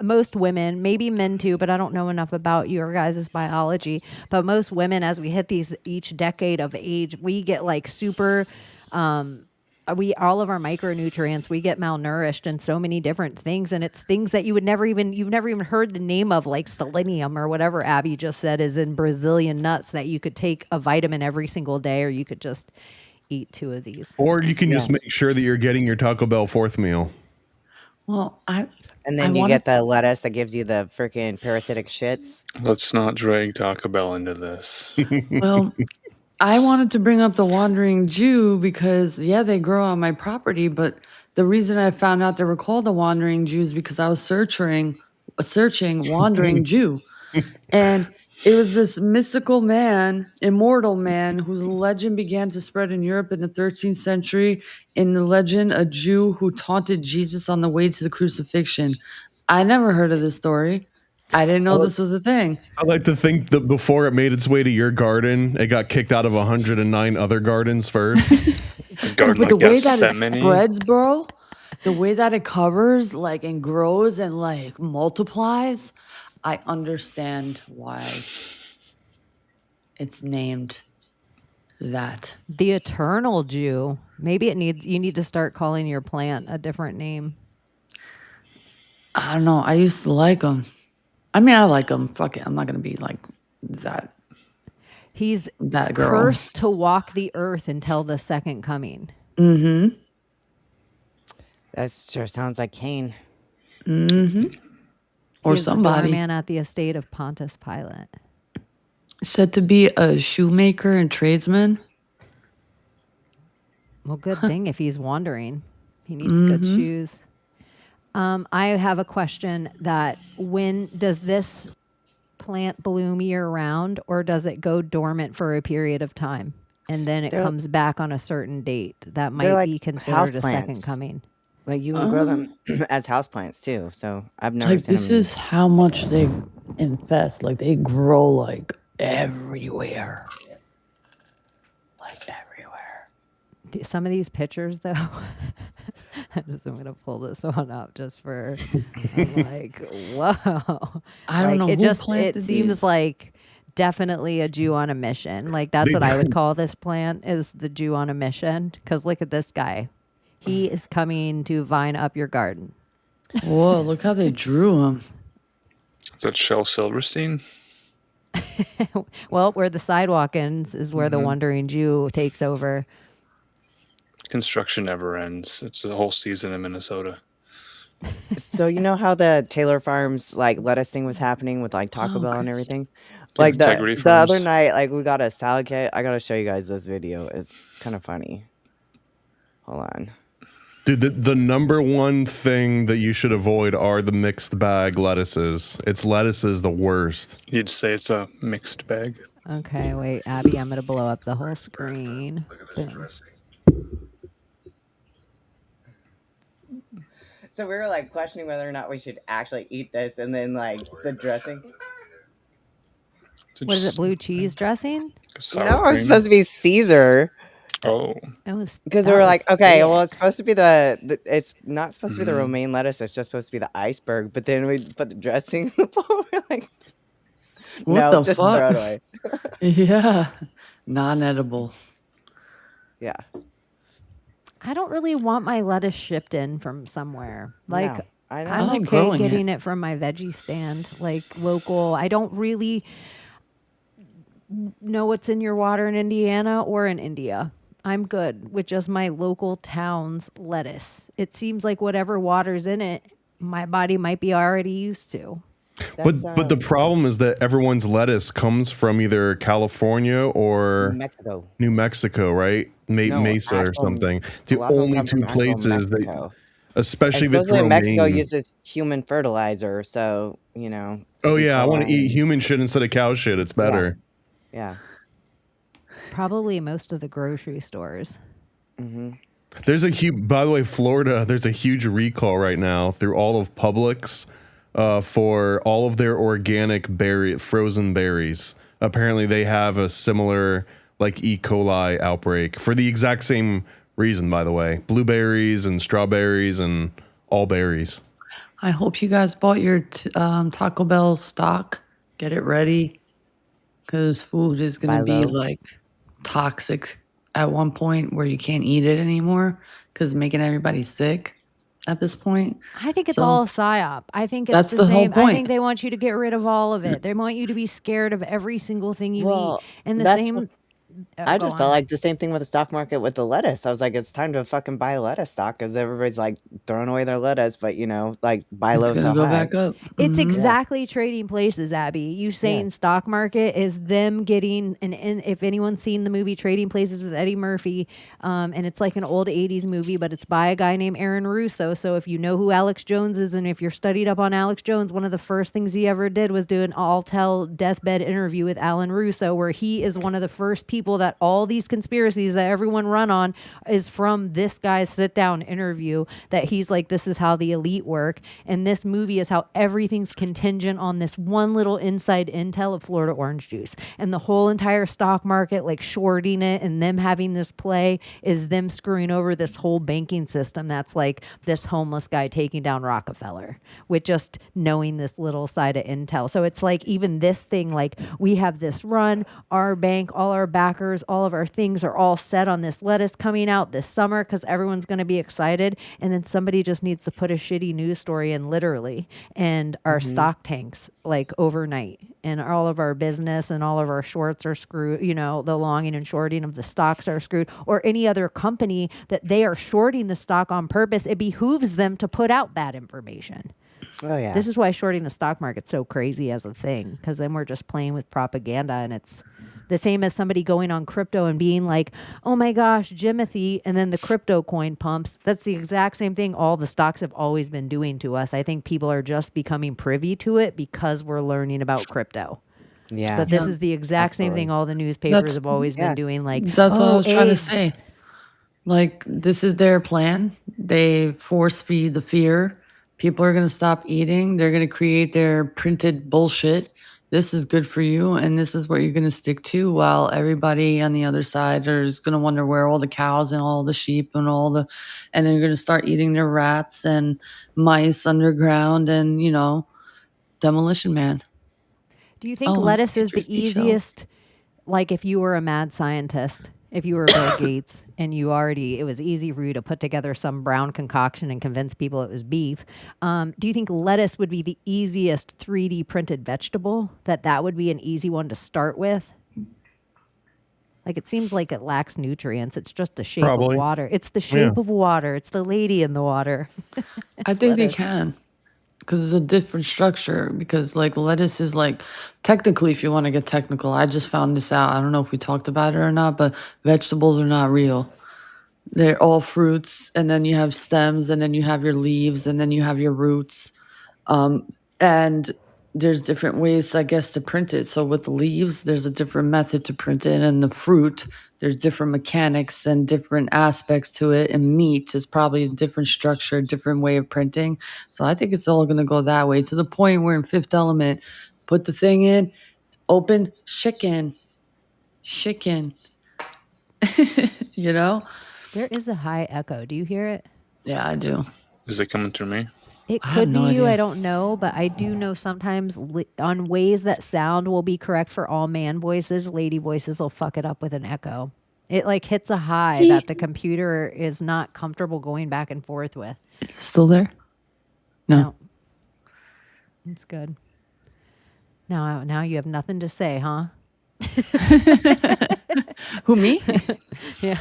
most women, maybe men too, but I don't know enough about your guys' biology. But most women, as we hit these each decade of age, we get like super. All of our micronutrients, we get malnourished and so many different things, and it's things that you've never even heard the name of, like selenium or whatever Abbie just said is in Brazilian nuts, that you could take a vitamin every single day, or you could just eat 2 of these. Or you can just make sure that you're getting your Taco Bell 4th meal. Well, and then you get the lettuce that gives you the freaking parasitic shits. Let's not drag Taco Bell into this. Well, I wanted to bring up the Wandering Jew because, they grow on my property. But the reason I found out they were called the Wandering Jews because I was searching Wandering Jew. And it was this mystical man, immortal man, whose legend began to spread in Europe in the 13th century. In the legend, a Jew who taunted Jesus on the way to the crucifixion. I never heard of this story. I didn't know this was a thing. I like to think that before it made its way to your garden, it got kicked out of 109 other gardens first. Garden But the like way that it Gethsemane. spreads, bro, the way that it covers, like, and grows and like multiplies, I understand why it's named that. The eternal Jew. Maybe you need to start calling your plant a different name. I don't know. I used to like them. I mean, I like them. Fuck it. I'm not gonna be like that. He's that girl. Cursed to walk the earth until the second coming. Mm-hmm. That sure sounds like Cain. Mm-hmm. Or somebody. Man at the estate of Pontius Pilate. Said to be a shoemaker and tradesman. Well, good thing if he's wandering. He needs good shoes. I have a question that when does this plant bloom year round, or does it go dormant for a period of time and then it comes back on a certain date? That might be considered a second coming. Like you can grow them as houseplants too. So I've never like seen this them. is how much they infest. Like they grow like everywhere. Like everywhere. Some of these pictures though. I'm gonna pull this one up just for. I'm like, whoa! I don't know. It seems like definitely a Jew on a mission. Like that's what I would call this plant, is the Jew on a mission. Because look at this guy, he is coming to vine up your garden. Whoa! Look how they drew him. Is that Shel Silverstein? Well, where the sidewalk ends is where the wandering Jew takes over. Construction never ends. It's a whole season in Minnesota. So you know how the Taylor Farms like lettuce thing was happening with like Taco Bell and everything? Like the other night, like we got a salad kit. I gotta show you guys this video. It's kind of funny. Hold on. Dude, the number one thing that you should avoid are the mixed bag lettuces. Lettuce is the worst. You'd say it's a mixed bag. Okay, wait, Abbie, I'm gonna blow up the whole screen. So we were like questioning whether or not we should actually eat this, and then like the dressing. What is it? Blue cheese dressing? No, it was supposed to be Caesar. Oh, it was because we were like, okay, well, it's supposed to be it's not supposed to be the romaine lettuce. It's just supposed to be the iceberg. But then we put the dressing. We're like, what the just fuck? throw it away. Yeah, non-edible. Yeah. I don't really want my lettuce shipped in from somewhere. Like, No, I know. I'm like okay growing getting it from my veggie stand, like local. I don't really know what's in your water in Indiana or in India. I'm good with just my local town's lettuce. It seems like whatever water's in it, my body might be already used to. But the problem is that everyone's lettuce comes from either California or New Mexico, right? Mesa or something. The only two places that, especially the romaine. Mexico uses human fertilizer, so you know. Oh yeah, I want to eat human shit instead of cow shit. It's better. Yeah. Probably most of the grocery stores. There's a huge. By the way, Florida. There's a huge recall right now through all of Publix. For all of their organic frozen berries. Apparently they have a similar like E. coli outbreak for the exact same reason, by the way. Blueberries and strawberries and all berries. I hope you guys bought your Taco Bell stock. Get it ready. Because food is going to be like toxic at one point where you can't eat it anymore because it's making everybody sick. At this point, I think it's all a psyop. I think it's that's the whole same. point. I think they want you to get rid of all of it. They want you to be scared of every single thing you eat. And the same. I just felt like the same thing with the stock market with the lettuce. I was like, it's time to fucking buy lettuce stock because everybody's like throwing away their lettuce, but you know, like buy low, sell high. Back up. It's exactly trading places, Abbie. You saying stock market is them getting, and if anyone's seen the movie Trading Places with Eddie Murphy, and it's like an old 80s movie, but it's by a guy named Aaron Russo. So if you know who Alex Jones is, and if you're studied up on Alex Jones, one of the first things he ever did was do an all-tell deathbed interview with Alan Russo, where he is one of the first people people that all these conspiracies that everyone run on is from this guy's sit down interview, that he's like, this is how the elite work. And this movie is how everything's contingent on this one little inside intel of Florida orange juice. And the whole entire stock market, like shorting it and them having this play is them screwing over this whole banking system. That's like this homeless guy taking down Rockefeller with just knowing this little side of intel. So it's like even this thing, like we have this run, our bank, all our backers, all of our things are all set on this lettuce coming out this summer because everyone's going to be excited. And then somebody just needs to put a shitty news story in literally, and our stock tanks like overnight, and all of our business and all of our shorts are screwed. You know, the longing and shorting of the stocks are screwed, or any other company that they are shorting the stock on purpose. It behooves them to put out bad information. Oh yeah. This is why shorting the stock market's so crazy as a thing, because then we're just playing with propaganda, and it's the same as somebody going on crypto and being like, oh my gosh, Jimothy, and then the crypto coin pumps. That's the exact same thing all the stocks have always been doing to us. I think people are just becoming privy to it because we're learning about crypto. Yeah. But this is the exact same thing all the newspapers have always been doing. Like, That's what I was trying to eggs. say. Like, this is their plan. They force feed the fear. People are going to stop eating. They're going to create their printed bullshit. This is good for you, and this is what you're going to stick to, while everybody on the other side is going to wonder where all the cows and all the sheep and and they're going to start eating their rats and mice underground and, Demolition Man. Do you think Oh, lettuce is the interesting show. easiest, like if you were a mad scientist, if you were Bill Gates and it was easy for you to put together some brown concoction and convince people it was beef. Do you think lettuce would be the easiest 3D printed vegetable? That would be an easy one to start with? Like, it seems like it lacks nutrients. It's just the shape Probably. of water. It's the shape Yeah. of water. It's the lady in the water. I think they lettuce. can, because it's a different structure. Because like lettuce is like, technically, if you want to get technical, I just found this out. I don't know if we talked about it or not, but vegetables are not real. They're all fruits, and then you have stems, and then you have your leaves, and then you have your roots. And there's different ways, I guess, to print it. So with the leaves, there's a different method to print it, and the fruit, there's different mechanics and different aspects to it. And meat is probably a different structure, different way of printing. So I think it's all going to go that way, to the point where in Fifth Element, put the thing in, open, chicken. You know? There is a high echo. Do you hear it? Yeah, I do. Is it coming through me? It I have could be no you. idea. I don't know, but I do know sometimes on ways that sound will be correct for all man voices, lady voices will fuck it up with an echo. It like hits a high that the computer is not comfortable going back and forth with. Still there? No. It's good. Now you have nothing to say, huh? Who, me? Yeah.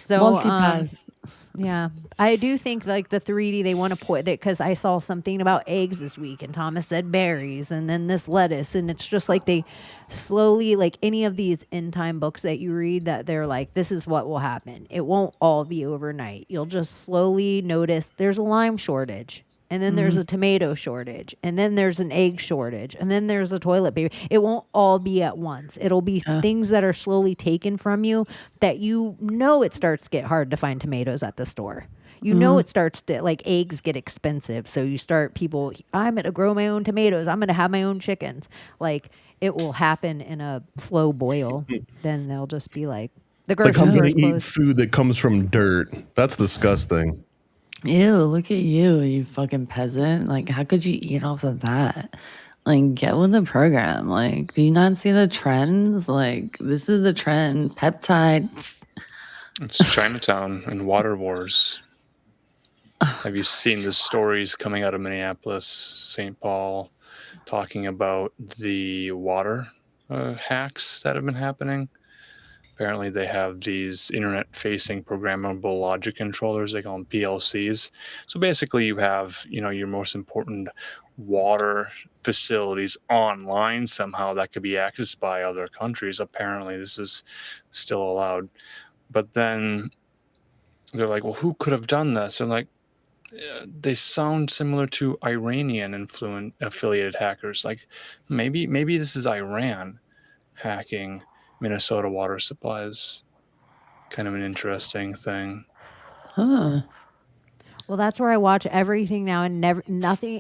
So Multipass. yeah, I do think like the 3D, they want to put that, because I saw something about eggs this week and Thomas said berries and then this lettuce. And it's just like they slowly, like any of these end time books that you read, that they're like, this is what will happen. It won't all be overnight. You'll just slowly notice there's a lime shortage. And then there's a tomato shortage, and then there's an egg shortage, and then there's a toilet paper. It won't all be at once. It'll be things that are slowly taken from you, that it starts to get hard to find tomatoes at the store. It starts to, like, eggs get expensive. So I'm going to grow my own tomatoes. I'm going to have my own chickens. Like, it will happen in a slow boil. Then they'll just be like, the Like, grocery I'm store going is to eat closed. food that comes from dirt. That's disgusting. Ew, look at you fucking peasant. Like, how could you eat off of that? Like, get with the program. Like, do you not see the trends? Like, this is the trend. Peptide. It's Chinatown and water wars. Have you seen the stories coming out of Minneapolis, St. Paul, talking about the water hacks that have been happening? Apparently, they have these internet-facing programmable logic controllers. They call them PLCs. So basically, you have, your most important water facilities online somehow that could be accessed by other countries. Apparently, this is still allowed. But then they're like, well, who could have done this? And like, they sound similar to Iranian affiliated hackers. Like, maybe this is Iran hacking. Minnesota water supply is kind of an interesting thing. Huh. Well, that's where I watch everything now, and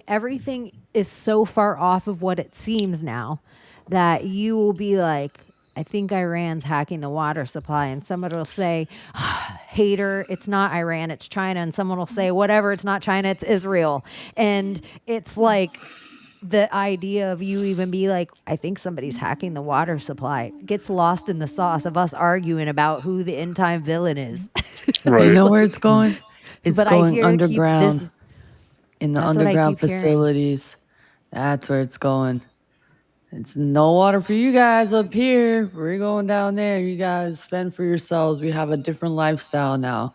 everything is so far off of what it seems now that you will be like, I think Iran's hacking the water supply, and someone will say, hater, it's not Iran, it's China, and someone will say, whatever, it's not China, it's Israel. And it's like the idea of you even be like, I think somebody's hacking the water supply gets lost in the sauce of us arguing about who the end time villain is. Right. You know where it's going? It's But I going hear underground in the that's what I underground keep hearing. facilities. That's where it's going. It's no water for you guys up here. We're going down there. You guys fend for yourselves. We have a different lifestyle now.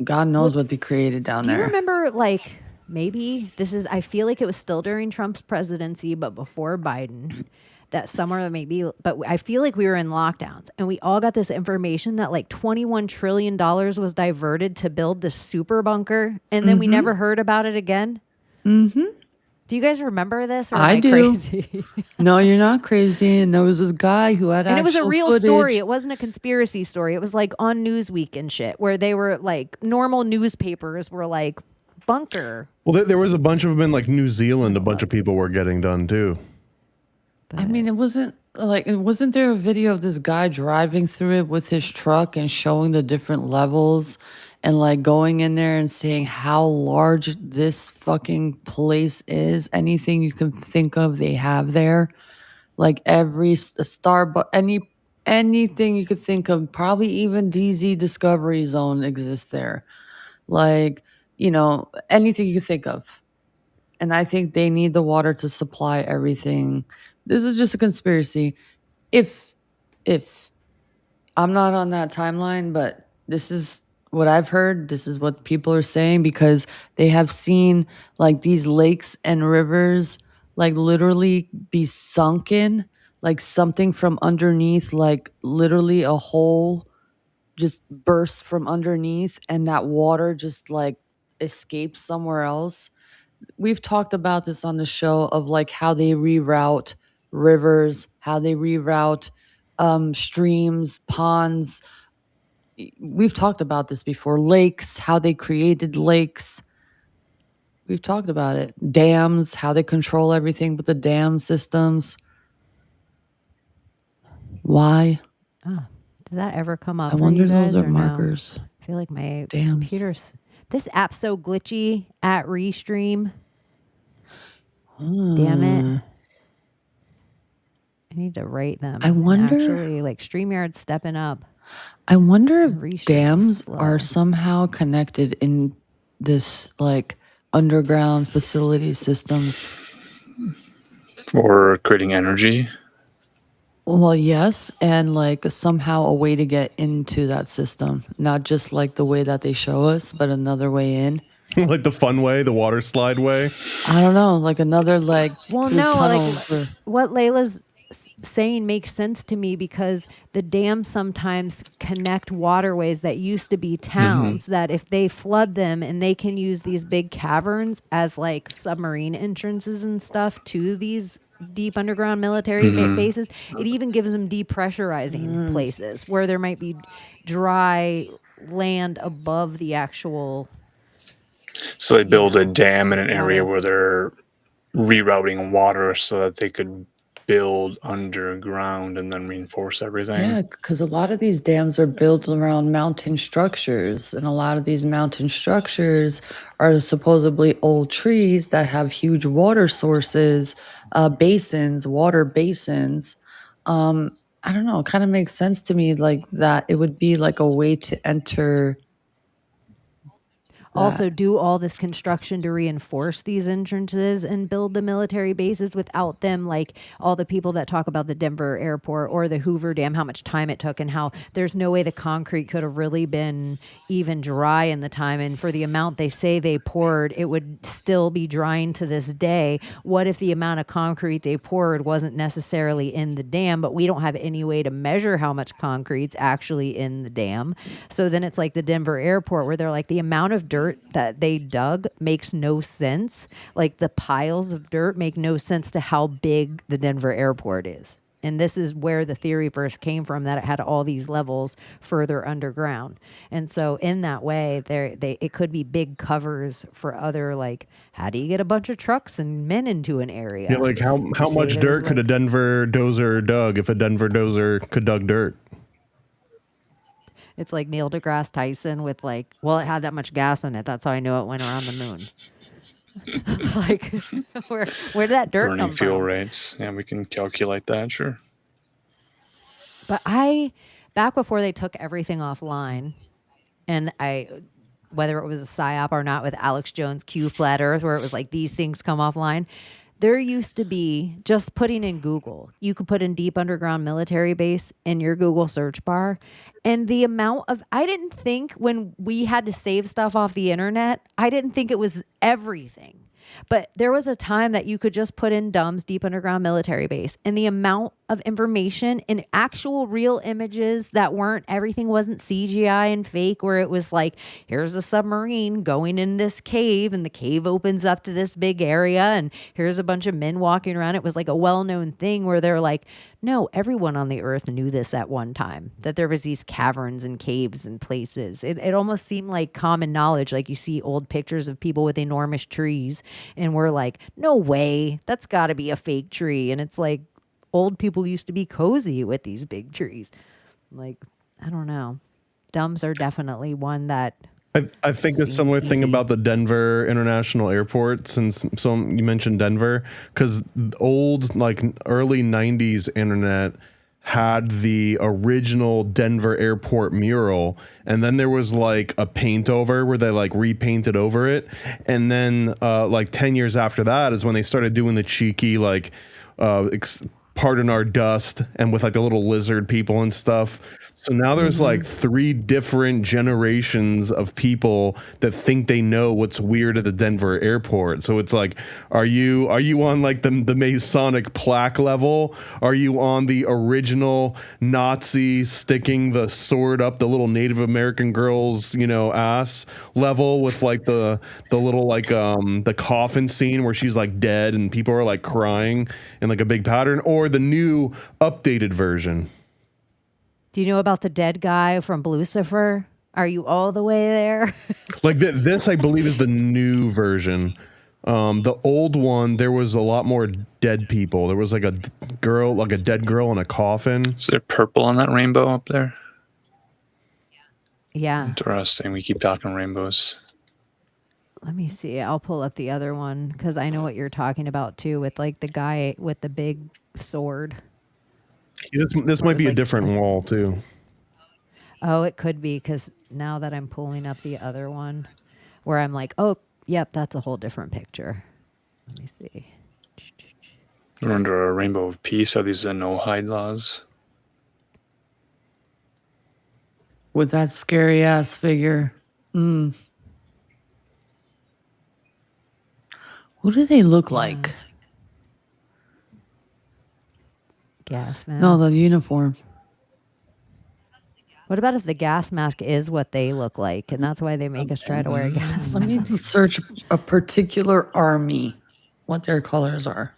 God knows what they created down Do you there. remember, like, maybe this is, I feel like it was still during Trump's presidency, but before Biden, that summer maybe, but I feel like we were in lockdowns and we all got this information that like $21 trillion was diverted to build this super bunker. And then we never heard about it again. Mm-hmm. Do you guys remember this? Or am I I do. crazy? No, you're not crazy. And there was this guy who had And it was a actual real footage. story. It wasn't a conspiracy story. It was like on Newsweek and shit, where they were like, normal newspapers were like, bunker. Well, there was a bunch of them in like New Zealand. A bunch of people were getting done too. I mean, wasn't there a video of this guy driving through it with his truck and showing the different levels and like going in there and saying how large this fucking place is? Anything you can think of, they have there. Like every Starbucks, anything you could think of, probably even DZ Discovery Zone exists there. Like, anything you could think of. And I think they need the water to supply everything. This is just a conspiracy. If I'm not on that timeline, but this is what I've heard. This is what people are saying because they have seen like these lakes and rivers like literally be sunken, like something from underneath, like literally a hole just burst from underneath and that water just like escapes somewhere else. We've talked about this on the show of like how they reroute rivers, how they reroute streams, ponds. We've talked about this before. Lakes, how they created lakes. We've talked about it. Dams, how they control everything with the dam systems. Why? Oh, did that ever come up? I for wonder you guys those are or no? markers. I feel like my Dams. computer's. This app's so glitchy at Restream. Damn it. I need to rate them. I wonder- Actually, like StreamYard's stepping up. I wonder if Restream's dams slow. are somehow connected in this like underground facility systems. Or creating energy. Well, yes, and like somehow a way to get into that system, not just like the way that they show us, but another way in. Like the fun way, the water slide way. I don't know, like another like Well, through no, tunnels. like what Layla's saying makes sense to me because the dams sometimes connect waterways that used to be towns that if they flood them and they can use these big caverns as like submarine entrances and stuff to these deep underground military bases, it even gives them depressurizing places where there might be dry land above the actual. So they build a dam in an area where they're rerouting water so that they could build underground and then reinforce everything. Yeah, because a lot of these dams are built around mountain structures, and a lot of these mountain structures are supposedly old trees that have huge water sources, basins, water basins. I don't know. It kind of makes sense to me, like that. It would be like a way to enter. Also do all this construction to reinforce these entrances and build the military bases without them, like all the people that talk about the Denver airport or the Hoover Dam, how much time it took and how there's no way the concrete could have really been even dry in the time. And for the amount they say they poured, it would still be drying to this day. What if the amount of concrete they poured wasn't necessarily in the dam, but we don't have any way to measure how much concrete's actually in the dam? So then it's like the Denver airport where they're like the amount of dirt that they dug makes no sense. Like the piles of dirt make no sense to how big the Denver airport is. And this is where the theory first came from, that it had all these levels further underground. And so in that way, it could be big covers for other, like, how do you get a bunch of trucks and men into an area? Yeah, like how much dirt could a Denver dozer dug if a Denver dozer could dug dirt? It's like Neil deGrasse Tyson with like, well, it had that much gas in it. That's how I know it went around the moon. Like, where did that dirt Burning come fuel from? rates. Yeah, we can calculate that, sure. But back before they took everything offline, and whether it was a psyop or not with Alex Jones' Q Flat Earth, where it was like these things come offline, there used to be, just putting in Google, you could put in deep underground military base in your Google search bar. And the amount of, I didn't think when we had to save stuff off the internet, I didn't think it was everything. But there was a time that you could just put in DUMB's deep underground military base, and the amount of information and actual real images that everything wasn't CGI and fake, where it was like, here's a submarine going in this cave and the cave opens up to this big area and here's a bunch of men walking around. It was like a well-known thing where they're like, no, everyone on the earth knew this at one time, that there was these caverns and caves and places. It almost seemed like common knowledge. Like you see old pictures of people with enormous trees and we're like, no way, that's got to be a fake tree. And it's like, old people used to be cozy with these big trees. Like, I don't know. Dumbs are definitely one that I think a similar thing about the Denver International Airport, since you mentioned Denver, because old, like early 90s internet had the original Denver airport mural, and then there was like a paint over where they like repainted over it, and then like 10 years after that is when they started doing the cheeky like pardon our dust, and with like the little lizard people and stuff. So now there's like 3 different generations of people that think they know what's weird at the Denver airport. So it's like, are you on like the Masonic plaque level? Are you on the original Nazi sticking the sword up the little Native American girl's, ass level with like the little like the coffin scene where she's like dead and people are like crying in like a big pattern, or the new updated version? Do you know about the dead guy from Lucifer? Are you all the way there? Like this, I believe, is the new version. The old one, there was a lot more dead people. There was like a girl, like a dead girl in a coffin. Is there purple on that rainbow up there? Yeah. Interesting. We keep talking rainbows. Let me see. I'll pull up the other one because I know what you're talking about too, with like the guy with the big sword. This might be a different wall too. Oh, it could be, because now that I'm pulling up the other one where I'm like, oh, yep, that's a whole different picture. Let me see. We're under a rainbow of peace. Are these the no-hide laws? With that scary ass figure. What do they look like? Gas mask. No, the uniform. What about if the gas mask is what they look like, and that's why they make us try to wear a gas Let mask? me search a particular army, what their colors are.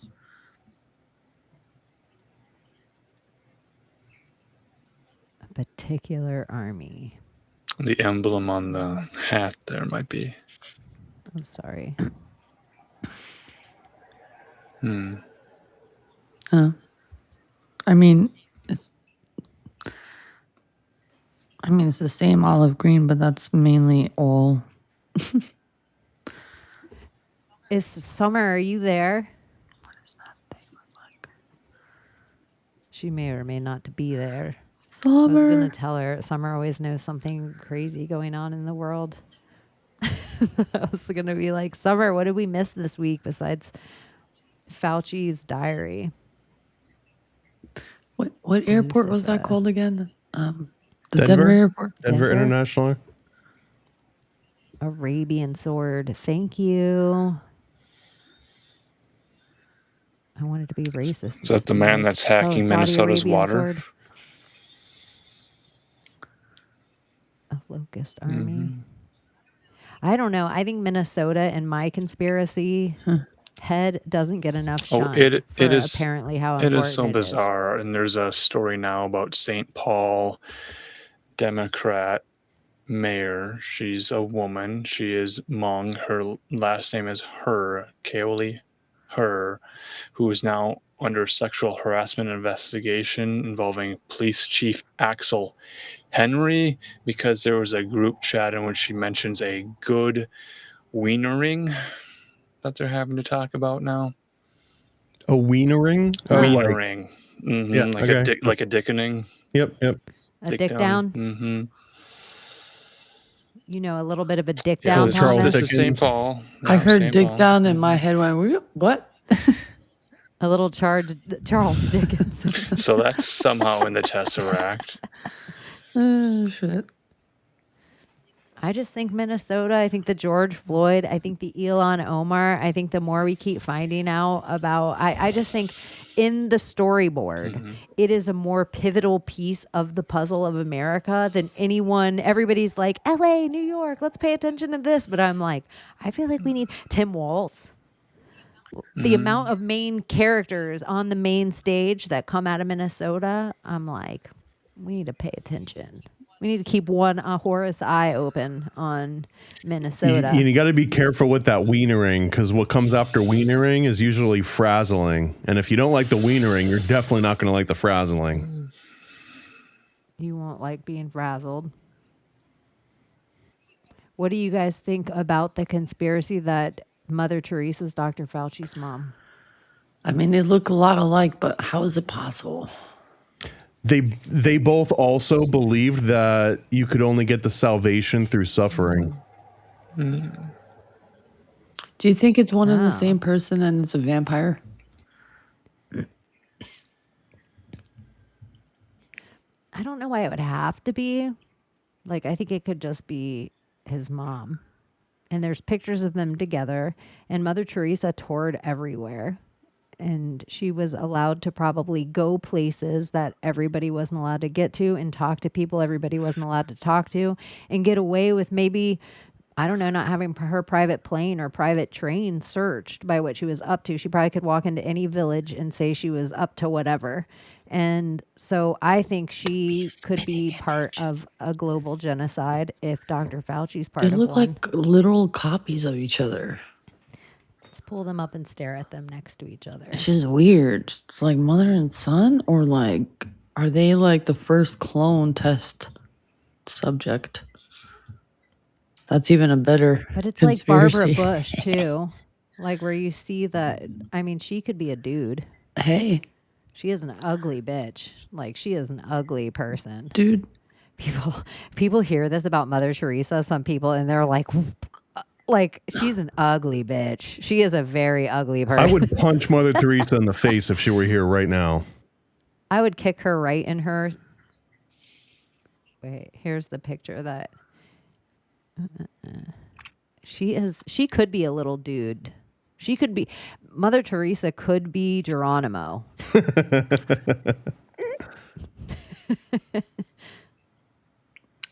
A particular army. The emblem on the hat there might be. I'm sorry. I mean, it's the same olive green, but that's mainly all. Is Summer, are you there? What does that thing look like? She may or may not be there. I was Summer. going to tell her Summer always knows something crazy going on in the world. I was going to be like, Summer, what did we miss this week besides Fauci's diary? What airport was that called again? The Denver? Denver airport. Denver International. Arabian sword. Thank you. I wanted to be racist. Is that the man that's hacking Saudi Minnesota's Arabian water? sword. A locust army. I don't know. I think Minnesota, in my conspiracy, head doesn't get enough Oh, shine it for is apparently how it important is so it is. bizarre. And there's a story now about St. Paul, Democrat mayor. She's a woman. She is Hmong. Her last name is Her, Kaoli Her, who is now under sexual harassment investigation involving police chief Axel Henry because there was a group chat in which she mentions a good wienering that they're having to talk about now. A wienering? Wienering. Yeah, Like okay. like a dickening. Yep. A dick down? Mm-hmm. You know, a little bit of a dick Yeah, down, this Thomas? is St. Paul. I Yeah, heard St. dick Paul. down and my head went, what? A little Charles Dickens. So that's somehow in the Tesseract. Shit. I just think Minnesota, I think the George Floyd, I think the Elon Omar, I think the more we keep finding out about, I just think in the storyboard, it is a more pivotal piece of the puzzle of America than anyone. Everybody's like, LA, New York, let's pay attention to this. But I'm like, I feel like we need Tim Walz. The amount of main characters on the main stage that come out of Minnesota, I'm like, we need to pay attention. We need to keep one Horus eye open on Minnesota. You got to be careful with that wienering because what comes after wienering is usually frazzling. And if you don't like the wienering, you're definitely not going to like the frazzling. You won't like being frazzled. What do you guys think about the conspiracy that Mother Teresa's Dr. Fauci's mom? I mean, they look a lot alike, but how is it possible? They both also believed that you could only get the salvation through suffering. Do you think it's one and the same person and it's a vampire? I don't know why it would have to be. Like, I think it could just be his mom. And there's pictures of them together. And Mother Teresa toured everywhere. And she was allowed to probably go places that everybody wasn't allowed to get to and talk to people everybody wasn't allowed to talk to and get away with maybe, I don't know, not having her private plane or private train searched by what she was up to. She probably could walk into any village and say she was up to whatever. And so I think she could be part of a global genocide if Dr. Fauci's part They of look one. like literal copies of each other. Let's pull them up and stare at them next to each other. It's just weird. It's like mother and son, or like, are they like the first clone test subject? That's even a better But it's conspiracy. like Barbara Bush too. Like where you see that, I mean, she could be a dude. Hey, She is an ugly bitch. Like she is an ugly person. dude. People hear this about Mother Teresa, some people, and they're like she's an ugly bitch. She is a very ugly person. I would punch Mother Teresa in the face if she were here right now. I would kick her right in her. Wait, here's the picture that she could be a little dude. She could be Mother Teresa could be Geronimo.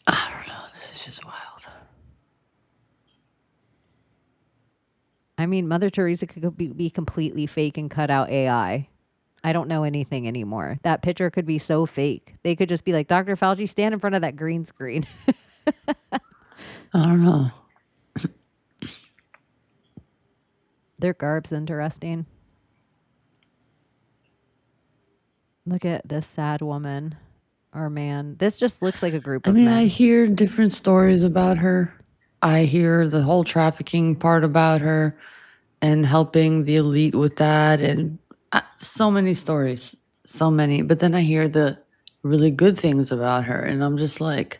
I don't know. It's just wild. I mean, Mother Teresa could be completely fake and cut out AI. I don't know anything anymore. That picture could be so fake. They could just be like, Dr. Fauci, stand in front of that green screen. I don't know. Their garb's interesting. Look at this sad woman or man. This just looks like a group of I mean, men. I hear different stories about her. I hear the whole trafficking part about her and helping the elite with that, and so many stories, so many. But then I hear the really good things about her, and I'm just like,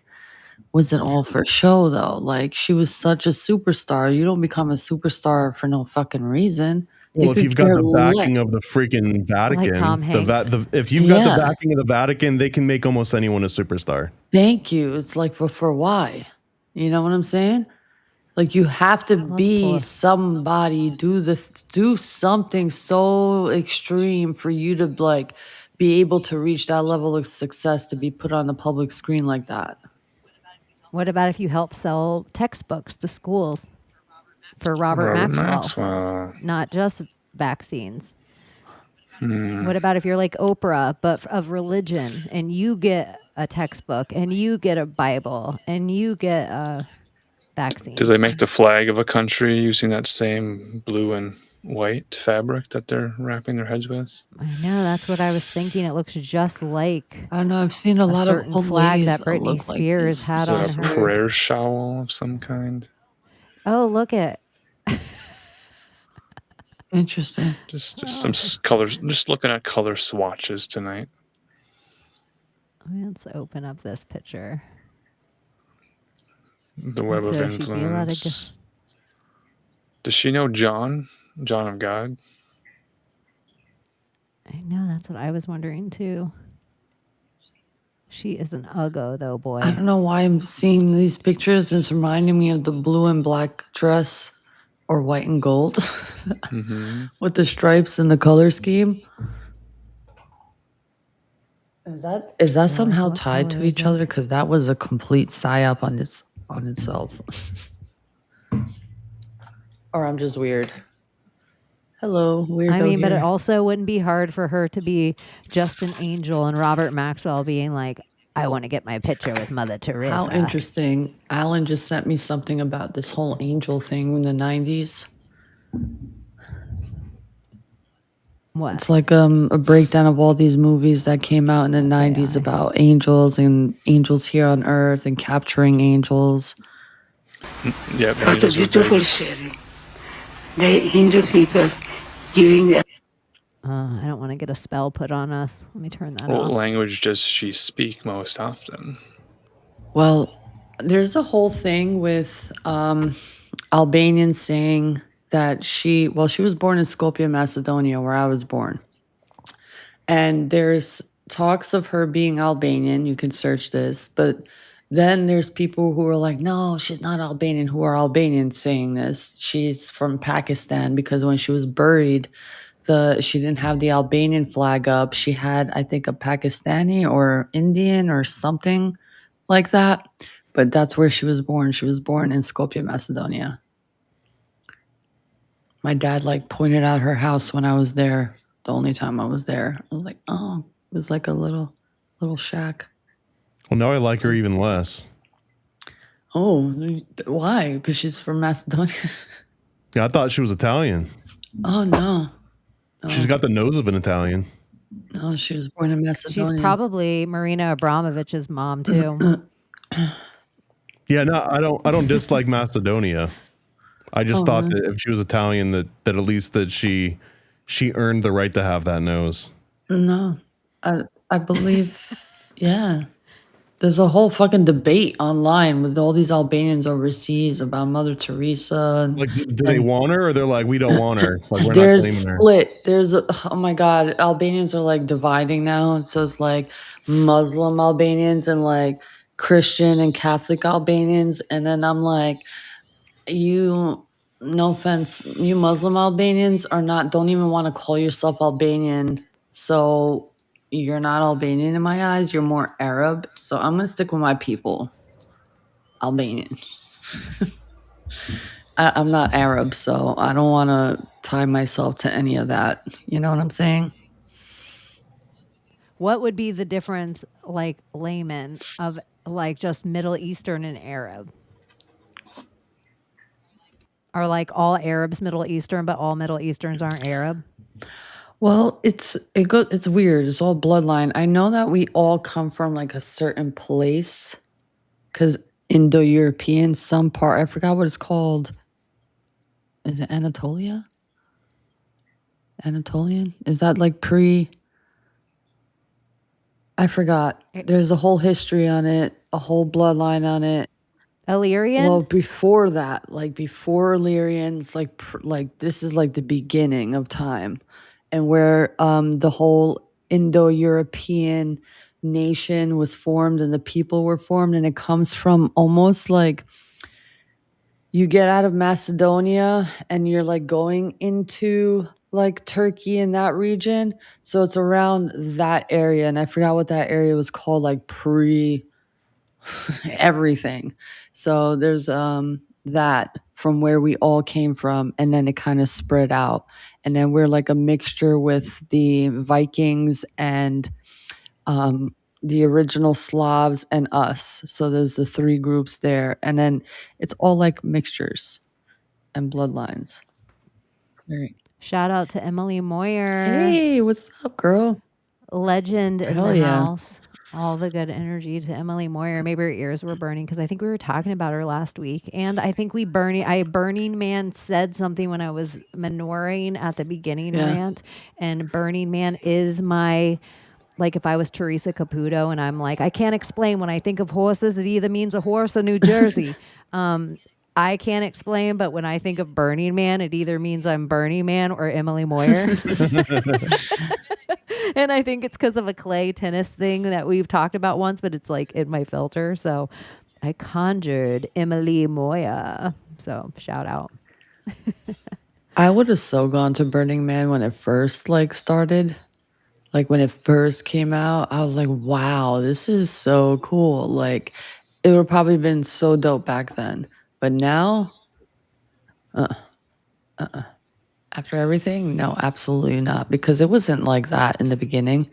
was it all for show though? Like, she was such a superstar. You don't become a superstar for no fucking reason. They Well, if could you've got care the backing less. of the freaking Vatican, Tom Hanks. if you've got Yeah. the backing of the Vatican, they can make almost anyone a superstar. Thank you. It's like, but for why? You know what I'm saying? Like, you have to be somebody, do something so extreme for you to like be able to reach that level of success to be put on the public screen like that. What about if you help sell textbooks to schools for Robert Maxwell, Maxwell. not just vaccines. Hmm. What about if you're like Oprah, but of religion, and you get a textbook, and you get a Bible, and you get a vaccine? Do they make the flag of a country using that same blue and white fabric that they're wrapping their heads with? I know, that's what I was thinking. It looks just like I don't know. I've seen a lot of certain old flag ladies that that Britney look like Spears this. had Is on it a her. prayer shawl of some kind? Oh, look at Interesting. Just some colors. Just looking at color swatches tonight. Let's open up this picture. The web of So she'd be a lot of influence. Does she know John? John of God? I know, that's what I was wondering too. She is an uggo though, boy. I don't know why I'm seeing these pictures. It's reminding me of the blue and black dress or white and gold with the stripes and the color scheme. Is that somehow what tied color to is each it? other? Because that was a complete psyop on itself. Or I'm just weird. Hello, weirdo. I mean, but it here. also wouldn't be hard for her to be just an angel and Robert Maxwell being like, I want to get my picture with Mother Teresa. How interesting. Alan just sent me something about this whole angel thing in the 90s. What? It's like a breakdown of all these movies that came out in the 90s about angels and angels here on earth and capturing angels. Yeah, What a beautiful sharing. The angel people giving the I don't want to get a spell put on us. Let me turn that What off. language does she speak most often? Well, there's a whole thing with Albanians saying that she was born in Skopje, Macedonia, where I was born. And there's talks of her being Albanian. You can search this. But then there's people who are like, no, she's not Albanian, who are Albanians saying this. She's from Pakistan because when she was buried, she didn't have the Albanian flag up. She had, I think, a Pakistani or Indian or something like that. But that's where she was born. She was born in Skopje, Macedonia. My dad pointed out her house when I was there. The only time I was there, I was like, oh, it was like a little shack. Well, now I like her even less. Oh, why? Because she's from Macedonia. Yeah, I thought she was Italian. Oh no. She's got the nose of an Italian. No, she was born in Macedonia. She's probably Marina Abramovich's mom too. Yeah, no, I don't dislike Macedonia. I just thought that if she was Italian, that at least that she earned the right to have that nose. No, I believe, yeah. There's a whole fucking debate online with all these Albanians overseas about Mother Teresa. Do they want her, or they're like, we don't want her? Like, we're There's not claiming her. split. Oh my God, Albanians are dividing now. So it's Muslim Albanians and Christian and Catholic Albanians. And then I'm like, no offense, you Muslim Albanians don't even want to call yourself Albanian. So you're not Albanian in my eyes. You're more Arab. So I'm going to stick with my people, Albanian. I'm not Arab, so I don't want to tie myself to any of that. You know what I'm saying? What would be the difference, layman, of just Middle Eastern and Arab? Are all Arabs Middle Eastern, but all Middle Easterns aren't Arab? Well, it's weird. It's all bloodline. I know that we all come from a certain place, because Indo-European, some part, I forgot what it's called. Is it Anatolia? Anatolian? Is that I forgot. There's a whole history on it, a whole bloodline on it. Illyrian? Well, before that, before Illyrians, this is the beginning of time, and where the whole Indo-European nation was formed and the people were formed, and it comes from almost you get out of Macedonia and you're going into Turkey in that region, so it's around that area, and I forgot what that area was called, pre everything. So there's that from where we all came from, and then it kind of spread out. And then we're like a mixture with the Vikings and the original Slavs and us. So there's the 3 groups there. And then it's all like mixtures and bloodlines. Very. Shout out to Emily Moyer. Hey, what's up, girl? Legend in Hell the yeah. house. All the good energy to Emily Moyer. Maybe her ears were burning because I think we were talking about her last week. And I think Burning Man said something when I was manoring at the beginning rant. And Burning Man is my, like if I was Teresa Caputo and I'm like, I can't explain when I think of horses, it either means a horse or New Jersey. I can't explain, but when I think of Burning Man, it either means I'm Burning Man or Emily Moyer. And I think it's because of a clay tennis thing that we've talked about once, but it's like in my filter. So I conjured Emily Moya. So shout out. I would have so gone to Burning Man when it first like started. Like when it first came out, I was like, wow, this is so cool. Like it would probably been so dope back then. But now, after everything, no, absolutely not. Because it wasn't like that in the beginning,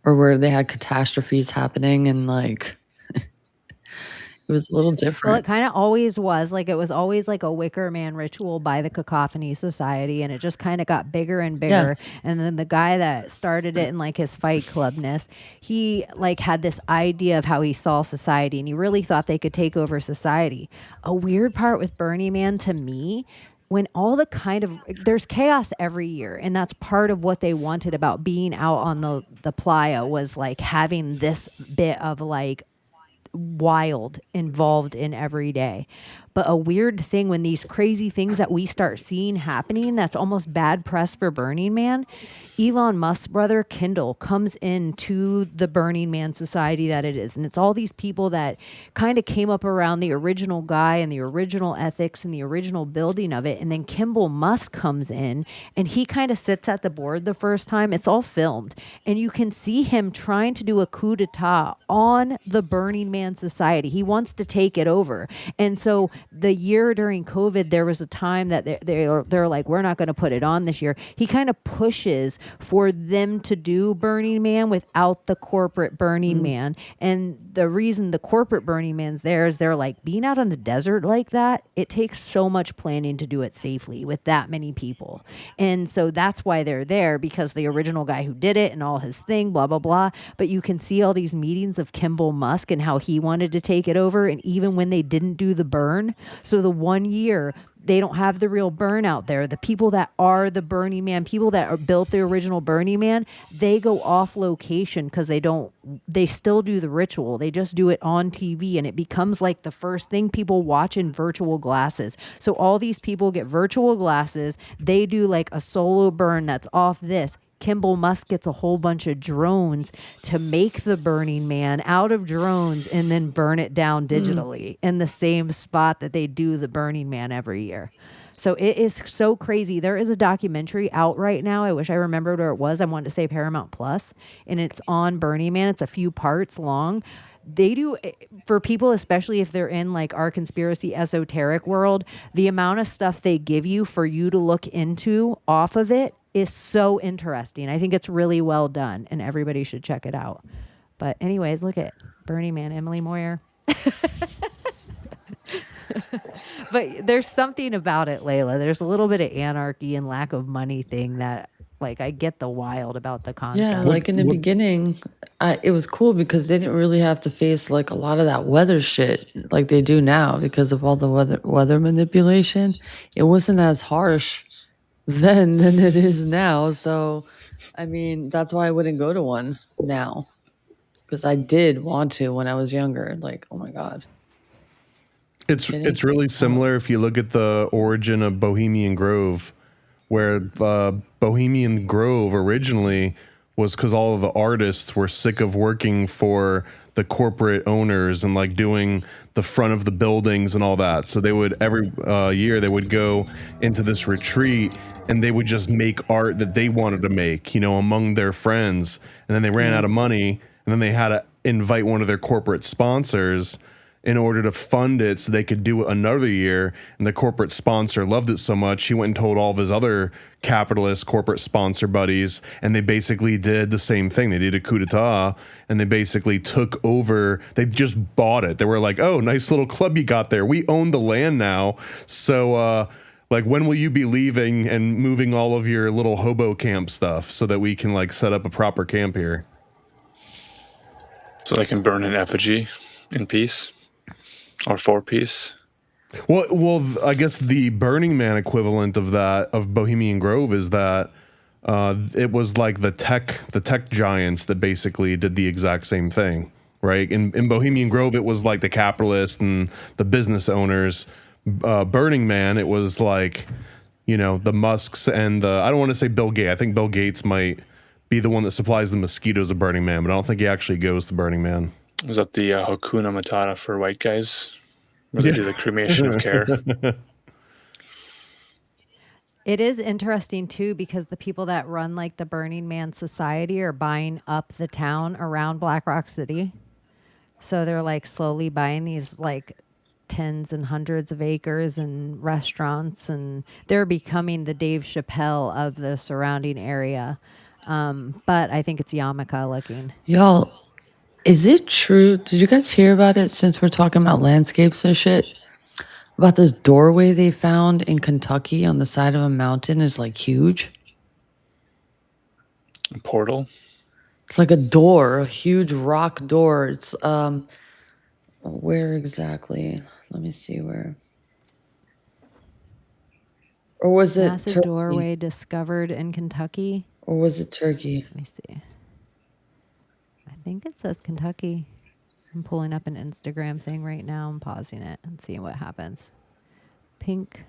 or where they had catastrophes happening and like it was a little different. Well, it kind of always was. Like it was always like a Wicker Man ritual by the Cacophony Society, and it just kind of got bigger and bigger. And then the guy that started it in like his Fight Clubness, he like had this idea of how he saw society, and he really thought they could take over society. A weird part with Burning Man to me, when all the kind of there's chaos every year, and that's part of what they wanted about being out on the playa, was like having this bit of like wild involved in every day. But a weird thing, when these crazy things that we start seeing happening, that's almost bad press for Burning Man. Elon Musk's brother, Kendall, comes into the Burning Man society that it is. And it's all these people that kind of came up around the original guy and the original ethics and the original building of it. And then Kimball Musk comes in and he kind of sits at the board the first time. It's all filmed. And you can see him trying to do a coup d'etat on the Burning Man society. He wants to take it over. And so the year during COVID, there was a time that they're like, we're not going to put it on this year. He kind of pushes for them to do Burning Man without the corporate Burning Man. And the reason the corporate Burning Man's there is they're like, being out on the desert like that, it takes so much planning to do it safely with that many people. And so that's why they're there, because the original guy who did it and all his thing, blah, blah, blah. But you can see all these meetings of Kimball Musk and how he wanted to take it over. And even when they didn't do the burn, so the 1 year, they don't have the real burn out there. The people that are the Burning Man, people that are built the original Burning Man, they go off location because they still do the ritual. They just do it on TV, and it becomes like the first thing people watch in virtual glasses. So all these people get virtual glasses. They do like a solo burn that's off this. Kimball Musk gets a whole bunch of drones to make the Burning Man out of drones and then burn it down digitally in the same spot that they do the Burning Man every year. So it is so crazy. There is a documentary out right now. I wish I remembered where it was. I wanted to say Paramount Plus, and it's on Burning Man. It's a few parts long. They do, for people, especially if they're in like our conspiracy esoteric world, the amount of stuff they give you for you to look into off of it is so interesting. I think it's really well done, and everybody should check it out. But anyways, look at Burning Man, Emily Moyer. But there's something about it, Layla. There's a little bit of anarchy and lack of money thing that, like, I get the wild about the concept. Yeah, like in the beginning, it was cool because they didn't really have to face like a lot of that weather shit like they do now because of all the weather manipulation. It wasn't as harsh then than it is now. So, I mean, that's why I wouldn't go to one now, because I did want to when I was younger. Like, oh my God. It's really similar if you look at the origin of Bohemian Grove, where Bohemian Grove originally was because all of the artists were sick of working for the corporate owners and like doing the front of the buildings and all that. So they would every year they would go into this retreat and they would just make art that they wanted to make, you know, among their friends. And then they ran out of money, and then they had to invite one of their corporate sponsors. in order to fund it so they could do it another year. And the corporate sponsor loved it so much, he went and told all of his other capitalist corporate sponsor buddies, and they basically did the same thing. They did a coup d'etat, and they basically took over. They just bought it. They were like, oh, nice little club you got there. We own the land now. So, like, when will you be leaving and moving all of your little hobo camp stuff so that we can, like, set up a proper camp here? So they can burn an effigy in peace. Or for peace. Well, I guess the Burning Man equivalent of that, of Bohemian Grove, is that it was like the tech giants that basically did the exact same thing, right? In Bohemian Grove, it was like the capitalists and the business owners. Burning Man, it was like, you know, the Musks and I don't want to say Bill Gates. I think Bill Gates might be the one that supplies the mosquitoes of Burning Man, but I don't think he actually goes to Burning Man. Was that the Hakuna Matata for white guys? Where they do the cremation of care? It is interesting, too, because the people that run, like, the Burning Man Society are buying up the town around Black Rock City. So they're, like, slowly buying these, like, tens and hundreds of acres and restaurants, and they're becoming the Dave Chappelle of the surrounding area. But I think it's Yamaka looking. Y'all, is it true? Did you guys hear about it, since we're talking about landscapes and shit? About this doorway they found in Kentucky on the side of a mountain is like huge. A portal? It's like a door, a huge rock door. It's where exactly? Let me see where. Or was it Massive Turkey? doorway discovered in Kentucky. Or was it Turkey? Let me see. I think it says Kentucky. I'm pulling up an Instagram thing right now. I'm pausing it and seeing what happens. Pink.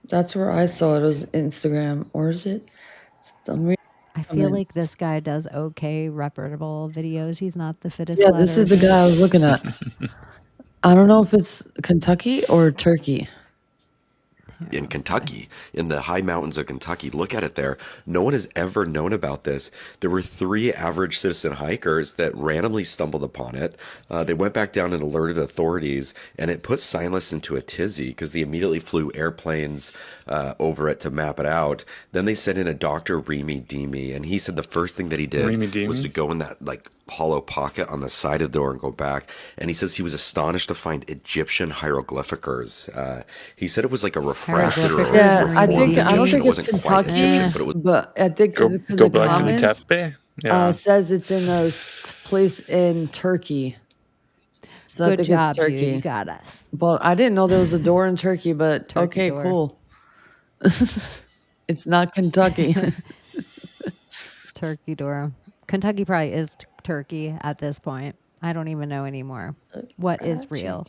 That's where I saw it. It was Instagram. Or is it? I feel like this guy does okay, reputable videos. He's not the fittest. Yeah, this is the guy I was looking at. I don't know if it's Kentucky or Turkey. In Kentucky, in the high mountains of Kentucky. Look at it there. No one has ever known about this. There were 3 average citizen hikers that randomly stumbled upon it. They went back down and alerted authorities, and it put Silas into a tizzy because they immediately flew airplanes over it to map it out. Then they sent in a Dr. Remy Deemy, and he said the first thing that he did was to go in that like hollow pocket on the side of the door and go back. And he says he was astonished to find Egyptian hieroglyphicers. He said it was like a refracted or yeah, I don't think it's Kentucky, Egyptian, but it was. but I think Go the back comments to Tepe. Yeah. says it's in a place in Turkey. So I Good think job, it's Turkey. You got us. But I didn't know there was a door in Turkey, but Turkey okay, door. cool. It's not Kentucky. Turkey door. Kentucky probably is Turkey at this point. I don't even know anymore. What is real?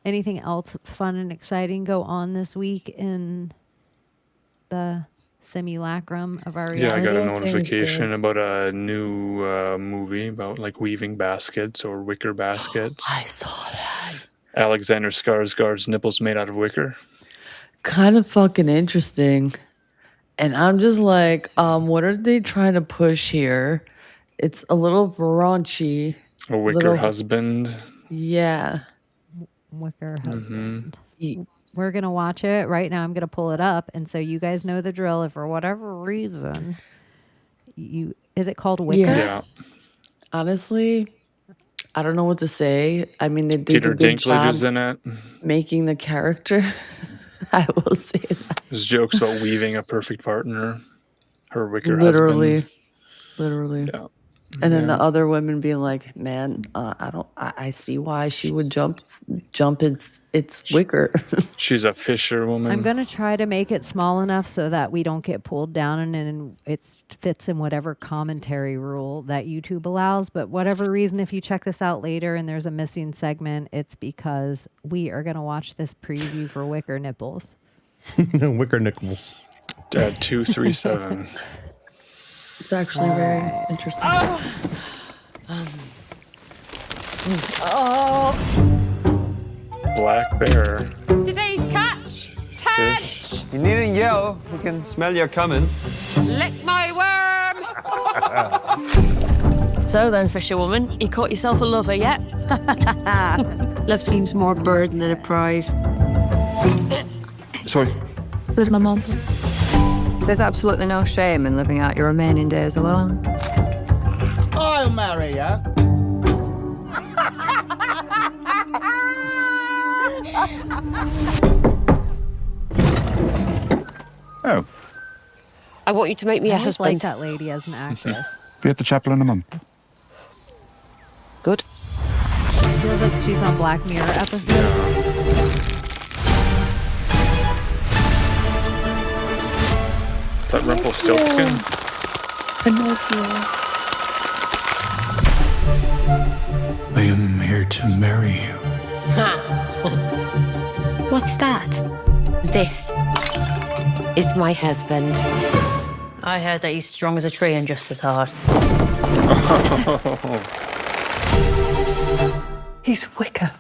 Anything else fun and exciting go on this week in the simulacrum of our Yeah, I reality? got a notification about a new movie about like weaving baskets or wicker baskets. I saw that. Alexander Skarsgård's nipples made out of wicker. Kind of fucking interesting. And I'm just like, what are they trying to push here? It's a little raunchy. A wicker husband. Yeah. Wicker husband. We're going to watch it right now. I'm going to pull it up. And so you guys know the drill. If for whatever reason, is it called Wicker? Yeah. Honestly, I don't know what to say. I mean, they did Peter a good Dinklage is job in it. making the character. I will say that. There's jokes about weaving a perfect partner. Her wicker Literally. husband. Yeah. And then the other women being like, man, I see why she would jump it's wicker. She's a fisherwoman. I'm going to try to make it small enough so that we don't get pulled down and it fits in whatever commentary rule that YouTube allows. But whatever reason, if you check this out later and there's a missing segment, it's because we are going to watch this preview for Wicker Nipples. Wicker Nipples. 237. It's actually very interesting. Black bear. Today's catch. Fish. You needn't yell. We can smell you coming. Lick my worm. So then, fisherwoman, you caught yourself a lover yet? Love seems more a burden than a prize. Sorry. Where's my mum? There's absolutely no shame in living out your remaining days alone. I'll marry you. Oh. I want you to make me a I always husband. like that lady as an actress. Be at the chapel in a month. Good. Feels like she's on Black Mirror episodes. Is that Rumpelstiltskin? I am here to marry you. What's that? This is my husband. I heard that he's strong as a tree and just as hard. He's Wicker.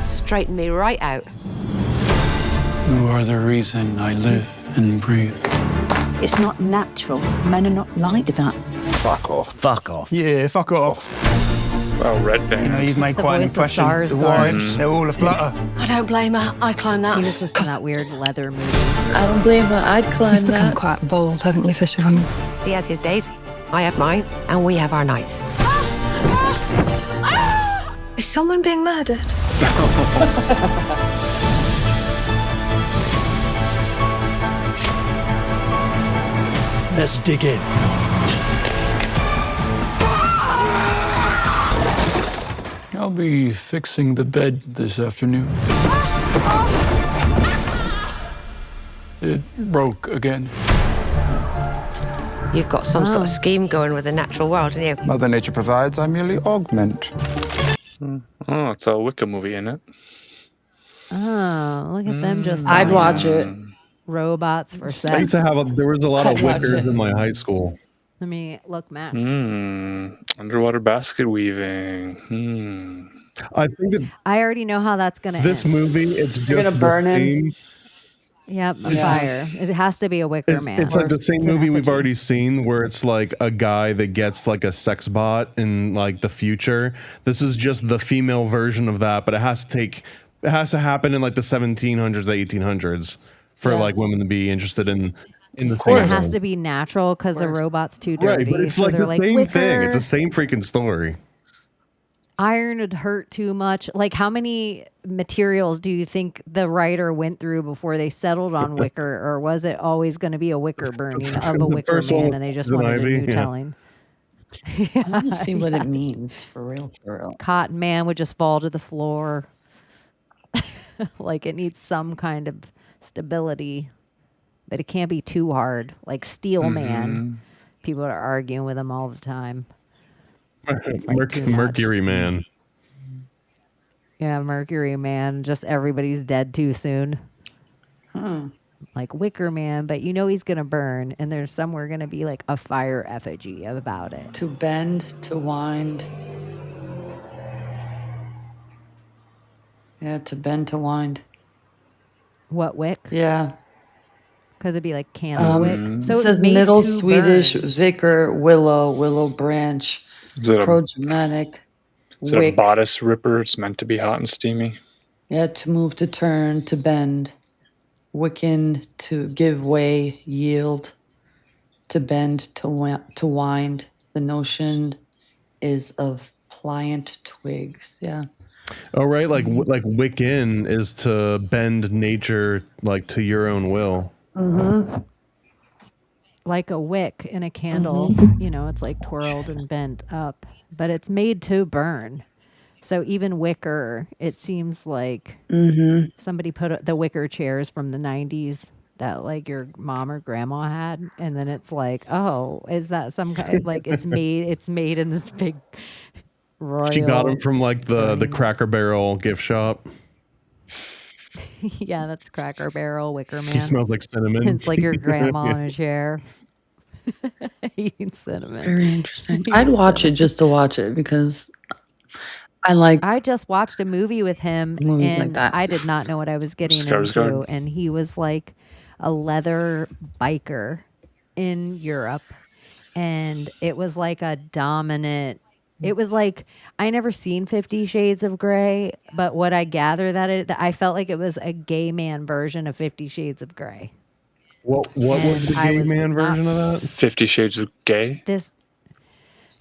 Straighten me right out. You are the reason I live and breathe. It's not natural. Men are not like that. Fuck off. Fuck off. Yeah, fuck off. Oh, Red Band. You've made The quite an voice of impression. Stars The Guard. wives, they're all aflutter. I don't blame her. I'd climb that. He was just in that weird leather movie. I don't blame her. I'd climb You've become quite bold, haven't you, fisherwoman? He has his days, I have mine, and we have our nights. Is someone being murdered? Let's dig in. I'll be fixing the bed this afternoon. It broke again. You've got some sort of scheme going with the natural world, haven't you? Mother Nature provides, I merely augment. Oh, it's a Wicca movie, isn't it? Oh, look at them just. I'd selling watch it. Robots for sex. I used to have there was a lot of I'd watch Wickers it. in my high school. Let me look, Matt. Underwater basket weaving. I think that I already know how that's gonna this end. movie, it's just gonna the burn him. same- Yep, a fire. It has to be a Wicker It's, Man. it's like the same It's an movie we've effigy. already seen where it's like a guy that gets like a sex bot in like the future. This is just the female version of that, but it has to happen in like the 1700s, the 1800s for like women to be interested in the Or it same has role. to be natural because the robot's too dirty. Right, but it's so like they're the like, same Wicker, thing. It's the same freaking story. iron would hurt too much. Like, how many materials do you think the writer went through before they settled on Wicker? Or was it always going to be a Wicker burning of a The Wicker first one Man and they just was an wanted a ivy, new yeah. telling? I want to see what it means for real, for real. Cotton Man would just fall to the floor. Like, it needs some kind of stability, but it can't be too hard. Like Steel Man, people are arguing with him all the time. It's like too much. Mercury Man. Yeah, Mercury Man. Just everybody's dead too soon. Like Wicker Man, but you know he's gonna burn, and there's somewhere gonna be like a fire effigy about it. To bend, to wind. Yeah, to bend, to wind. What wick? Yeah. Because it'd be like candle wick. It So it's says made Middle to Swedish burn. vicar, willow branch, Is it a, pro-Germanic, is it a wick. bodice ripper? It's meant to be hot and steamy. Yeah, to move, to turn, to bend. Wiccan, to give way, yield. To bend, to wind. The notion is of pliant twigs. Yeah. Oh right, like Wiccan is to bend nature like to your own will. Like a wick in a candle, you know, it's like twirled and bent up, but it's made to burn. So even wicker, it seems like somebody put the wicker chairs from the 90s that like your mom or grandma had, and then it's like, oh, is that some kind of like it's made in this big royal. She got them from like the Cracker Barrel gift shop. Yeah, that's Cracker Barrel Wicker Man. He smells like cinnamon. It's like your grandma in a chair eating cinnamon. Very interesting. I'd watch it just to watch it because I just watched a movie with him, Movies and like that. I did not know what I was getting Skarsgård. into. And he was like a leather biker in Europe, and it was like a dominant. It was like I never seen 50 Shades of Grey, but what I gather that I felt like it was a gay man version of 50 Shades of Grey. What was And the I gay was man not version of that? 50 Shades of Gay. this.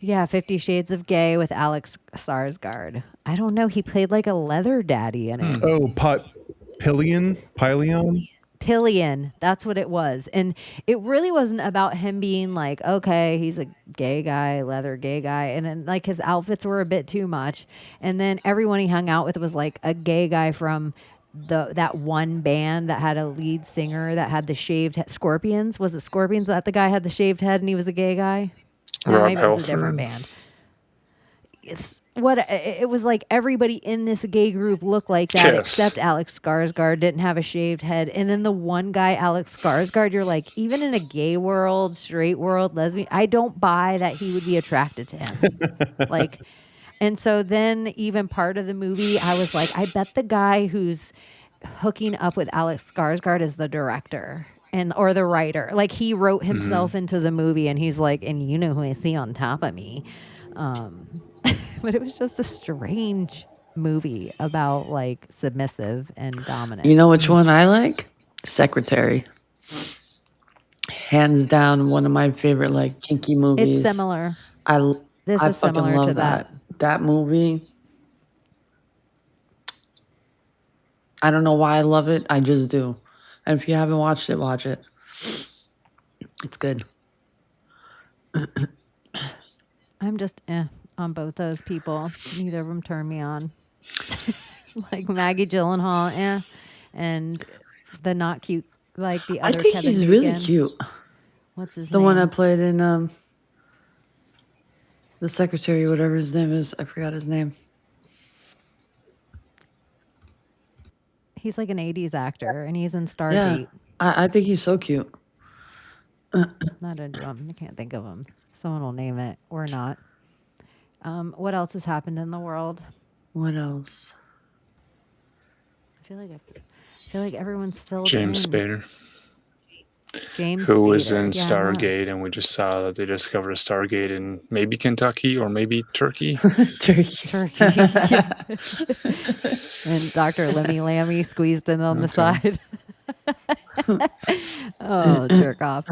Yeah, 50 Shades of Gay with Alex Skarsgård. I don't know. He played like a leather daddy in it. Oh, Pillion? Pillion. That's what it was. And it really wasn't about him being like, okay, he's a gay guy, leather gay guy. And then like his outfits were a bit too much. And then everyone he hung out with was like a gay guy from that one band that had a lead singer that had the shaved head. Scorpions. Was it Scorpions that the guy had the shaved head and he was a gay guy? No, Rob maybe it was a Halford. different band. It was like everybody in this gay group looked like that Kiss. except Alex Skarsgård didn't have a shaved head. And then the one guy, Alex Skarsgård, you're like, even in a gay world, straight world, lesbian, I don't buy that he would be attracted to him. Like, and so then even part of the movie, I was like, I bet the guy who's hooking up with Alex Skarsgård is the director. Or the writer, like he wrote himself into the movie, and he's like, and you know who I see on top of me, but it was just a strange movie about like submissive and dominant. You know which one I like? Secretary. Hands down, one of my favorite like kinky movies. It's similar. This I is fucking similar love to that. That movie. I don't know why I love it. I just do. And if you haven't watched it, watch it. It's good. I'm just on both those people. Neither of them turn me on. Like Maggie Gyllenhaal, and the not cute, like the other. I think Kevin he's really Bacon. cute. What's his The name? one that played in The Secretary, whatever his name is. I forgot his name. He's like an 80s actor, and he's in Yeah. Stargate. I think he's so cute. Not into him. I can't think of him. Someone will name it or not. What else has happened in the world? What else? I feel like everyone's filled James in. Spader. James who was Spader. in Yeah, Stargate, and we just saw that they discovered a Stargate in maybe Kentucky or maybe Turkey. Turkey. Yeah. And Dr. Lemmy Lammy squeezed in on the side. Oh, jerk off.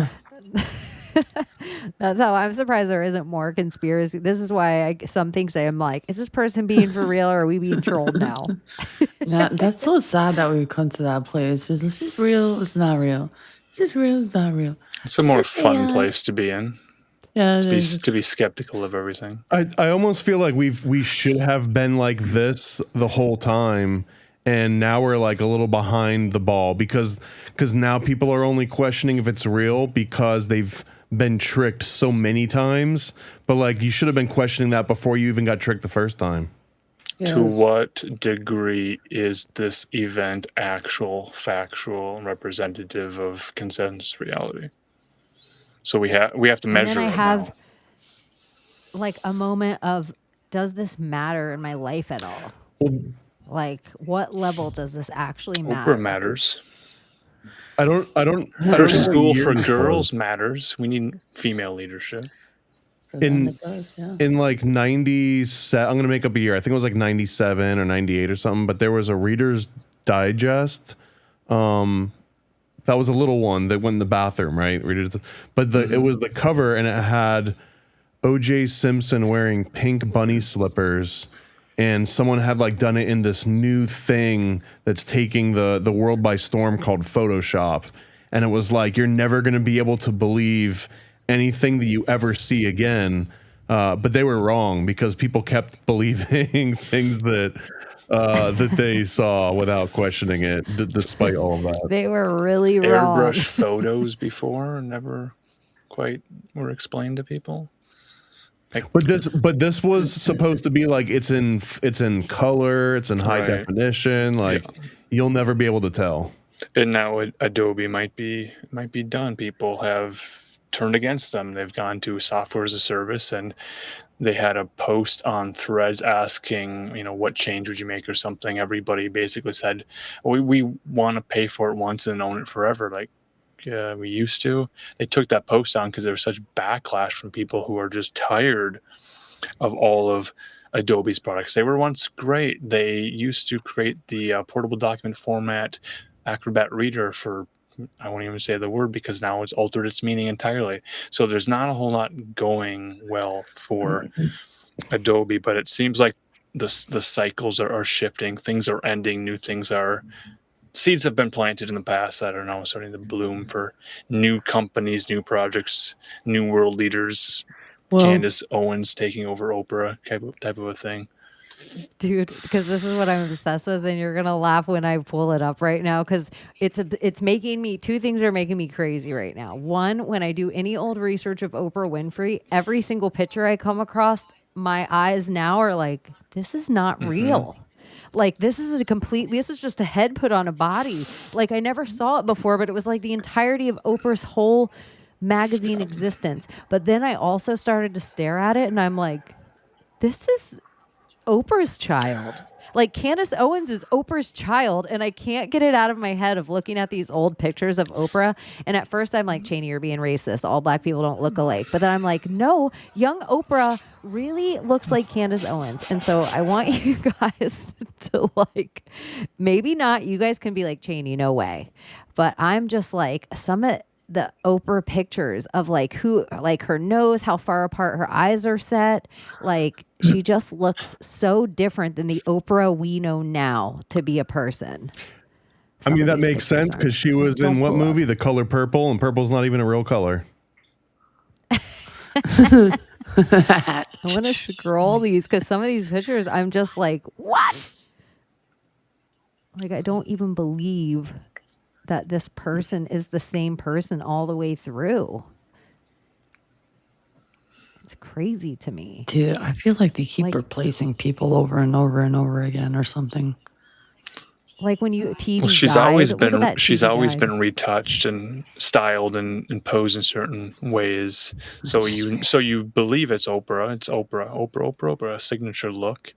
That's how I'm surprised there isn't more conspiracy. This is why some things I'm like, is this person being for real or are we being trolled now? That's so sad that we've come to that place. Is this real? It's not real. Is it real? It's not real. It's a more fun Yeah. place to be in. Yeah, To be skeptical of everything. I almost feel like we should have been like this the whole time, and now we're like a little behind the ball because now people are only questioning if it's real because they've been tricked so many times. But like you should have been questioning that before you even got tricked the first time. To what degree is this event actual, factual, and representative of consensus reality? So we have to And measure then I it have now. like a moment of, does this matter in my life at all? Like, what level does this actually matter? Oprah matters. I don't. Our school for girls matters. We need female leadership. In like 97, I'm gonna make up a year. I think it was like 97 or 98 or something. But there was a Reader's Digest. That was a little one that went in the bathroom, right? But it was the cover, and it had O.J. Simpson wearing pink bunny slippers, and someone had like done it in this new thing that's taking the world by storm called Photoshop, and it was like you're never gonna be able to believe anything that you ever see again. But they were wrong because people kept believing things that they saw without questioning it, despite all of that. They were really wrong. Airbrush photos before never quite were explained to people. But this was supposed to be like it's in color, it's in high definition, like you'll never be able to tell. And now Adobe might be done. People have turned against them. They've gone to software as a service, and they had a post on Threads asking, what change would you make or something. Everybody basically said, we want to pay for it once and own it forever. Like, we used to. They took that post down because there was such backlash from people who are just tired of all of Adobe's products. They were once great. They used to create the portable document format Acrobat Reader for, I won't even say the word because now it's altered its meaning entirely. So there's not a whole lot going well for Adobe, but it seems like the cycles are shifting. Things are ending. New things are. Seeds have been planted in the past that are now starting to bloom for new companies, new projects, new world leaders. Well, Candace Owens taking over Oprah type of a thing. Dude, because this is what I'm obsessed with, and you're gonna laugh when I pull it up right now, because it's making me, two things are making me crazy right now. One, when I do any old research of Oprah Winfrey, every single picture I come across, my eyes now are like, this is not real. Like, this is just a head put on a body. Like, I never saw it before, but it was like the entirety of Oprah's whole magazine existence. But then I also started to stare at it, and I'm like, this is Oprah's child. Like, Candace Owens is Oprah's child, and I can't get it out of my head of looking at these old pictures of Oprah. And at first I'm like, Chaney, you're being racist. All black people don't look alike. But then I'm like, no, young Oprah really looks like Candace Owens. And so I want you guys to, like, maybe not, you guys can be like, Chaney, no way. But I'm just like, some of the Oprah pictures of like her nose, how far apart her eyes are set. Like, she just looks so different than the Oprah we know now to be a person. I mean, that makes sense because she was in what movie? The Color Purple, and purple's not even a real color. I want to scroll these because some of these pictures, I'm just like, what? Like, I don't even believe that this person is the same person all the way through. It's crazy to me. Dude, I feel like they keep replacing people over and over and over again or something. Like when you TV Well, she's guide, always look at been that she's TV always guide. been retouched and styled and posed in certain ways. So you believe it's Oprah. It's Oprah, a signature look.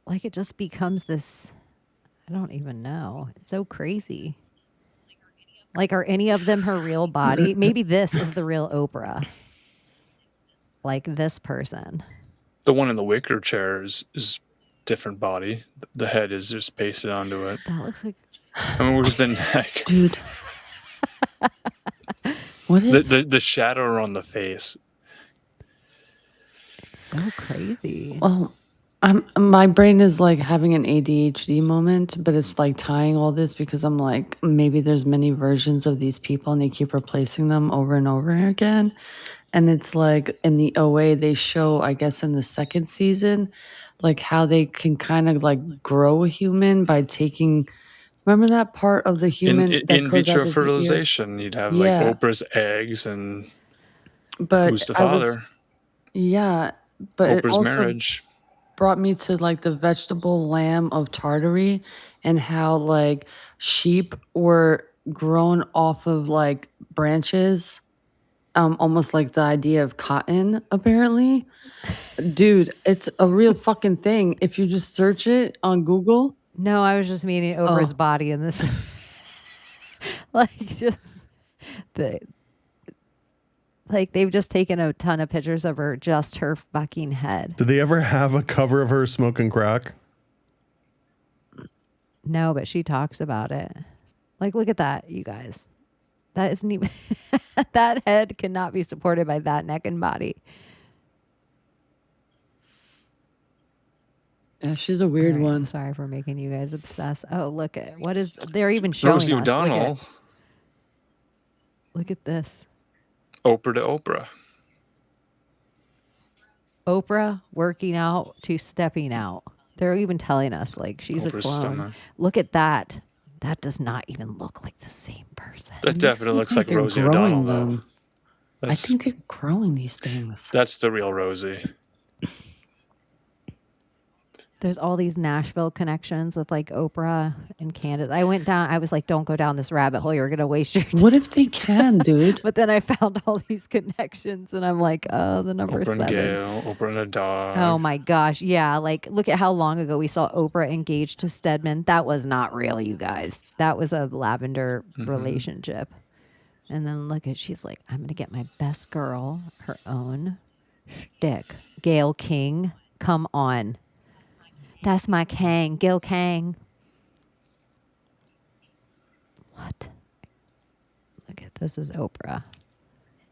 Like, it just becomes this, I don't even know. It's so crazy. Like, are any of them her real body? Maybe this is the real Oprah. Like this person. The one in the wicker chair is different body. The head is just pasted onto it. That looks like. I mean, where's the neck? Dude. What is the shadow on the face? So crazy. Well, my brain is like having an ADHD moment, but it's like tying all this because I'm like, maybe there's many versions of these people and they keep replacing them over and over again. And it's like in the OA, they show, I guess in the second season, like how they can kind of like grow a human by taking, remember that part of the human that In goes out vitro of the ear? fertilization, you'd have like Oprah's eggs and But who's the I was- father? Yeah, but it Oprah's also marriage. brought me to like the vegetable lamb of Tartary and how like sheep were grown off of like branches, almost like the idea of cotton, apparently. Dude, it's a real fucking thing. If you just search it on Google. No, I was just meaning Oprah's body in this. Like, just they've just taken a ton of pictures of her, just her fucking head. Did they ever have a cover of her smoking crack? No, but she talks about it. Like, look at that, you guys. That isn't even that head cannot be supported by that neck and body. Yeah, she's a weird one. I'm sorry for making you guys obsessed. Oh, look at what is they're even showing Rosie us. O'Donnell. Look at this. Oprah to Oprah. Oprah working out to stepping out. They're even telling us like she's Oprah's a clone. stunner. Look at that. That does not even look like the same person. That definitely looks like they're Rosie growing O'Donnell, though. them. I think they're growing these things. That's the real Rosie. There's all these Nashville connections with like Oprah and Candace. I went down, I was like, don't go down this rabbit hole. You're going to waste your time. What if they can, dude? But then I found all these connections and I'm like, oh, the number Oprah and 7. Gail, Oprah and a dog. Oh my gosh. Yeah. Like, look at how long ago we saw Oprah engaged to Stedman. That was not real, you guys. That was a lavender relationship. And then look at, she's like, I'm going to get my best girl, her own shtick. Gail King. Come on. That's my Kang, Gil Kang. What? Look at this is Oprah.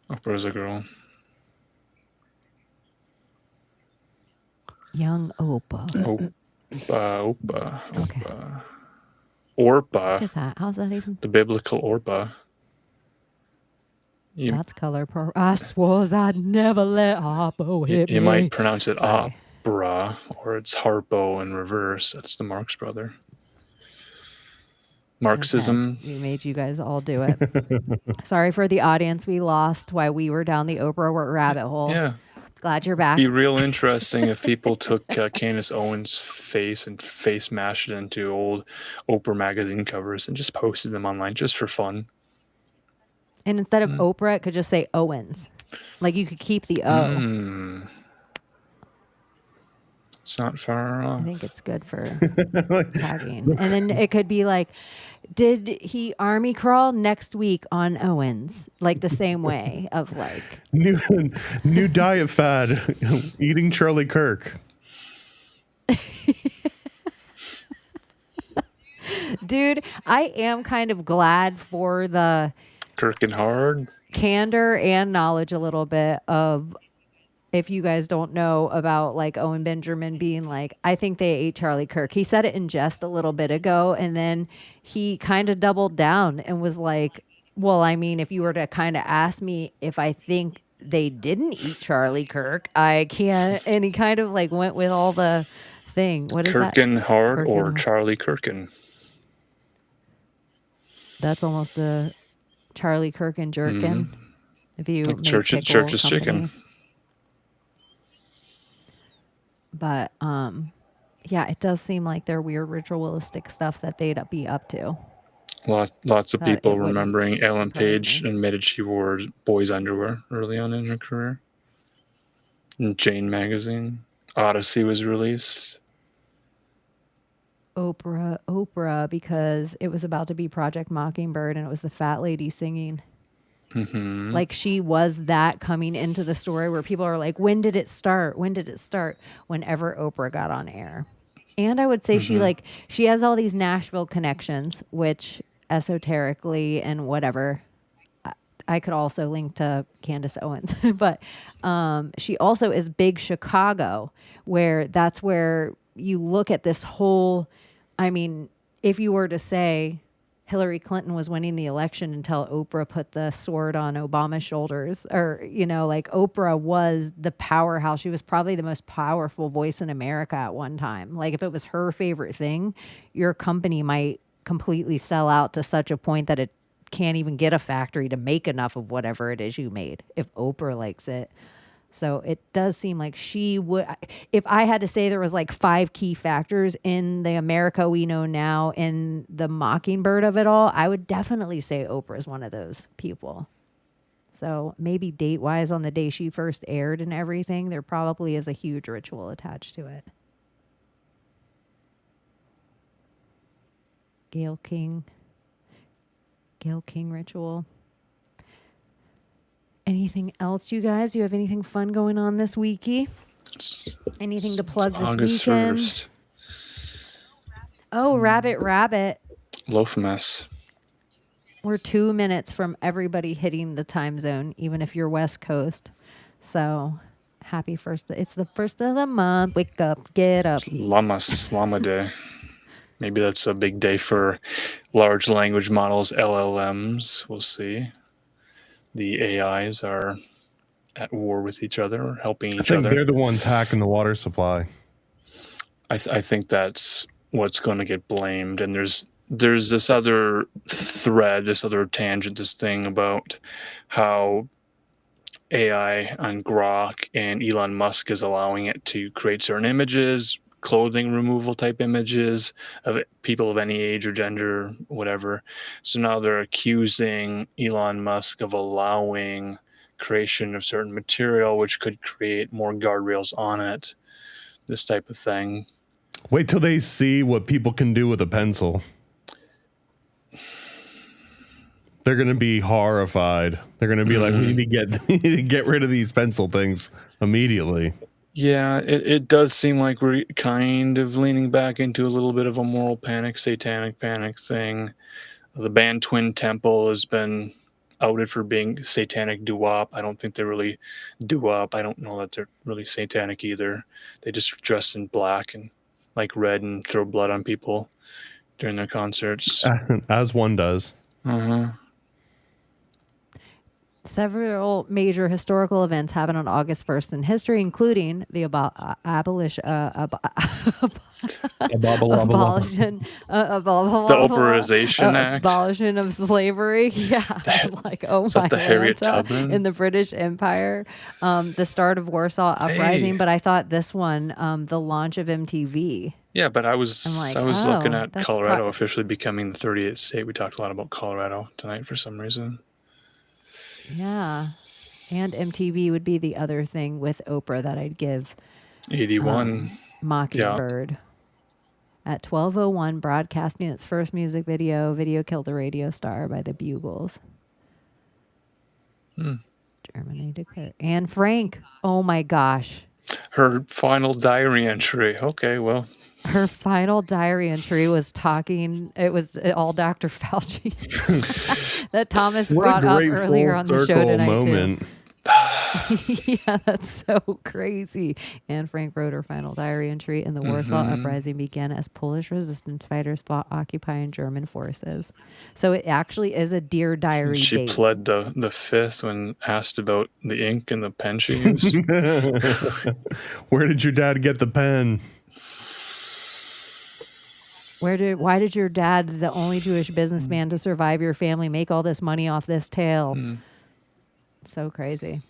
Oprah's a girl. Young Oprah. Oprah. Okay. Orpah. Look at that. How's that even? The biblical Orpah. That's color. I swore I'd never let Harpo hit me. You might pronounce it Sorry. opera, or it's Harpo in reverse. That's the Marx brother. Marxism. Okay. We made you guys all do it. Sorry for the audience we lost while we were down the Oprah rabbit hole. Yeah. Glad you're back. Be real interesting if people took Candace Owens' face and face mashed it into old Oprah magazine covers and just posted them online just for fun. And instead of Oprah, it could just say Owens. Like you could keep the O. It's not far off. I think it's good for tagging. And then it could be like, did he army crawl next week on Owens? Like the same way of like. New diet fad, eating Charlie Kirk. Dude, I am kind of glad for the Kirk and Hard. Candor and knowledge a little bit of, if you guys don't know about like Owen Benjamin being like, I think they ate Charlie Kirk. He said it in jest a little bit ago, and then he kind of doubled down and was like, well, I mean, if you were to kind of ask me if I think they didn't eat Charlie Kirk, I can't. And he kind of like went with all the thing. What is that? Kirkin Hard Kirkin. or Charlie Kirkin? That's almost a Charlie Kirk and Jerkin. If you make Church's company. chicken. But yeah, it does seem like they're weird ritualistic stuff that they'd be up to. Lots of That people it wouldn't remembering Ellen surprise Page admitted she wore boys' underwear early on in her career. In Jane magazine, Odyssey was released. Oprah, because it was about to be Project Mockingbird, and it was the fat lady singing. Mm-hmm. Like she was that coming into the story where people are like, when did it start? When did it start? Whenever Oprah got on air. And I would say she has all these Nashville connections, which esoterically and whatever, I could also link to Candace Owens, but she also is big Chicago, where that's where you look at this whole, I mean, if you were to say Hillary Clinton was winning the election until Oprah put the sword on Obama's shoulders, or, you know, like Oprah was the powerhouse. She was probably the most powerful voice in America at one time. Like if it was her favorite thing, your company might completely sell out to such a point that it can't even get a factory to make enough of whatever it is you made if Oprah likes it. So it does seem like she would, if I had to say there was like 5 key factors in the America we know now in the Mockingbird of it all, I would definitely say Oprah is one of those people. So maybe date-wise on the day she first aired and everything, there probably is a huge ritual attached to it. Gail King ritual. Anything else, you guys? You have anything fun going on this weeky? Anything to plug this August weekend? 1st. Oh, Rabbit. Loaf mess. We're 2 minutes from everybody hitting the time zone, even if you're West Coast. So happy first. It's the first of the month. Wake up, get up. Llama Day. Maybe that's a big day for large language models, LLMs. We'll see. The AIs are at war with each other, or helping each I think other. they're the ones hacking the water supply. I think that's what's going to get blamed. And there's this other thread, this other tangent, this thing about how AI on Grok and Elon Musk is allowing it to create certain images, clothing removal type images of people of any age or gender, whatever. So now they're accusing Elon Musk of allowing creation of certain material, which could create more guardrails on it. This type of thing. Wait till they see what people can do with a pencil. They're going to be horrified. They're going to be like, we need to get rid of these pencil things immediately. Yeah, it does seem like we're kind of leaning back into a little bit of a moral panic, satanic panic thing. The band Twin Temple has been outed for being satanic doo-wop. I don't think they're really doo-wop. I don't know that they're really satanic either. They just dress in black and like red and throw blood on people during their concerts. As one does. Several major historical events happened on August 1st in history, including the abolition The Operization Act. Abolition of slavery. Yeah. Like, oh Is my that the Harriet Lanta, Tubman? in the British Empire. The start of Warsaw Uprising. But I thought this one, the launch of MTV. Yeah, but I was I'm like, looking oh, at that's Colorado officially becoming the 38th state. We talked a lot about Colorado tonight for some reason. Yeah. And MTV would be the other thing with Oprah that I'd give. 81. Mockingbird. At 12:01, broadcasting its first music video, Video Killed the Radio Star by the Bugles. Germany declared. Anne Frank. Oh my gosh. Her final diary entry. Okay, well. Her final diary entry was talking. It was all Dr. Fauci that Thomas brought up earlier on the show tonight moment. too. Yeah, that's so crazy. Anne Frank wrote her final diary entry, and the Warsaw Uprising began as Polish resistance fighters fought occupying German forces. So it actually is a Dear Diary She date. pled the fifth when asked about the ink and the pen she used. Where did your dad get the pen? Why did your dad, the only Jewish businessman to survive your family, make all this money off this tale? So crazy.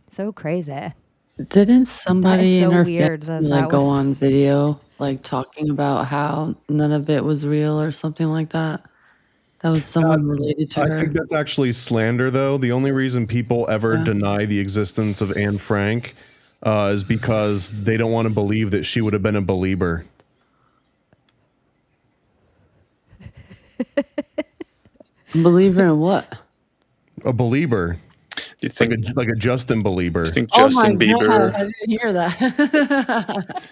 So crazy. Didn't somebody That is in so her weird family that go was- on video like talking about how none of it was real or something like that? That was someone related to her. I think that's actually slander, though. The only reason people ever deny the existence of Anne Frank is because they don't want to believe that she would have been a believer. Believer in what? A believer. Do you think like a Justin Belieber? I think Justin Bieber. God, I didn't hear that.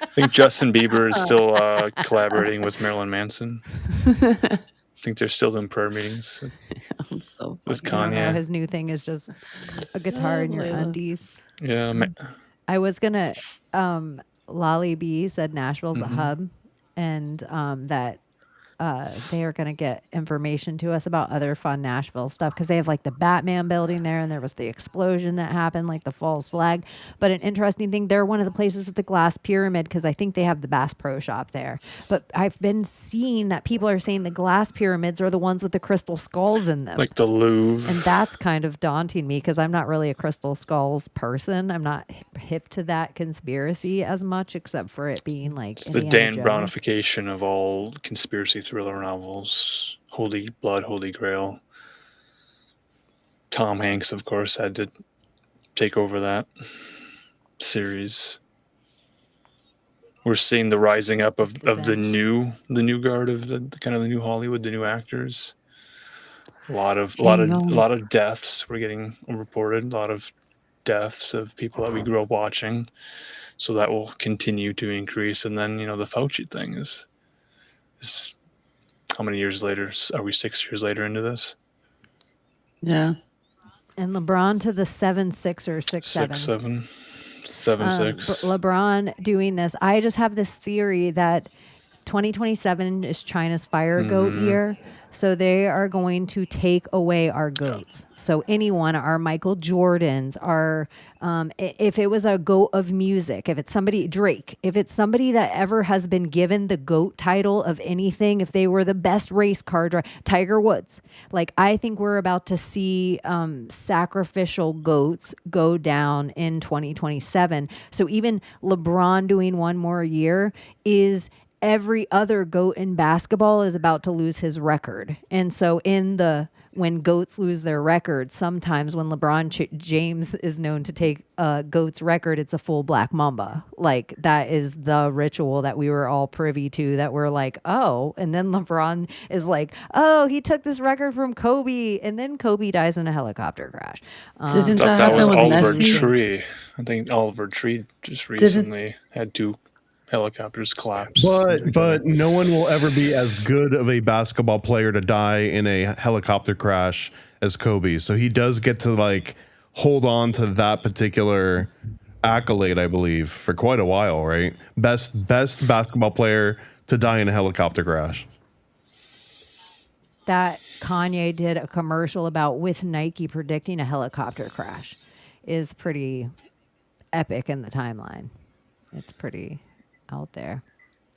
I think Justin Bieber is still collaborating with Marilyn Manson. I think they're still doing prayer meetings. I'm so with I don't know, Kanye. his new thing is just a guitar in your Layla. undies. Yeah, I was gonna. Lolly B said Nashville's a hub, and that they are gonna get information to us about other fun Nashville stuff because they have like the Batman building there, and there was the explosion that happened, like the false flag. But an interesting thing, they're one of the places with the glass pyramid because I think they have the Bass Pro Shop there. But I've been seeing that people are saying the glass pyramids are the ones with the crystal skulls in them. like the Louvre. And that's kind of daunting me because I'm not really a crystal skulls person. I'm not hip to that conspiracy as much, except for it being like It's the Indiana Dan Jones. Brownification of all conspiracy thriller novels. Holy Blood, Holy Grail. Tom Hanks, of course, had to take over that series. We're seeing the rising up of the new guard of the kind of the new Hollywood, the new actors. A lot of deaths were getting reported. A lot of deaths of people that we grew up watching. So that will continue to increase. And then, the Fauci thing is how many years later? Are we 6 years later into this? Yeah. And LeBron to the 7-6 or 6-7. 6-7. 7-6. LeBron doing this. I just have this theory that 2027 is China's fire goat year. So they are going to take away our goats. So anyone, our Michael Jordans, our if it was a goat of music, if it's somebody, Drake, if it's somebody that ever has been given the GOAT title of anything, if they were the best race car driver, Tiger Woods, like I think we're about to see sacrificial goats go down in 2027. So even LeBron doing one more year is every other GOAT in basketball is about to lose his record. And so when GOATs lose their record, sometimes when LeBron James is known to take a GOAT's record, it's a full black mamba. Like that is the ritual that we were all privy to, that we're like, oh, and then LeBron is like, oh, he took this record from Kobe, and then Kobe dies in a helicopter crash. Didn't that was Oliver Tree. I think Oliver Tree just recently had 2 helicopters collapse. But no one will ever be as good of a basketball player to die in a helicopter crash as Kobe. So he does get to like hold on to that particular accolade, I believe, for quite a while, right? Best basketball player to die in a helicopter crash. That Kanye did a commercial about with Nike predicting a helicopter crash is pretty epic in the timeline. It's pretty out there.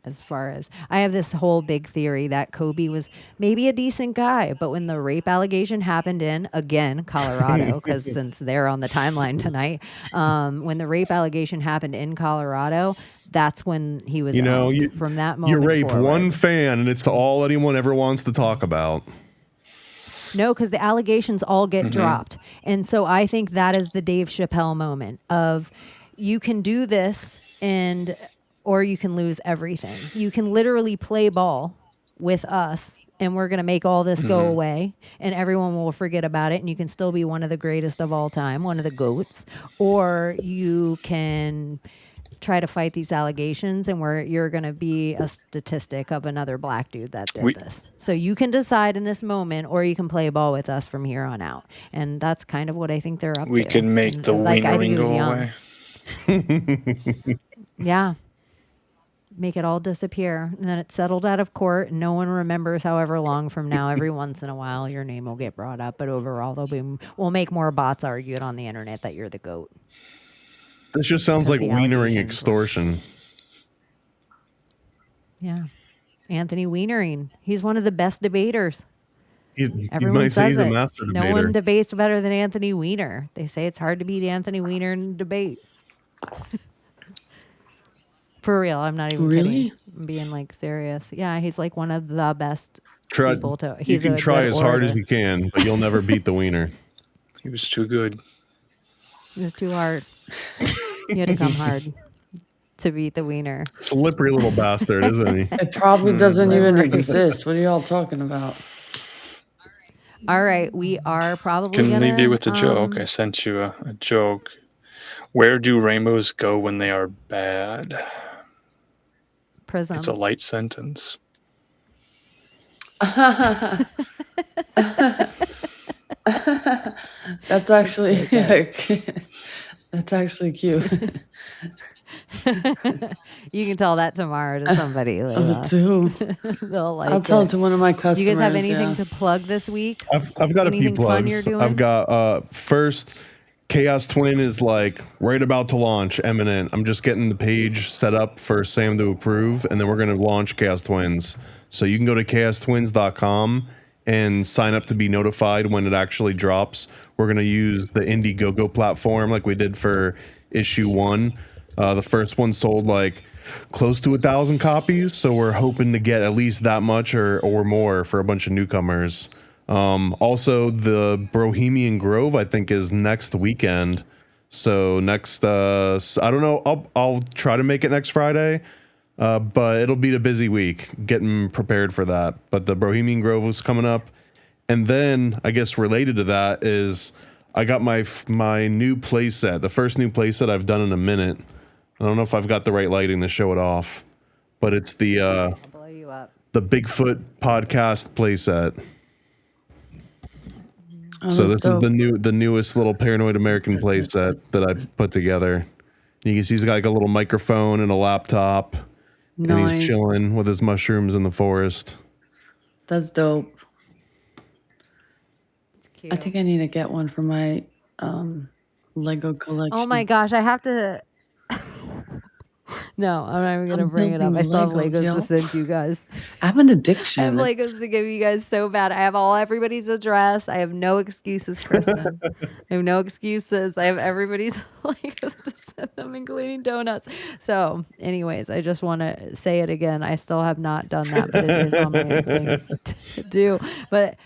As far as I have this whole big theory that Kobe was maybe a decent guy, but when the rape allegation happened in, again, Colorado, because since they're on the timeline tonight, when the rape allegation happened in Colorado, that's when he was from that moment you rape forward. one fan and it's all anyone ever wants to talk about. No, because the allegations all get dropped. And so I think that is the Dave Chappelle moment of you can do this or you can lose everything. You can literally play ball with us and we're going to make all this go away and everyone will forget about it and you can still be one of the greatest of all time, one of the GOATs. Or you can try to fight these allegations and you're going to be a statistic of another black dude that did this. So you can decide in this moment or you can play ball with us from here on out. And that's kind of what I think they're up to. We can make the wienering go away. Yeah. Make it all disappear. And then it's settled out of court. And no one remembers however long from now. Every once in a while, your name will get brought up. But overall, we'll make more bots argue it on the internet that you're the GOAT. This just sounds like wienering extortion. Yeah. Anthony Wienering. He's one of the best debaters. Everyone says he's a master debater. No one debates better than Anthony Weiner. They say it's hard to beat Anthony Weiner in a debate. For real, I'm not even kidding. I'm being like serious. Yeah, he's like one of the best people to. You can try as hard as you can, but you'll never beat the wiener. He was too good. It was too hard. You had to come hard to beat the wiener. Slippery little bastard, isn't he? It probably doesn't even exist. What are y'all talking about? All right, we are probably Can leave you with a joke. I sent you a joke. Where do rainbows go when they are bad? Prism. It's a light sentence. That's actually that's actually cute. You can tell that tomorrow to somebody. Layla. Too. They'll like I'll tell it to one of my customers. Do you guys have anything to plug this week? I've got anything a few plugs. Fun you're doing? I've got first. Chaos Twin is like right about to launch, imminent. I'm just getting the page set up for Sam to approve, and then we're going to launch Chaos Twins. So you can go to chaostwins.com and sign up to be notified when it actually drops. We're going to use the Indiegogo platform like we did for issue 1. The first one sold like close to 1,000 copies, so we're hoping to get at least that much or more for a bunch of newcomers. Also, the Bohemian Grove, I think, is next weekend. So next, I don't know. I'll try to make it next Friday, but it'll be a busy week getting prepared for that. But the Bohemian Grove is coming up, and then I guess related to that is I got my new playset, the first new playset I've done in a minute. I don't know if I've got the right lighting to show it off, but it's the blow you up. The Bigfoot podcast playset. So this is the newest little Paranoid American playset that I put together. You can see he's got like a little microphone and a laptop, and Nice. he's chilling with his mushrooms in the forest. That's dope. Cute. I think I need to get one for my Lego collection. Oh my gosh, I have to. No, I'm not even gonna I'm bring it up. I building still have Legos, Legos yo. to send you guys. I have an I addiction. have It's- Legos to give you guys so bad. I have everybody's address. I have no excuses, Kristen. I have no excuses. I have everybody's Legos to send them, including donuts. So, anyways, I just want to say it again. I still have not done that, but it is on my things to do. But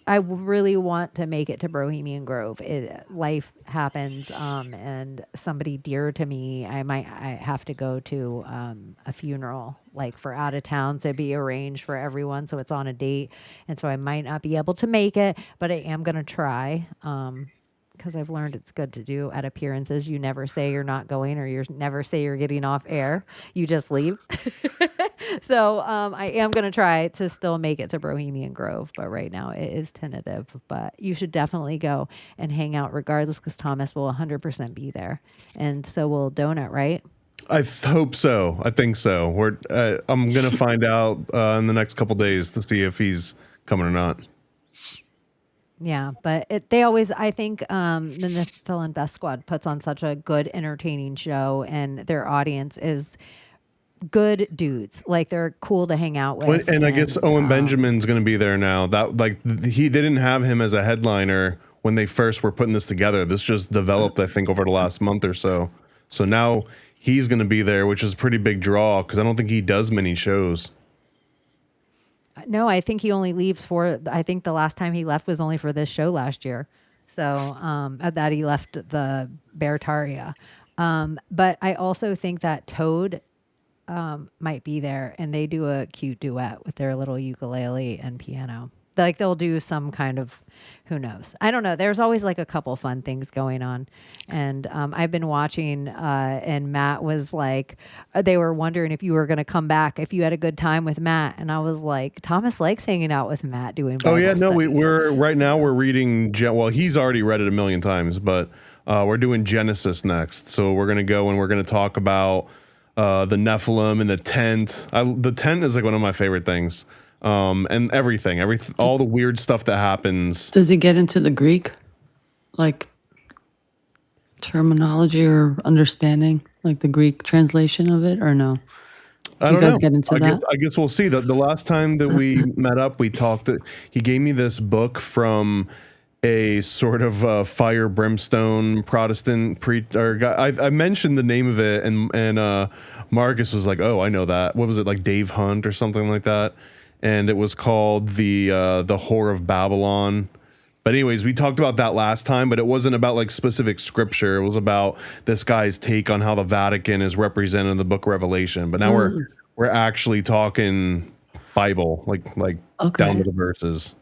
I really want to make it to Bohemian Grove. Life happens, and somebody dear to me, I have to go to a funeral, like for out of town, so be arranged for everyone, so it's on a date, and so I might not be able to make it, but I am gonna try. Because I've learned it's good to do at appearances. You never say you're not going, or you never say you're getting off air. You just leave. So I am going to try to still make it to Bohemian Grove, but right now it is tentative. But you should definitely go and hang out regardless, because Thomas will 100% be there. And so will Donut, right? I hope so. I think so. I'm going to find out in the next couple days to see if he's coming or not. Yeah, but they always, I think, the Nifil and Death Squad puts on such a good, entertaining show, and their audience is good dudes. Like, they're cool to hang out with. And I guess Owen Benjamin's going to be there now. They didn't have him as a headliner when they first were putting this together. This just developed, I think, over the last month or so. So now he's going to be there, which is a pretty big draw because I don't think he does many shows. No, I think he only leaves I think the last time he left was only for this show last year. So that he left the Beartaria. But I also think that Toad might be there, and they do a cute duet with their little ukulele and piano. Like, they'll do some kind of, who knows? I don't know. There's always like a couple fun things going on. And I've been watching, and Matt was like, they were wondering if you were going to come back, if you had a good time with Matt. And I was like, Thomas likes hanging out with Matt doing Bible study. we're right now we're reading, well, he's already read it a million times, but we're doing Genesis next. So we're going to go and we're going to talk about the Nephilim and the tent. The tent is like one of my favorite things. And everything, all the weird stuff that happens. Does he get into the Greek, like terminology or understanding, like the Greek translation of it, or no? Do you guys get into that? I guess we'll see. The last time that we met up, we talked. He gave me this book from a sort of fire brimstone Protestant guy. I mentioned the name of it, and Marcus was like, "Oh, I know that." What was it, like Dave Hunt or something like that? And it was called the Whore of Babylon. But anyways, we talked about that last time, but it wasn't about like specific scripture. It was about this guy's take on how the Vatican is represented in the Book of Revelation. But now we're actually talking Bible, like down to the verses.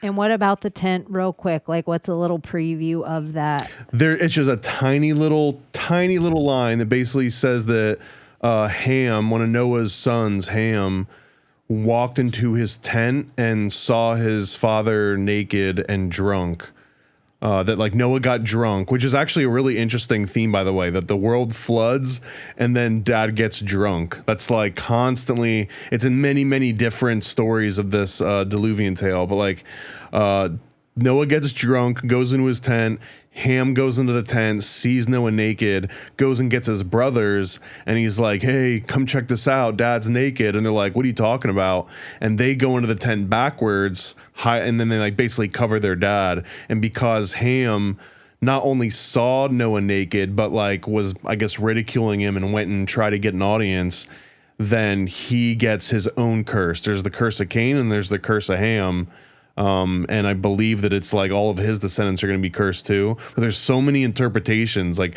And what about the tent, real quick? Like, what's a little preview of that? It's just a tiny little line that basically says that Ham, one of Noah's sons, Ham, walked into his tent and saw his father naked and drunk. That like Noah got drunk, which is actually a really interesting theme, by the way, that the world floods and then dad gets drunk. That's like constantly, it's in many, many different stories of this Diluvian tale, but like Noah gets drunk, goes into his tent. Ham goes into the tent, sees Noah naked, goes and gets his brothers, and he's like, "Hey, come check this out. Dad's naked." And they're like, "What are you talking about?" And they go into the tent backwards, and then they like basically cover their dad. And because Ham not only saw Noah naked, but like was, I guess, ridiculing him and went and tried to get an audience, then he gets his own curse. There's the curse of Cain and there's the curse of Ham. And I believe that it's like all of his descendants are going to be cursed too. But there's so many interpretations, like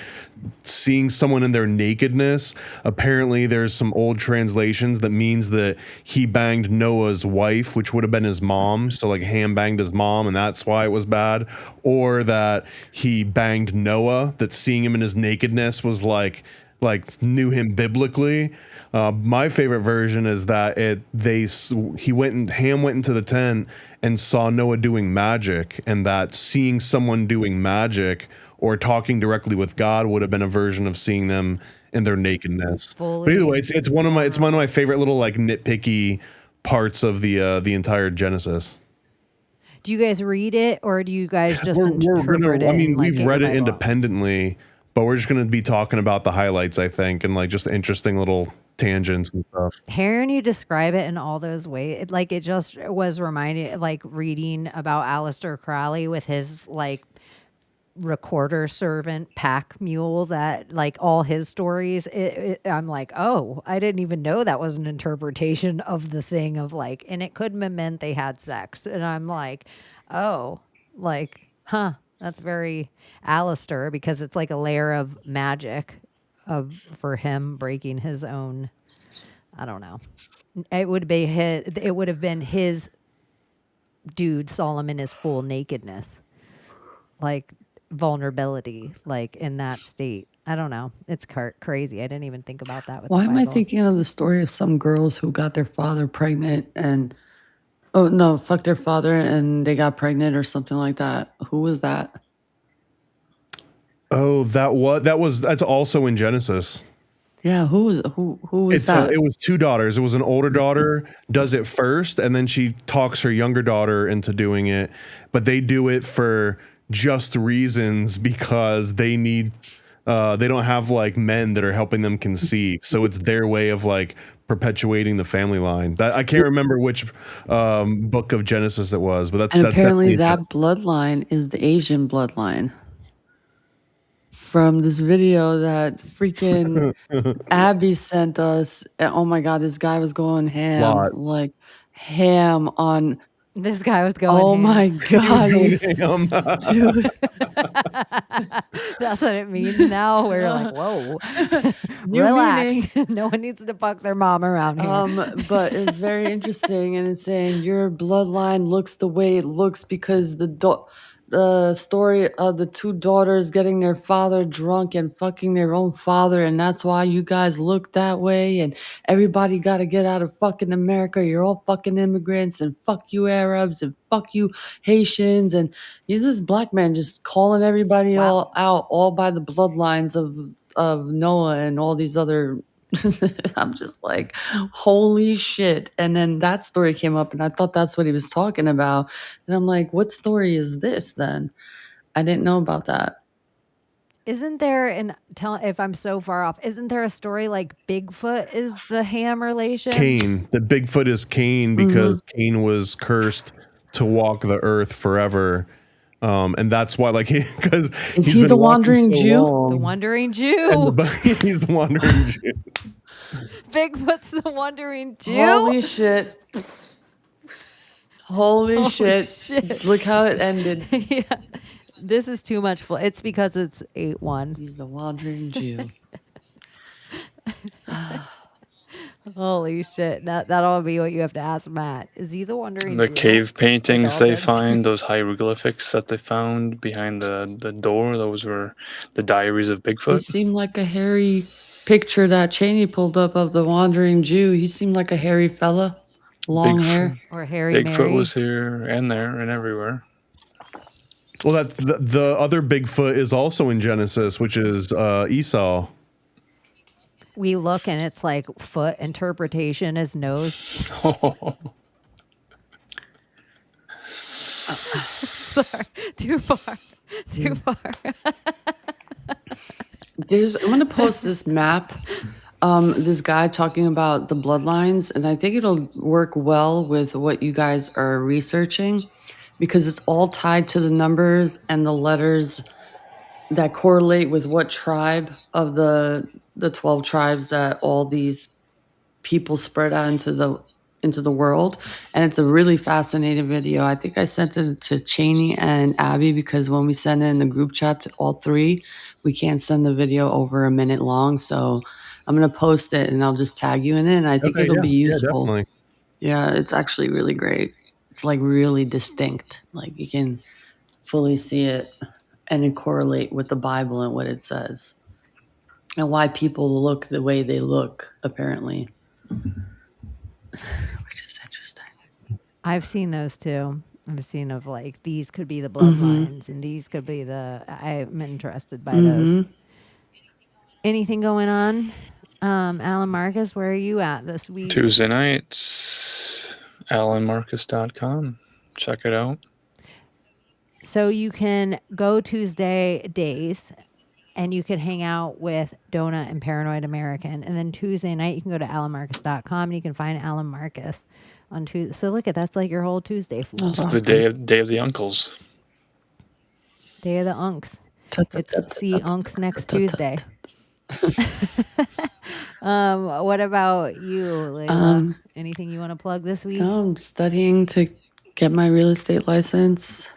seeing someone in their nakedness. Apparently there's some old translations that means that he banged Noah's wife, which would have been his mom. So like Ham banged his mom and that's why it was bad. Or that he banged Noah, that seeing him in his nakedness was like knew him biblically. My favorite version is that Ham went into the tent and saw Noah doing magic, and that seeing someone doing magic or talking directly with God would have been a version of seeing them in their nakedness. Fully. But either way, it's one of my favorite little like nitpicky parts of the entire Genesis. Do you guys read it, or do you guys just interpret it? I mean, and, like, we've get read your it Bible out? independently, but we're just gonna be talking about the highlights, I think, and like just interesting little tangents and stuff. Hearing you describe it in all those ways, it just was reminded, like reading about Aleister Crowley with his like recorder servant pack mule, that like all his stories. I'm like, oh, I didn't even know that was an interpretation of the thing of like, and it could have meant they had sex, and I'm like, oh, like, huh, that's very Aleister, because it's like a layer of magic for him breaking his own. I don't know. It would have been his dude Solomon is full nakedness, like vulnerability, like in that state. I don't know. It's crazy. I didn't even think about that with Why the am I Bible. thinking of the story of some girls who got their father pregnant and fucked their father and they got pregnant or something like that? Who was that? Oh, that's also in Genesis. Yeah, who was that? It was two daughters. It was an older daughter does it first, and then she talks her younger daughter into doing it. But they do it for just reasons, because they need they don't have like men that are helping them conceive. So it's their way of like perpetuating the family line. I can't remember which book of Genesis it was, but that's Apparently definitely that bloodline is the Asian bloodline. From this video that freaking Abbie sent us. Oh my God, this guy was going ham. Like ham on. This guy was going Oh ham. my God. Dude. That's what it means now. We're like, whoa, New relax. No one needs to fuck their mom around here. But it's very interesting, and it's saying your bloodline looks the way it looks because the story of the two daughters getting their father drunk and fucking their own father, and that's why you guys look that way, and everybody got to get out of fucking America. You're all fucking immigrants, and fuck you Arabs, and fuck you Haitians, and he's this black man just calling everybody all out, all by the bloodlines of Noah and all these other. I'm just like, holy shit. And then that story came up, and I thought that's what he was talking about. And I'm like, what story is this then? I didn't know about that. Isn't there, and if I'm so far off, isn't there a story like Bigfoot is the ham relation? Cain. The Bigfoot is Cain because Cain was cursed to walk the earth forever. And that's why, like, because is he the wandering Jew? The wandering Jew. He's the wandering Jew. Bigfoot's the wandering Jew. Holy shit. Holy shit. Look how it ended. Yeah. This is too much fun. It's because it's 8-1. He's the wandering Jew. Holy shit. That'll be what you have to ask Matt. Is he the wandering The Jew? cave paintings they Dolphins? find, those hieroglyphics that they found behind the door, those were the diaries of He Bigfoot. seemed like a hairy picture that Chaney pulled up of the wandering Jew. He seemed like a hairy fella. Long hair. Or hairy Bigfoot Mary. was here and there and everywhere. Well, that's the other Bigfoot is also in Genesis, which is Esau. We look and it's like foot interpretation is nose. Sorry, too far. Too far. I'm going to post this map. This guy talking about the bloodlines, and I think it'll work well with what you guys are researching because it's all tied to the numbers and the letters that correlate with what tribe of the 12 tribes that all these people spread out into the world. And it's a really fascinating video. I think I sent it to Chaney and Abbie because when we send it in the group chat to all three, we can't send the video over a minute long. So I'm going to post it and I'll just tag you in it. And I think it'll be useful. Definitely. Yeah, it's actually really great. It's like really distinct. Like you can fully see it and it correlate with the Bible and what it says. And why people look the way they look, apparently. Which is interesting. I've seen those too. I've seen of like these could be the bloodlines and these could be I'm interested by those. Anything going on? Alan Marcus, where are you at this week? Tuesday nights, alanmarcus.com. Check it out. So you can go Tuesday days and you can hang out with Donut and Paranoid American. And then Tuesday night, you can go to alanmarcus.com and you can find Alan Marcus on Tuesday. So look at that's like your whole Tuesday. Fool. It's the day of the uncles. Day of the unks. It's see unks next Tuesday. What about you, Layla? Anything you want to plug this week? I'm studying to get my real estate license.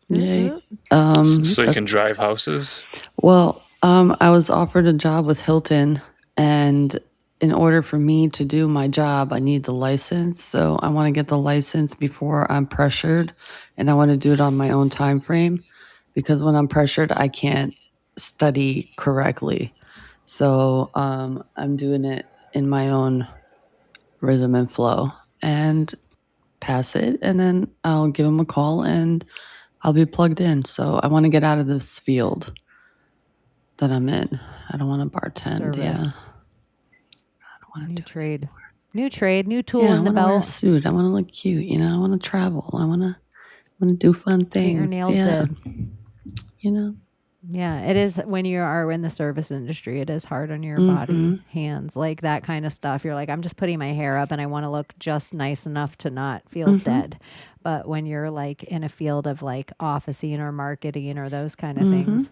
Yay. So you can drive houses? Well, I was offered a job with Hilton, and in order for me to do my job, I need the license. So I want to get the license before I'm pressured, and I want to do it on my own time frame, because when I'm pressured, I can't study correctly. So I'm doing it in my own rhythm and flow, and pass it, and then I'll give them a call, and I'll be plugged in. So I want to get out of this field that I'm in. I don't want to bartend. Service. Yeah. New trade, new tool Yeah, in the I want to wear a belt. suit. I want to look cute. You know, I want to travel. I want to do fun things. Get your nails yeah. did. You know. Yeah, it is when you are in the service industry. It is hard on your body, hands, like that kind of stuff. You're like, I'm just putting my hair up and I want to look just nice enough to not feel dead. But when you're like in a field of like officing or marketing or those kind of things,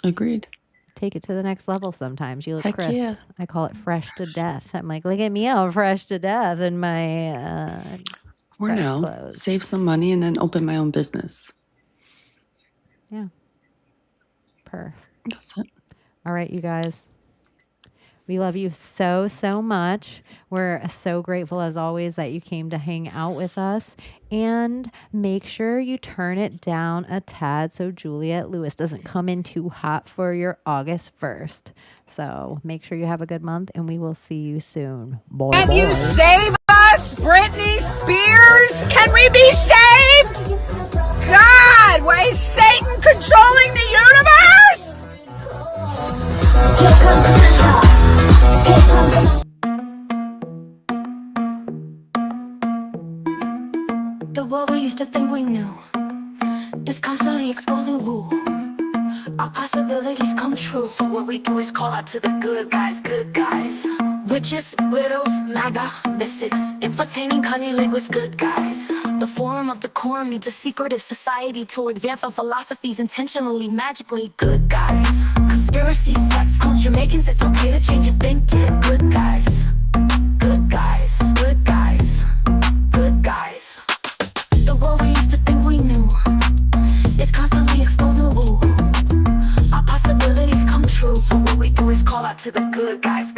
agreed. Take it to the next level. Sometimes you look Heck crisp. yeah. I call it fresh to death. I'm like, look at me, I'm fresh to death in my For fresh now, clothes. save some money and then open my own business. Yeah. Perf. That's it. All right, you guys. We love you so, so much. We're so grateful, as always, that you came to hang out with us. And make sure you turn it down a tad so Juliette Lewis doesn't come in too hot for your August 1st. So make sure you have a good month, and we will see you soon. Bye. Can you save us, Britney Spears? Can we be saved? God, why is Satan controlling the universe? Here comes Santa. The world we used to think we knew is constantly exposing who our possibilities come true. So what we do is call out to the good guys, witches, widows, MAGA, mystics, entertaining cunnilinguist good guys. The forum of the quorum needs a secretive society to advance our philosophies intentionally, magically good guys. Conspiracy, sex, cults, Jamaicans, it's okay to change your thinking. Good guys, good guys, good guys, good guys. The world we used to think we knew is constantly exposing woo. Our possibilities come true. So what we do is call out to the good guys,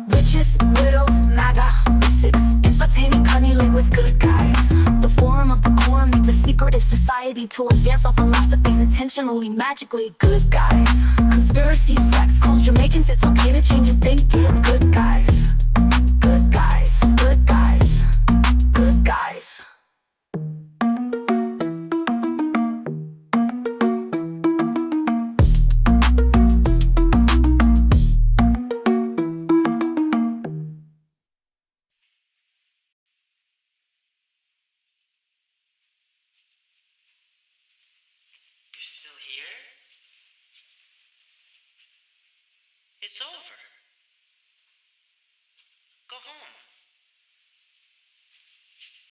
witches, widows, MAGA, mystics, entertaining cunnilinguist good guys. The forum of the quorum needs a secretive society to advance our philosophies intentionally, magically good guys. Conspiracy, sex, cults, Jamaicans, it's okay to change your thinking. Good guys, good guys, good guys, good guys. You're still here? It's over.